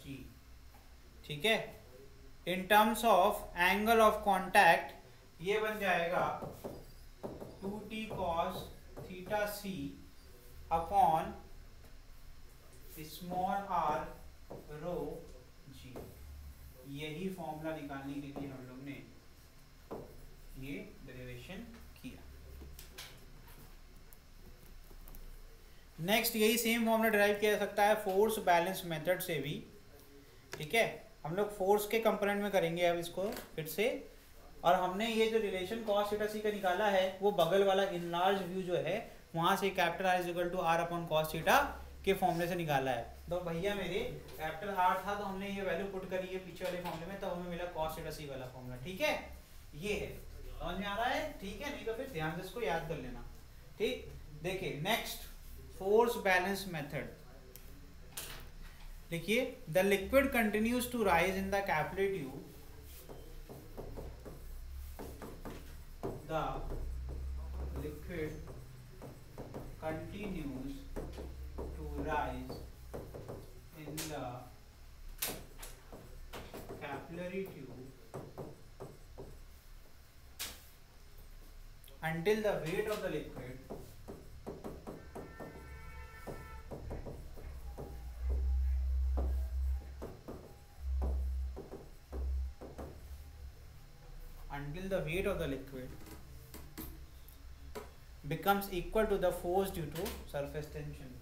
जी, ठीक है। In terms of angle of contact ये बन जाएगा 2T cos theta C upon small R rho G. यही फॉर्मूला निकालने के लिए हम लोग ने ये डेरिवेशन किया। नेक्स्ट यही सेम फॉर्मूला डिराइव किया जा सकता है फोर्स बैलेंस मेथड से भी, ठीक है। हम लोग फोर्स के कंपोनेंट में करेंगे अब इसको फिर से। और हमने ये जो रिलेशन cos थीटा सी का निकाला है वो बगल वाला इनलार्ज व्यू जो है वहां से capital R is equal to R upon cos theta के फॉर्मूले से निकाला है। तो भैया मेरे कैपिटल R था तो हमने ये वैल्यू पुट करी है पीछे वाले फॉर्मूले में, तब हमें मिला cos थीटा सी वाला फॉर्मूला, ठीक है। ये है, समझ में आ रहा है, ठीक है। नहीं तो फिर ध्यान से इसको याद कर लेना, ठीक। देखिए नेक्स्ट फोर्स बैलेंस मेथड, देखिए the liquid continues to rise in the capillary tube, the liquid continues to rise in the capillary tube until the weight of the liquid becomes equal to the force due to surface tension.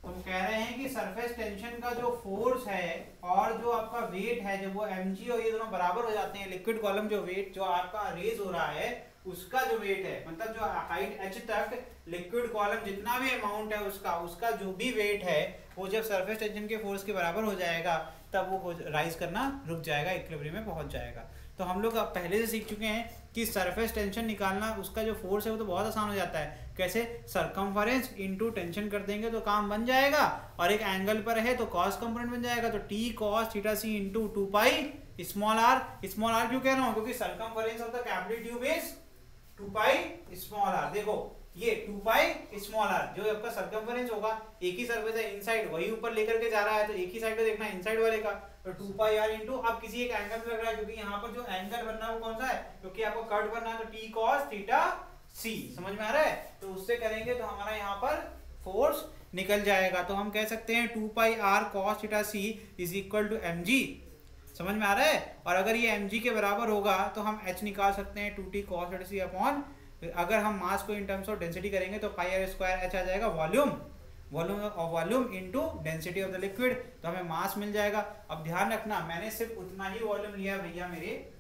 तुम कह रहे हैं कि surface tension का जो force है और जो आपका वेट है जब वो mg और ये दोनों बराबर हो जाते हैं, लिक्विड कॉलम जो वेट जो आपका रेज हो रहा है उसका जो वेट है, मतलब जो हाइट h तक लिक्विड कॉलम जितना भी अमाउंट है उसका जो भी वेट है वो जब सरफेस टेंशन के फोर्स के बराबर हो जाएगा तब वो राइज करना रुक जाएगा, इक्विलिब्रियम में पहुंच जाएगा। तो हम लोग अब पहले से सीख चुके हैं कि सरफेस टेंशन निकालना, उसका जो फोर्स है वो तो बहुत आसान हो जाता है। कैसे? सरकमफरेंस इनटू टेंशन कर देंगे तो काम बन जाएगा, और एक एंगल पर है तो कॉस कंपोनेंट बन जाएगा, तो T cos theta C into 2 pi small r. Small r क्यों कह रहा हूं? क्योंकि circumference of the capillary tube is 2 pi small r. देखो ये 2 पाई स्मॉल आर जो आपका सरकमफरेंस होगा, एक ही सरफेस है इनसाइड, वही ऊपर लेकर के जा रहा है तो एक ही साइड पे देखना है इनसाइड वाले का, तो 2 पाई आर इनटू अब किसी एक एंगल पे लग रहा है क्योंकि यहाँ पर जो एंगल बनना है वो कौन सा है, क्योंकि आपको कट बनना है तो टी कॉस थीटा सी। समझ में आ रहा है? तो उससे करेंगे तो हमारा यहाँ पर फोर्स निकल जाएगा। तो हम कह सकते हैं 2 पाई आर कॉस theta C is equal to mg। समझ में आ रहा है? और अगर ये mg के बराबर होगा तो हम h निकाल सकते हैं 2t cos थीटा सी अपॉन, अगर हम मास को इन टर्म्स ऑफ डेंसिटी करेंगे तो पाई आर स्क्वायर h आ जाएगा volume into density of the liquid, तो हमें मास मिल जाएगा। अब ध्यान रखना मैंने सिर्फ उतना ही वॉल्यूम लिया भैया मेरे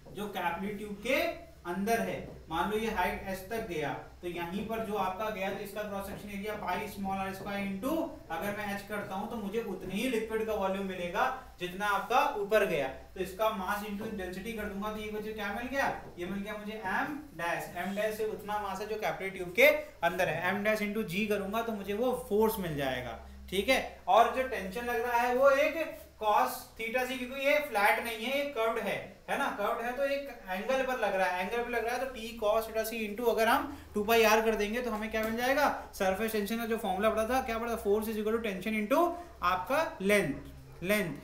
जो कैपिलरी ट्यूब के अंदर है। मान लो ये हाइट h तक गया तो यहीं पर जो आपका गया तो इसका cross section area pi small r square into, अगर मैं h करता हूं तो मुझे उतने ही लिक्विड का वॉल्यूम मिलेगा जितना आपका ऊपर गया, तो इसका मास इनटू डेंसिटी कर दूंगा तो ये मुझे क्या मिल गया, ये मिल गया मुझे m डैश से उतना मास है जो कैपिलरी ट्यूब के अंदर है, m डैश इनटू g करूंगा तो मुझे वो फोर्स मिल जाएगा। ठीक है, और जो टेंशन लग रहा है वो एक cos थीटा सी, क्योंकि ये फ्लैट नहीं है, ये कर्व्ड है ना, कर्व्ड है तो एक एंगल पर लग रहा है, एंगल पर लग रहा है तो t cos theta C into अगर हम 2 पाई r कर देंगे तो हमें क्या मिल जाएगा, सरफेस टेंशन का जो फॉर्मूला पड़ा था क्या पड़ा था, force is equal to tension into आपका लेंथ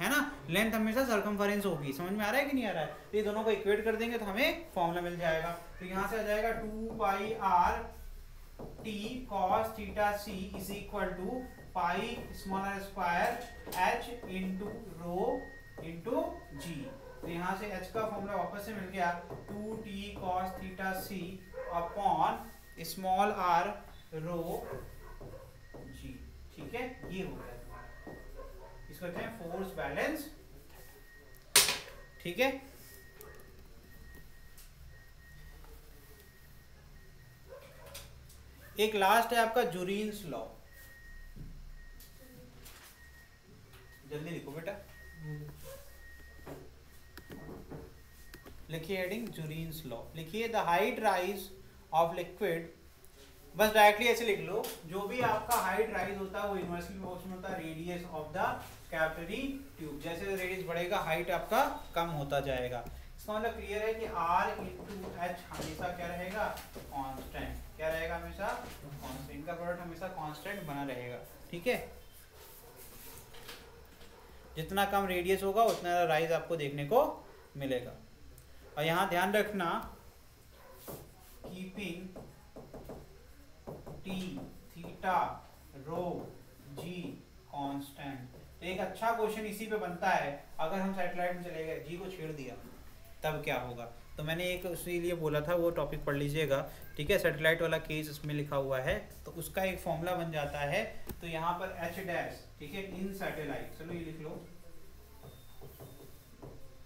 है ना, लेंथ हमेशा सरकमफरेंस होगी। समझ में आ रहा है कि नहीं आ रहा है? तो ये दोनों को इक्वेट कर देंगे तो हमें फॉर्मूला मिल जाएगा। तो यहाँ से आ जाएगा 2 पाई r t cos theta C is equal to pi small r square h into rho into g। तो यहाँ से h का फॉर्मूला वापस से मिल गया 2t cos theta c upon small r रो g। ठीक है, ये हो गया, इसको कहते हैं फोर्स बैलेंस। ठीक है, एक लास्ट है आपका जुरीन्स लॉ। जल्दी लिखो बेटा, लिखिए हेडिंग जुरीन्स लॉ, लिखिए the height rise of liquid, बस डायरेक्टली ऐसे लिख लो, जो भी आपका हाइट राइज होता है वो इनवर्सली प्रोपोर्शनल होता है radius of the capillary tube. जैसे रेडियस बढ़ेगा हाइट आपका कम होता जाएगा। इसका मतलब क्लियर है कि r इंटू h हमेशा क्या रहेगा, कांस्टेंट। क्या रहेगा? हमेशा कांस्टेंट। का प्रोडक्ट हमेशा कांस्टेंट बना रहेगा। ठीक है, जितना कम रेडियस होगा उतना राइज आपको देखने को मिलेगा। और यहाँ ध्यान रखना कीपिंग टी थीटा रो जी कांस्टेंट। तो एक अच्छा क्वेश्चन इसी पे बनता है, अगर हम सैटेलाइट में चले गए, जी को छेड़ दिया तब क्या होगा। तो मैंने एक उसी लिए बोला था, वो टॉपिक पढ़ लीजिएगा, ठीक है। सैटेलाइट वाला केस इसमें लिखा हुआ है, तो उसका एक फॉर्मूला बन जाता है। तो यहाँ पर एच डैश, ठीक है, इन सैटेलाइट, चलो ये लिख लो।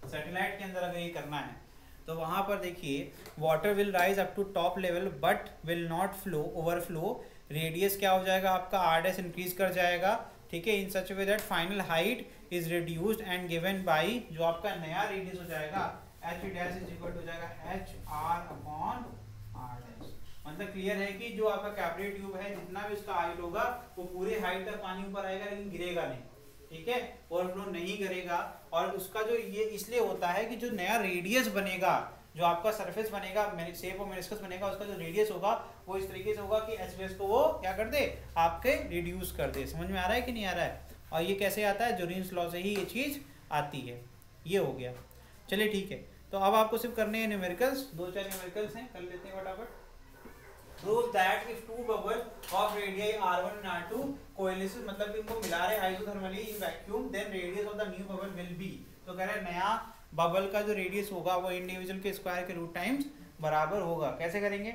सैटेलाइट के अंदर अगर ये करना है तो वहां पर देखिए, water will rise up to top level but will not flow overflow. Radius क्या हो जाएगा आपका, आर डैश इंक्रीज कर जाएगा, ठीक है, in such way that final height is reduced and given by, जो आपका नया रेडियस हो जाएगा H dash is equal to हो जाएगा H R upon R dash. मतलब क्लियर है कि जो आपका कैपिलरी ट्यूब है, जितना भी उसका हाइट होगा वो पूरे हाइट तक पानी ऊपर आएगा, लेकिन गिरेगा नहीं, ठीक है, ओवरफ्लो नहीं करेगा। और उसका जो ये इसलिए होता है कि जो नया रेडियस बनेगा, जो आपका सरफेस बनेगा, शेप ऑफ मेनिस्कस बनेगा, उसका जो रेडियस होगा वो इस तरीके से होगा कि एच बेस को वो क्या कर दे, आपके रिड्यूस कर दे। समझ में आ रहा है कि नहीं आ रहा है। और ये कैसे आता है, जोरीन्स लॉ से ही ये चीज आती है। ये हो गया, चलिए ठीक है। तो अब आपको सिर्फ करने हैं न्यूमेरिकल्स, 2-4 न्यूमेरिकल्स हैं, कर लेते हैं फटाफट। Prove that if two bubble of radii R1 and R2 coalesces, मतलब इनको मिला रहे isothermally in vacuum, then radius of the new bubble will be। तो कह रहे हैं नया बबल का जो रेडियस होगा वो इंडिविजुअल के स्क्वायर के रूट टाइम्स बराबर होगा। कैसे करेंगे,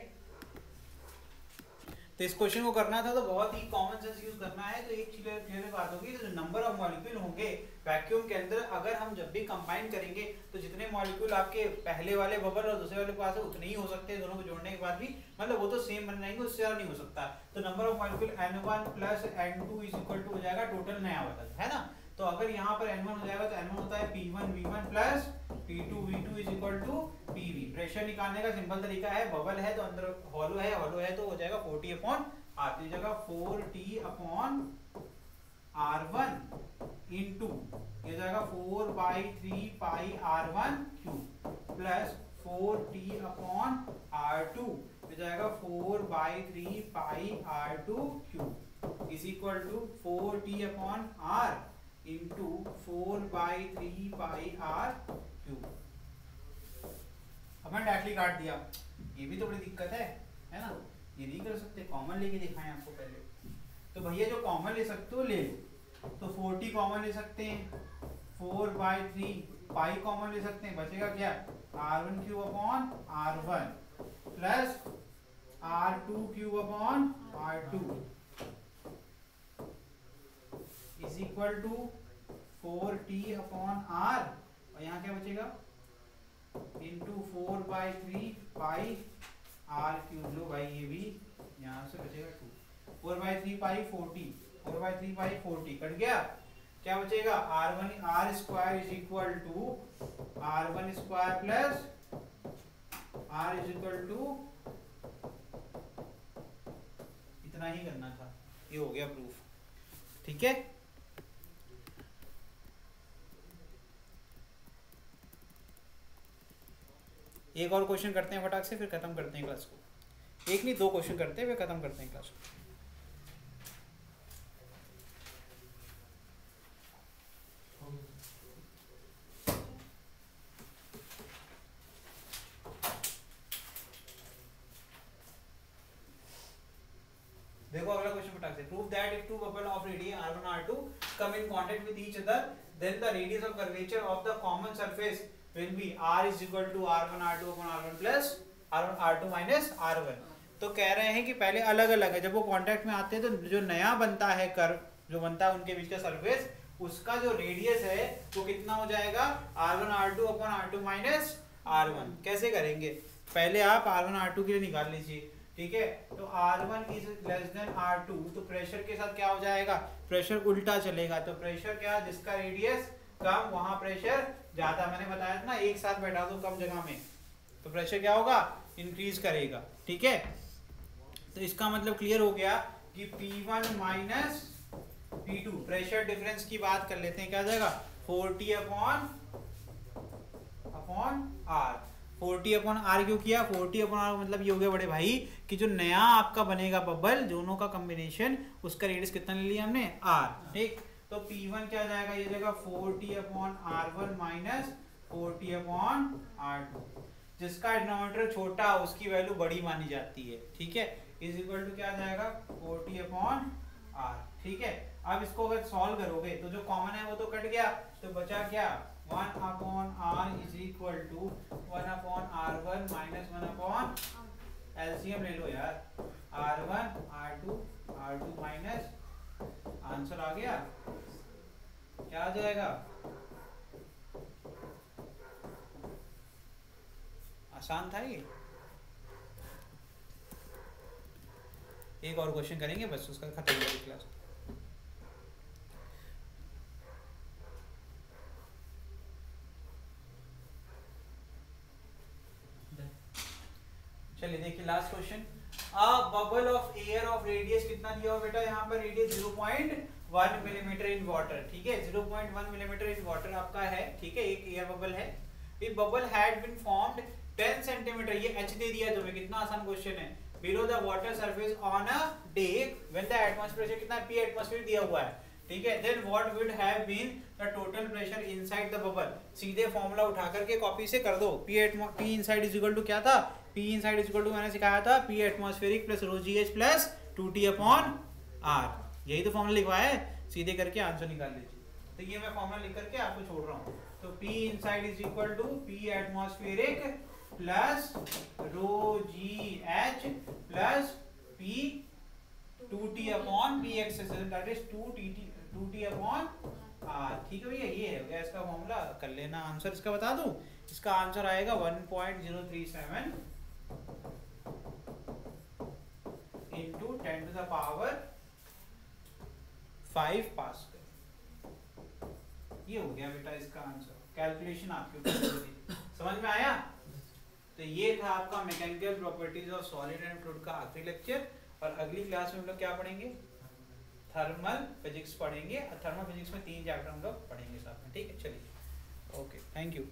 तो इस क्वेश्चन को करना था तो बहुत ही कॉमन सेंस यूज करना है। तो एक चीज क्लियर बात होगी, तो जो नंबर ऑफ मॉलिक्यूल होंगे वैक्यूम के अंदर, अगर हम जब भी कंबाइन करेंगे तो जितने मॉलिक्यूल आपके पहले वाले बबल और दूसरे वाले पास है उतने ही हो सकते हैं, दोनों को जोड़ने के बाद भी, मतलब वो तो सेम बन जाएंगे, उससे ज्यादा नहीं हो सकता। तो number of molecule n1 plus n2 is equal to हो जाएगा टोटल नया बबल, है ना। तो अगर यहाँ पर n1 हो जाएगा तो n1 होता है p1 v1 plus p2 v2 is equal to pv। Pressure निकालने का सिंपल तरीका है, बबल है तो अंदर हॉलो है तो हो जाएगा 40 अपॉन आर, तो जगह 4t अपॉन r1 इंटू ये जाएगा 4/3 पाई r1 cube plus 4t upon r2 ये जाएगा 4/3 pi r2 cube is equal to 4t upon r into 4/3 pi r cube. अब मैंने डायरेक्टली काट दिया, ये भी तो बड़ी दिक्कत है ना, ये नहीं कर सकते, कॉमन लेके दिखाएं आपको पहले। तो भैया जो कॉमन ले सकते हो ले लो, तो 40 कॉमन ले सकते हैं, 4/3 पाई कॉमन ले सकते हैं, बचेगा क्या r1 cube upon r1 plus r2 cube upon r2 is equal to 4t upon r, और यहाँ क्या बचेगा इंटू 4/3 पाई r क्यूब। लो भाई ये भी यहाँ से बचेगा 2, 4/3 पाई 40, 4/3 पाई 40 कट गया, क्या बचेगा r square is equal to r1 square plus r is equal to, इतना ही करना था, ये हो गया प्रूफ, ठीक है। एक और क्वेश्चन करते हैं फटाक से, फिर खत्म करते हैं क्लास को। एक नहीं 2 क्वेश्चन करते हैं, फिर खत्म करते हैं क्लास को। देखो अगला क्वेश्चन फटाक से। Prove that if two bubble of radius r1 r2 come in contact with each other, then the radius of curvature of the common surface will be r is equal to r1 r2 upon r1 plus r2 minus r1। तो कह रहे हैं कि पहले अलग अलग है, जब वो कांटेक्ट में आते हैं तो जो नया बनता है कर्व जो बनता है उनके बीच का सरफेस, उसका जो रेडियस है वो कितना हो जाएगा r1 r2 upon r2 minus r1। कैसे करेंगे, पहले आप r1 r2 के लिए निकाल लीजिए, ठीक है। तो r1 is less than r2, तो प्रेशर के साथ क्या हो जाएगा, प्रेशर उल्टा चलेगा। तो प्रेशर क्या, जिसका रेडियस कम वहां प्रेशर ज्यादा, मैंने बताया था ना, एक साथ बैठा दो कम जगह में तो प्रेशर क्या होगा, इंक्रीज करेगा, ठीक है। तो इसका मतलब क्लियर हो गया कि P1 minus P2, pressure difference की बात कर लेते हैं, क्या आ जाएगा 40 अपॉन R। 40 अपॉन R क्यों किया, 40 अपॉन R मतलब ये हो गया बड़े भाई कि जो नया आपका बनेगा बबल, दोनों का कॉम्बिनेशन, उसका रेडियस कितना ले लिया हमने R, ठीक। तो P1 क्या जाएगा, ये जाएगा 4T/R1 माइनस 4T/R2। जिसका डिनोमिनेटर छोटा उसकी वैल्यू बड़ी मानी जाती है, ठीक है, इज इक्वल टू क्या जाएगा 4T/R। ठीक है, अब इसको अगर सॉल्व करोगे तो जो कॉमन है वो तो कट गया, तो बचा क्या 1/R is equal to 1/R1 minus 1/, LCM ले लो यार, R1 R2 माइनस, आंसर आ गया, क्या आ जाएगा, आसान था ये। एक और क्वेश्चन करेंगे बस, उसका खत्म हो जाएगी क्लास। चलिए देखिए last question, a bubble of air of radius कितना दिया हुआ बेटा, यहाँ पर रेडियस 0.1 मिलीमीटर इन वाटर, ठीक है, 0.1 मिलीमीटर इन वाटर आपका है, ठीक है, एक एयर बबल है। If bubble had been formed 10 centimetre, ये h दे दिया तुम्हें, कितना आसान क्वेश्चन है, below the water surface on a day when the atmosphere pressure कितना p एटमॉस्फेयर दिया हुआ है, ठीक है, then what would have been the total pressure inside the bubble. सीधे फॉर्मूला उठा करके कॉपी से कर दो, p inside is equal to क्या था, p inside is equal to मैंने सिखाया था p atmospheric plus rho gh plus 2T/R, यही तो फॉर्मूला लिखवाया है, सीधे करके आंसर निकाल लीजिए। तो ये मैं फॉर्मूला लिख करके आपको छोड़ रहा हूँ, तो p inside is equal to p atmospheric plus rho gh plus p 2T/Px, that is 2T/R, ठीक है भैया, ये है इसका फॉर्मूला, कर लेना। आंसर इसका बता दूं, इसका आंसर आएगा 1.037 into 10 to the power 5 pascal, ये हो गया बेटा इसका आंसर, कैलकुलेशन आपके ऊपर। समझ में आया? तो ये था आपका mechanical properties of solid and fluid का आखिरी लेक्चर, और अगली क्लास में हम लोग क्या पढ़ेंगे, थर्मल फिजिक्स पढ़ेंगे, और थर्मल फिजिक्स में 3 चैप्टर हम लोग पढ़ेंगे साथ में, ठीक है, चलिए, ओके, थैंक यू।